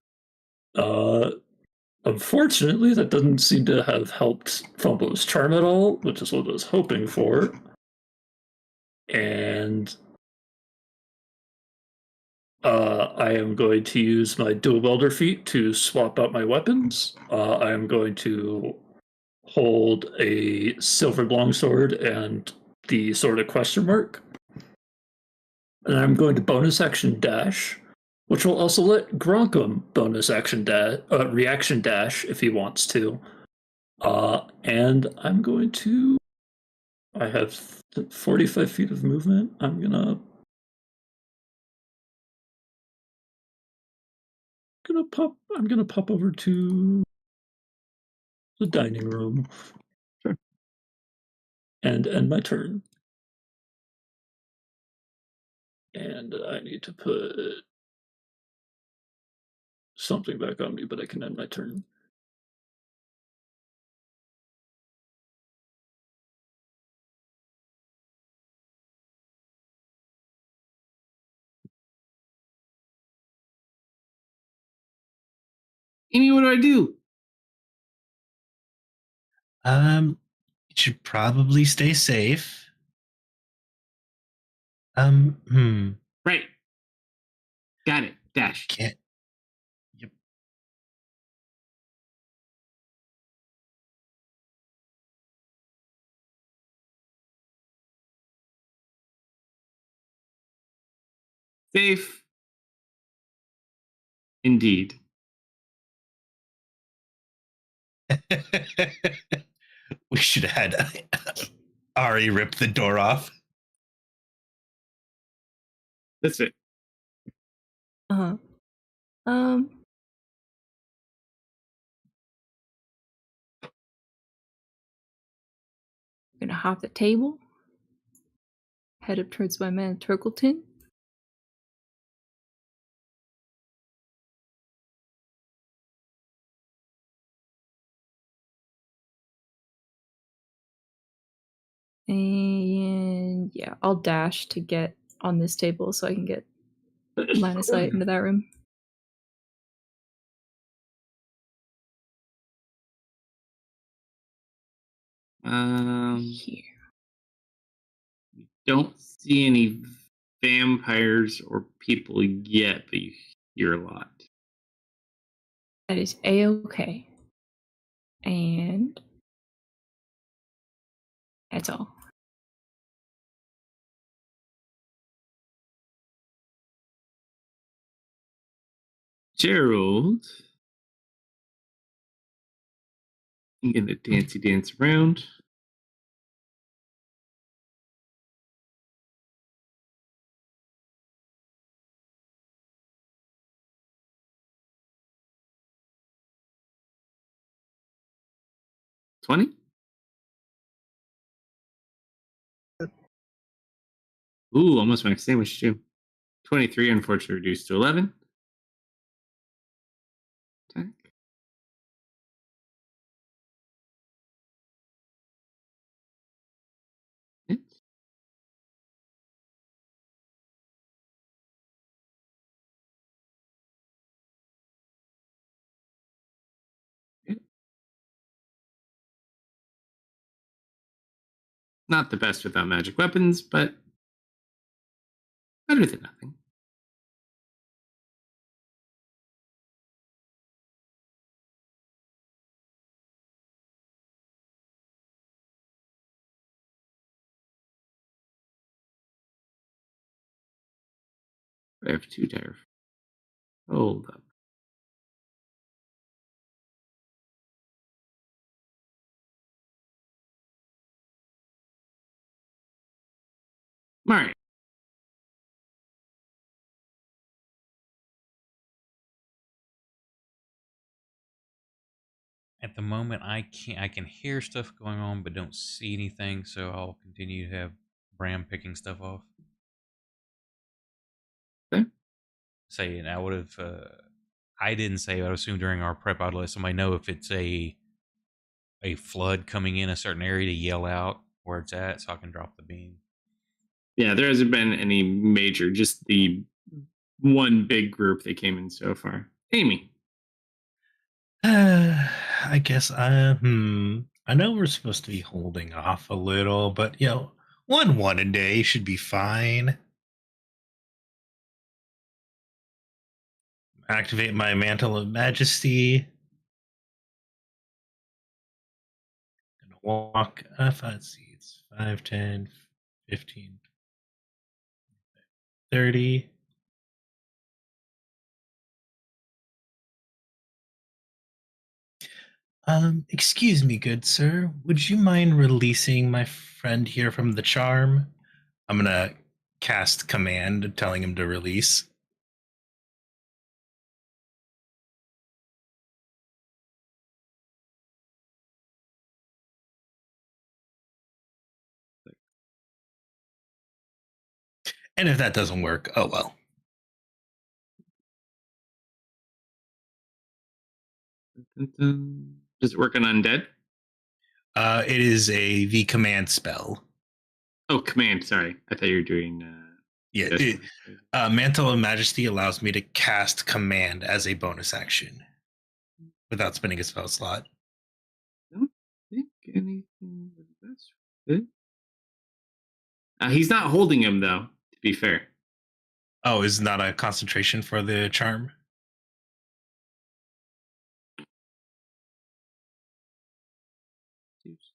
C: Unfortunately, that doesn't seem to have helped Fumble's charm at all, which is what I was hoping for. And I am going to use my dual welder feat to swap out my weapons. I am going to hold a silver longsword and the sword of question mark. And I'm going to bonus action dash, which will also let Gronkum bonus action reaction dash if he wants to. And I'm going to. I have 45 feet of movement. I'm gonna pop over to the dining room.
B: Sure.
C: And end my turn. And I need to put something back on me, but I can end my turn.
B: Amy, what do I do?
F: You should probably stay safe.
B: Right. Got it. Dash.
F: Can't. Yep.
B: Safe. Indeed.
F: We should have had Ari rip the door off.
B: That's it.
E: Uh huh. Gonna hop the table. Head up towards my man Turkleton. And yeah, I'll dash to get on this table so I can get line of sight into that room. Here.
B: Don't see any vampires or people yet, but you hear a lot.
E: That is A-okay. And that's all.
B: Gerald. I'm gonna dancey dance around. $20? Ooh, almost max damage too. 23, unfortunately, reduced to 11. Attack. Hit. Hit. Not the best without magic weapons, but better than nothing. I have 2 terror. Hold up. All right.
A: At the moment, I can hear stuff going on, but don't see anything. So I'll continue to have Bram picking stuff off.
B: Okay.
A: Say, I would have. I didn't say. I assume during our prep, I'd let somebody know if it's a flood coming in a certain area to yell out where it's at, so I can drop the beam.
B: Yeah, there hasn't been any major, just the one big group that came in so far. Amy.
F: I guess I know we're supposed to be holding off a little, but 1 a day should be fine. Activate my Mantle of Majesty. Gonna walk. Let's see, it's 5, 10, 15, 30. Excuse me, good sir. Would you mind releasing my friend here from the charm? I'm gonna cast command telling him to release. And if that doesn't work, oh well.
B: Does it work on undead?
F: It is the command spell.
B: Oh, command. Sorry, I thought you were doing.
F: Yeah, Mantle of Majesty allows me to cast command as a bonus action without spending a spell slot.
B: I don't think anything with that's good. He's not holding him though. To be fair.
F: Oh, is not a concentration for the charm?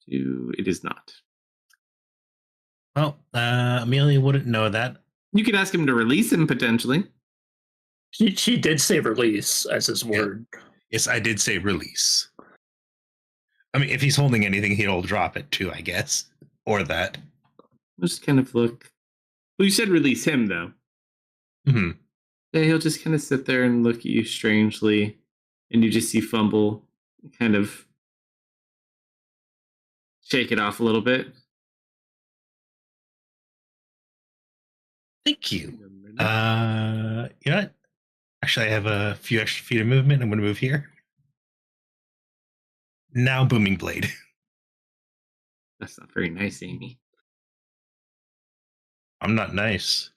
B: It is not.
F: Well, Amelia wouldn't know that.
B: You could ask him to release him potentially.
C: She did say release as his word.
F: Yes, I did say release. I mean, if he's holding anything, he'll drop it too, I guess. Or that.
B: Just kind of look. Well, you said release him though.
F: Hmm.
B: Yeah, he'll just kind of sit there and look at you strangely, and you just see Fumble kind of shake it off a little bit.
F: Thank you. You know what? Actually, I have a few extra feet of movement. I'm going to move here. Now, Booming Blade.
B: That's not very nice, Amy.
F: I'm not nice.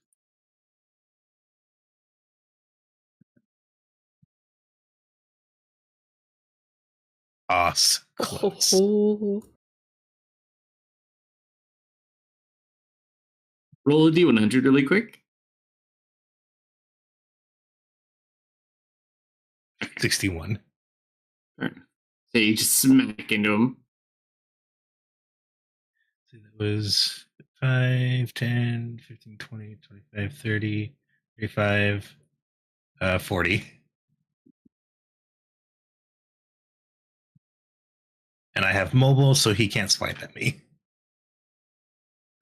F: Close.
B: Roll a d100 really quick.
F: 61.
B: Fair enough. So you just smack into him.
F: So that was 5, 10, 15, 20, 25, 30, 35, 40. And I have mobile, so he can't swipe at me.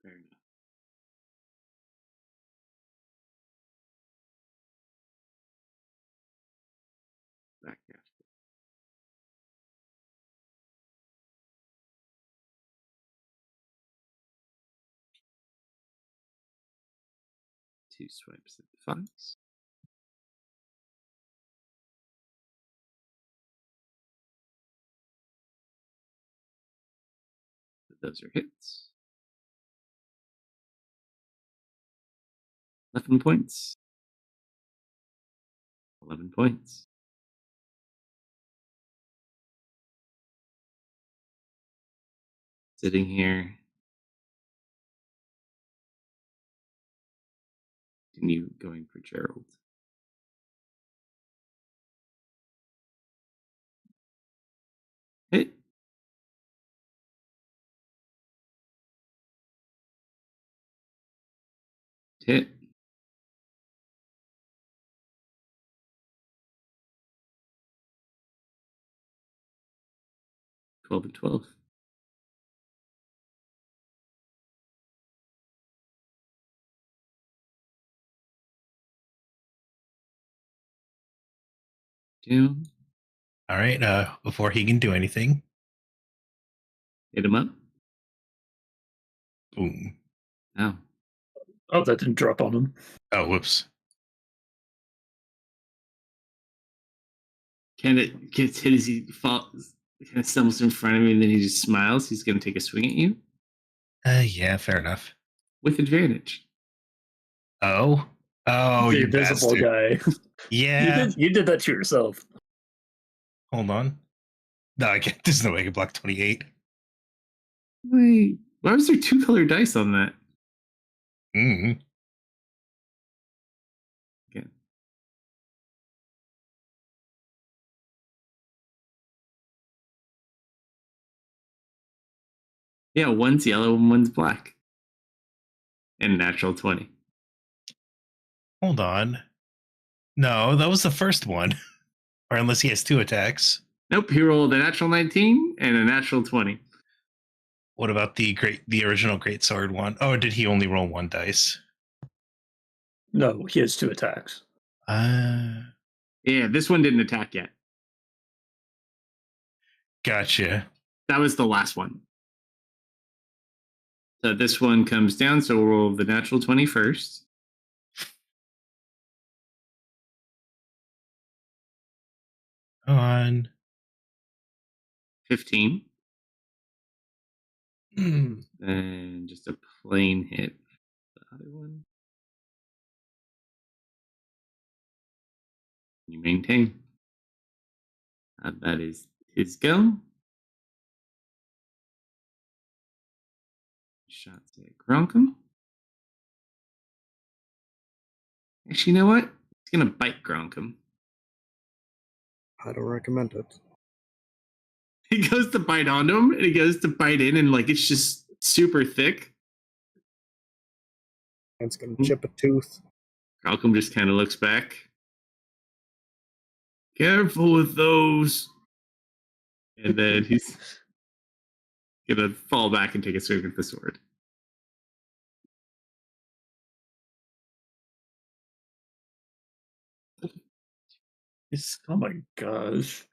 B: Fair enough. Back after. 2 swipes at the 5s. Those are hits. 11 points. 11 points. Sitting here. Continue going for Gerald. Hit. Hit. $12 and $12. Down.
F: All right. Before he can do anything,
B: Hit him up.
F: boom.
B: Oh.
C: Oh, that didn't drop on him.
F: Oh, whoops.
B: Kind of gets hit as he falls, kind of stumbles in front of me, and then he just smiles. He's going to take a swing at you
F: Yeah, fair enough.
B: with advantage.
F: Oh,
C: The
F: you
C: invisible
F: bastard.
C: guy.
F: Yeah.
C: You did that to yourself.
F: Hold on. No, I can't. There's no way I can block 28.
B: Wait, why was there 2 colored dice on that?
F: Mm.
B: Okay. Yeah, one's yellow and one's black. And natural 20.
F: Hold on. No, that was the first one. Or unless he has 2 attacks.
B: Nope, he rolled a natural 19 and a natural 20.
F: What about the original great sword one? Oh, did he only roll 1 dice?
C: No, he has 2 attacks.
B: Yeah, this one didn't attack yet.
F: Gotcha.
B: That was the last one. So this one comes down, so we'll roll the natural 20 first.
F: On
B: 15.
F: Mm.
B: And just a plain hit. The other one. You maintain. That is his go. Shots at Gronkum. Actually, you know what? It's going to bite Gronkum.
D: I don't recommend it.
B: He goes to bite onto him, and he goes to bite in, and like it's just super thick.
D: And it's gonna chip a tooth.
B: Gronkum just kind of looks back. Careful with those. And then he's going to fall back and take a swing at the sword.
C: Oh my gosh.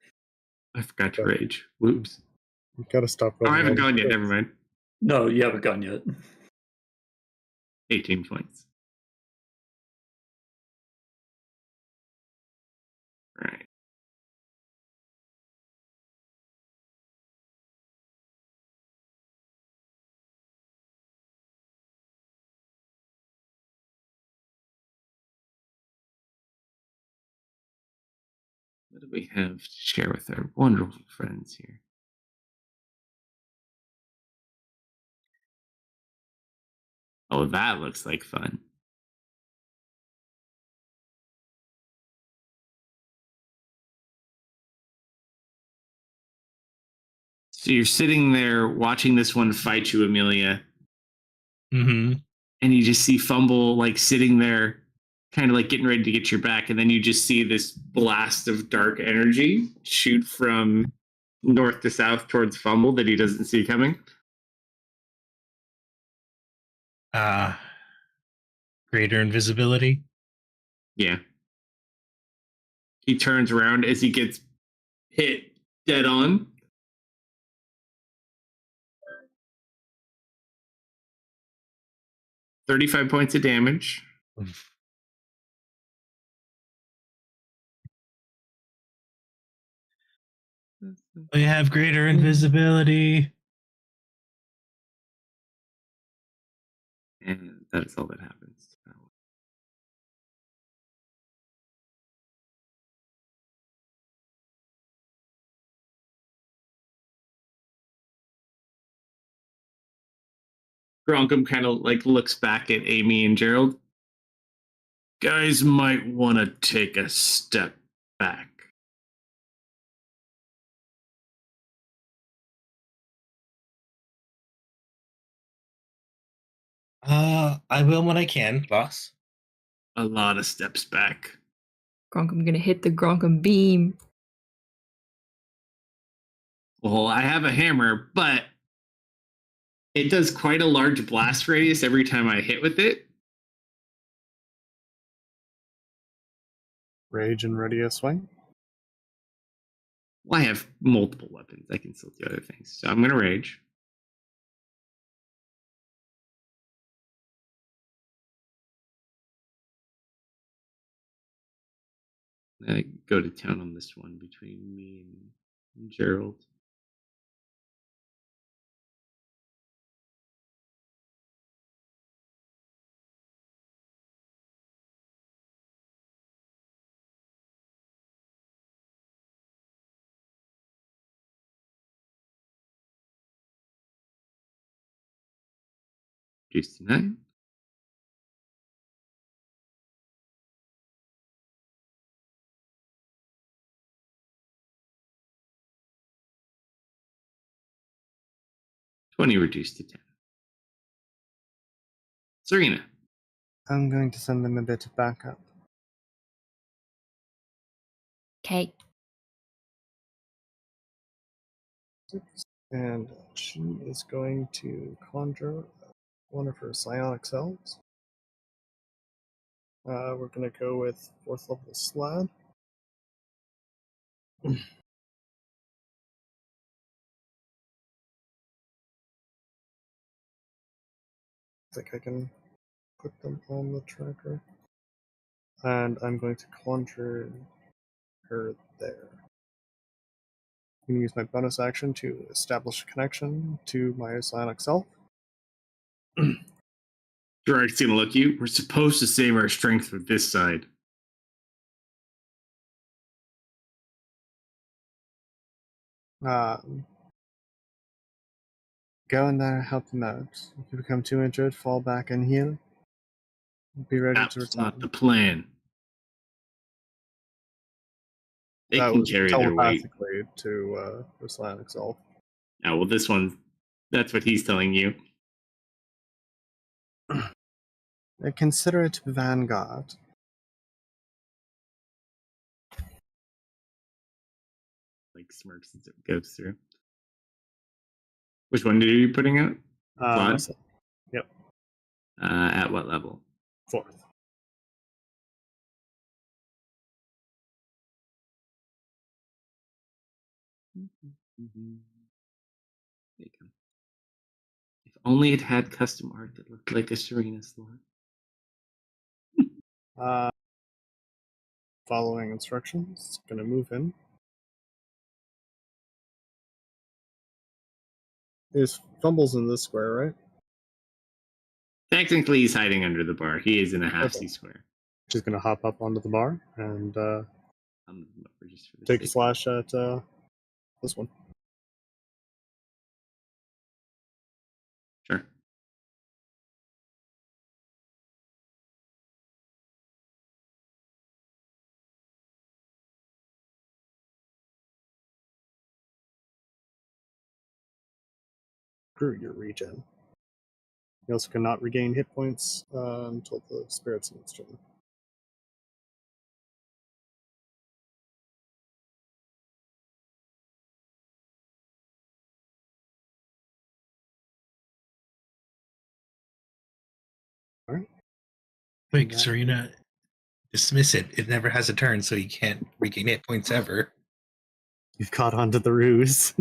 B: I forgot to rage. Whoops.
D: You gotta stop.
B: Oh, I haven't
D: rolling
B: gone yet.
D: on
B: Never mind.
C: No, you haven't gone yet.
B: 18 points. All right. What do we have to share with our wonderful friends here? Oh, that looks like fun. So you're sitting there watching this one fight you, Amelia,
F: Mm-hmm.
B: and you just see Fumble like sitting there, kind of like getting ready to get your back, and then you just see this blast of dark energy shoot from north to south towards Fumble that he doesn't see coming.
F: Greater invisibility.
B: Yeah. He turns around as he gets hit dead on. $35 points of damage.
F: We have greater invisibility.
B: And that is all that happens. Gronkum kind of like looks back at Amy and Gerald. Guys might want to take a step back.
F: I will when I can, boss.
B: A lot of steps back.
E: Gronkum gonna hit the Gronkum beam.
B: Well, I have a hammer, but it does quite a large blast radius every time I hit with it.
D: Rage and ready a swing.
B: Well, I have multiple weapons. I can still do other things. So I'm going to rage. I go to town on this one between me and Gerald. Reduce to 9. $20 reduced to 10. Serena.
D: I'm going to send them a bit of backup.
E: Okay.
D: And she is going to conjure one of her psionic selves. We're going to go with 4th level Slad. I think I can put them on the tracker. And I'm going to conjure her there. I'm going to use my bonus action to establish a connection to my psionic self.
B: Gerard's going to look at you. We're supposed to save our strength with this side.
D: Go in there, help them out. If you become too injured, fall back and heal. Be ready to
B: That's
D: return.
B: not the plan. They
D: That
B: can
D: was
B: carry their weight.
D: telepathically to the psionic self.
B: Yeah, well, this one, that's what he's telling you.
D: Consider it Vanguard.
B: Like smirks as it goes through. Which one did you putting out? Slide?
D: Myself. Yep.
B: At what level?
D: 4th.
B: Mm-hmm. There you go. If only it had custom art that looked like a Serena slot.
D: Following instructions. Going to move in. There's fumbles in this square, right?
B: Technically, he's hiding under the bar. He is in a half-C square.
D: She's going to hop up onto the bar and
B: Just for the
D: take a
B: sake.
D: slash at this one.
B: Sure.
D: Screw your regen. You also cannot regain hit points until the spirit's in its turn. Alright.
F: Wait, Serena, dismiss it. It never has a turn, so you can't regain hit points ever.
D: You've caught on to the ruse.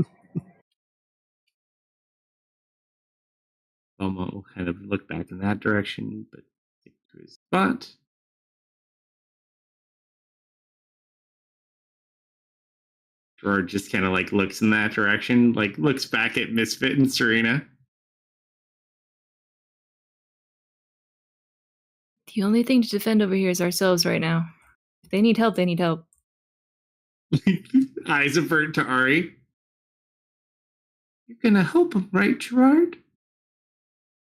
B: Momo will kind of look back in that direction, but stick to his spot. Gerard just kind of like looks in that direction, like looks back at Misfit and Serena.
E: The only thing to defend over here is ourselves right now. If they need help, they need help.
B: Eyes avert to Ari. You're gonna help him, right, Gerard?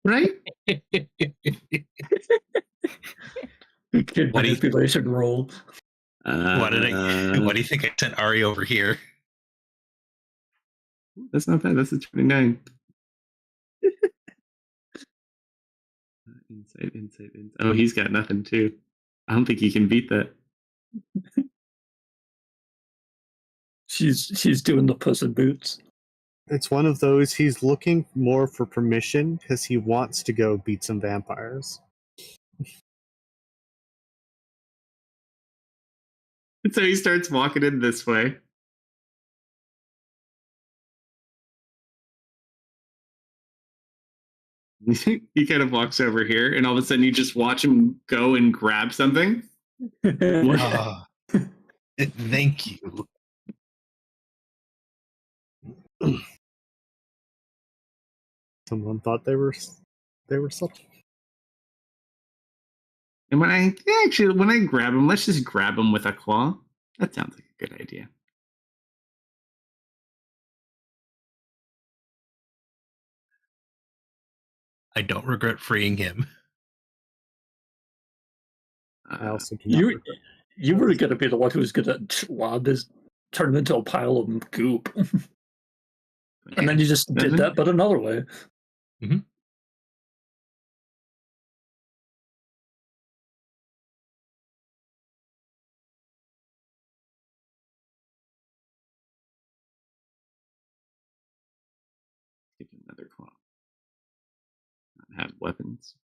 B: Right?
C: Kid
F: What do you-
C: manipulation roll.
F: Why do you think I sent Ari over here?
B: That's not bad. That's a 29. Insight. Oh, he's got nothing too. I don't think he can beat that.
C: She's doing the Puss in Boots.
D: It's one of those, he's looking more for permission because he wants to go beat some vampires.
B: And so he starts walking in this way. He kind of walks over here, and all of a sudden you just watch him go and grab something.
F: Ah, thank you.
D: Someone thought they were such.
B: And when I grab him, let's just grab him with a claw. That sounds like a good idea.
F: I don't regret freeing him.
D: I also do not regret.
C: You were going to be the one who was going to lob his turn into a pile of goop. And then you just did that, but another way.
F: Mm-hmm.
B: Give him another claw. Not have weapons.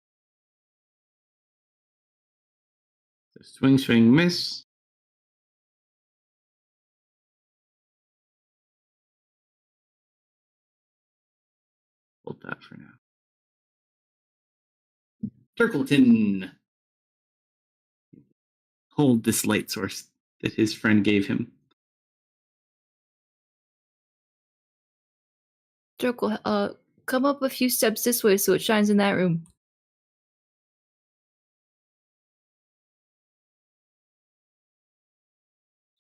B: So swing, miss. Hold that for now. Turkleton. Hold this light source that his friend gave him.
E: Jokel, come up a few steps this way so it shines in that room.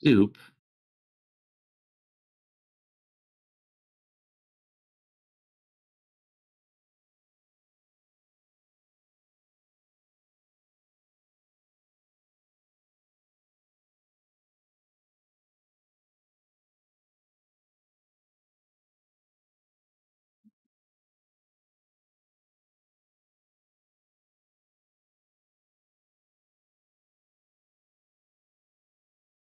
B: Soup.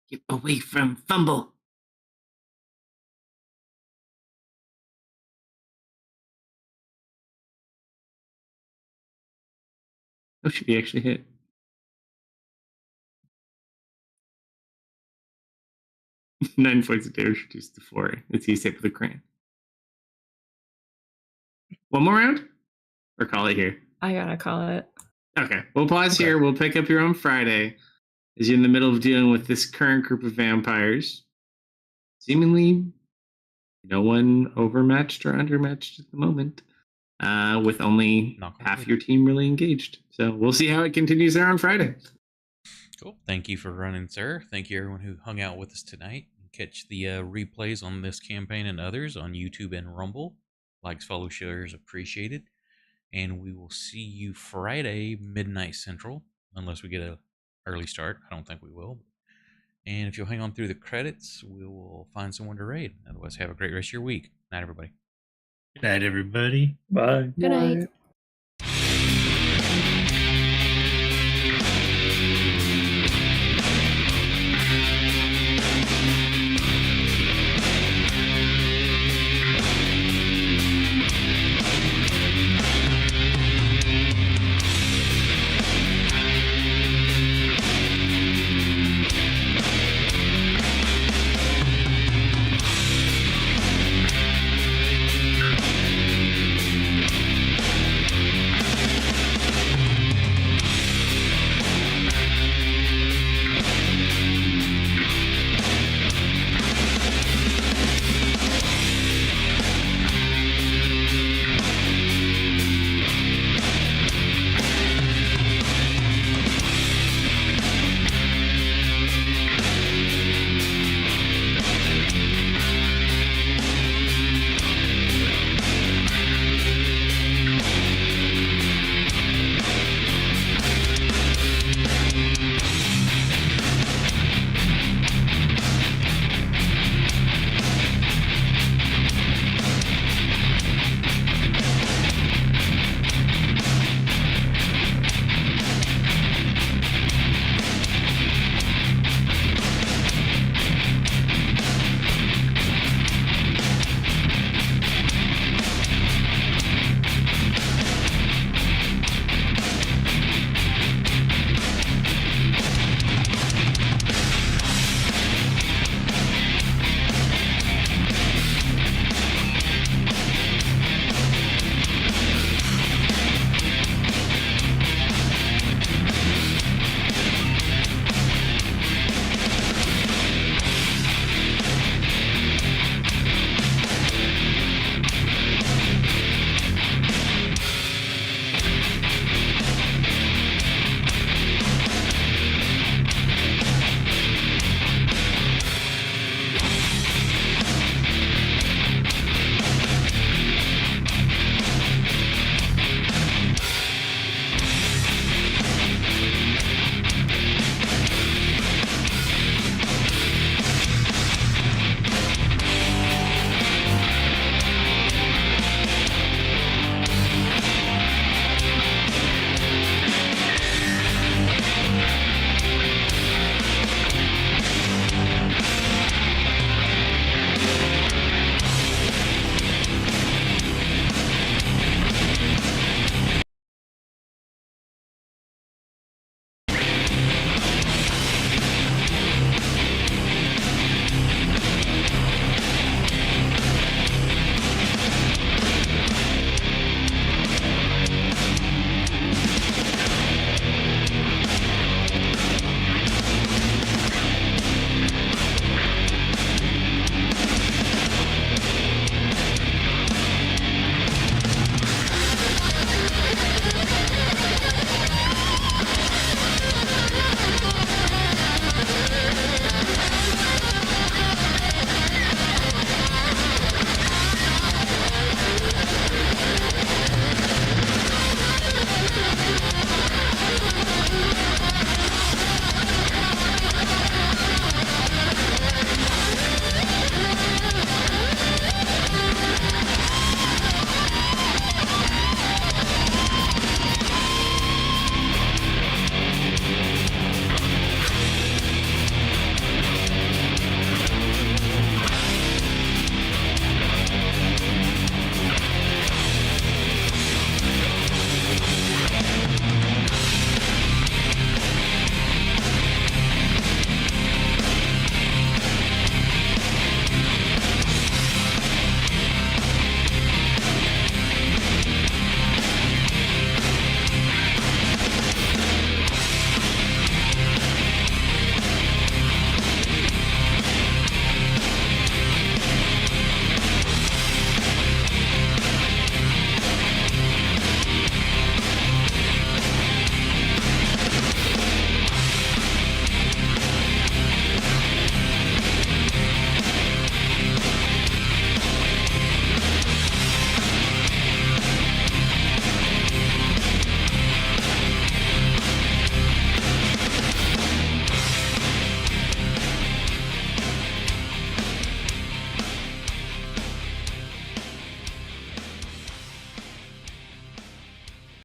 B: Get away from Fumble. Oh, should he actually hit? Nine points of damage reduced to 4. It's he's hit with a crane. One more round? Or call it here?
E: I gotta call it.
B: Okay, we'll pause here. We'll pick up here on Friday as you're in the middle of dealing with this current group of vampires. Seemingly no one overmatched or undermatched at the moment, with only half your team really engaged. So we'll see how it continues there on Friday.
A: Cool. Thank you for running, sir. Thank you, everyone who hung out with us tonight. Catch the replays on this campaign and others on YouTube and Rumble. Likes, follow, shares appreciated. And we will see you Friday, midnight Central, unless we get an early start. I don't think we will. And if you'll hang on through the credits, we will find someone to raid. Otherwise, have a great rest of your week. Night, everybody.
F: Good night, everybody.
C: Bye.
E: Good night.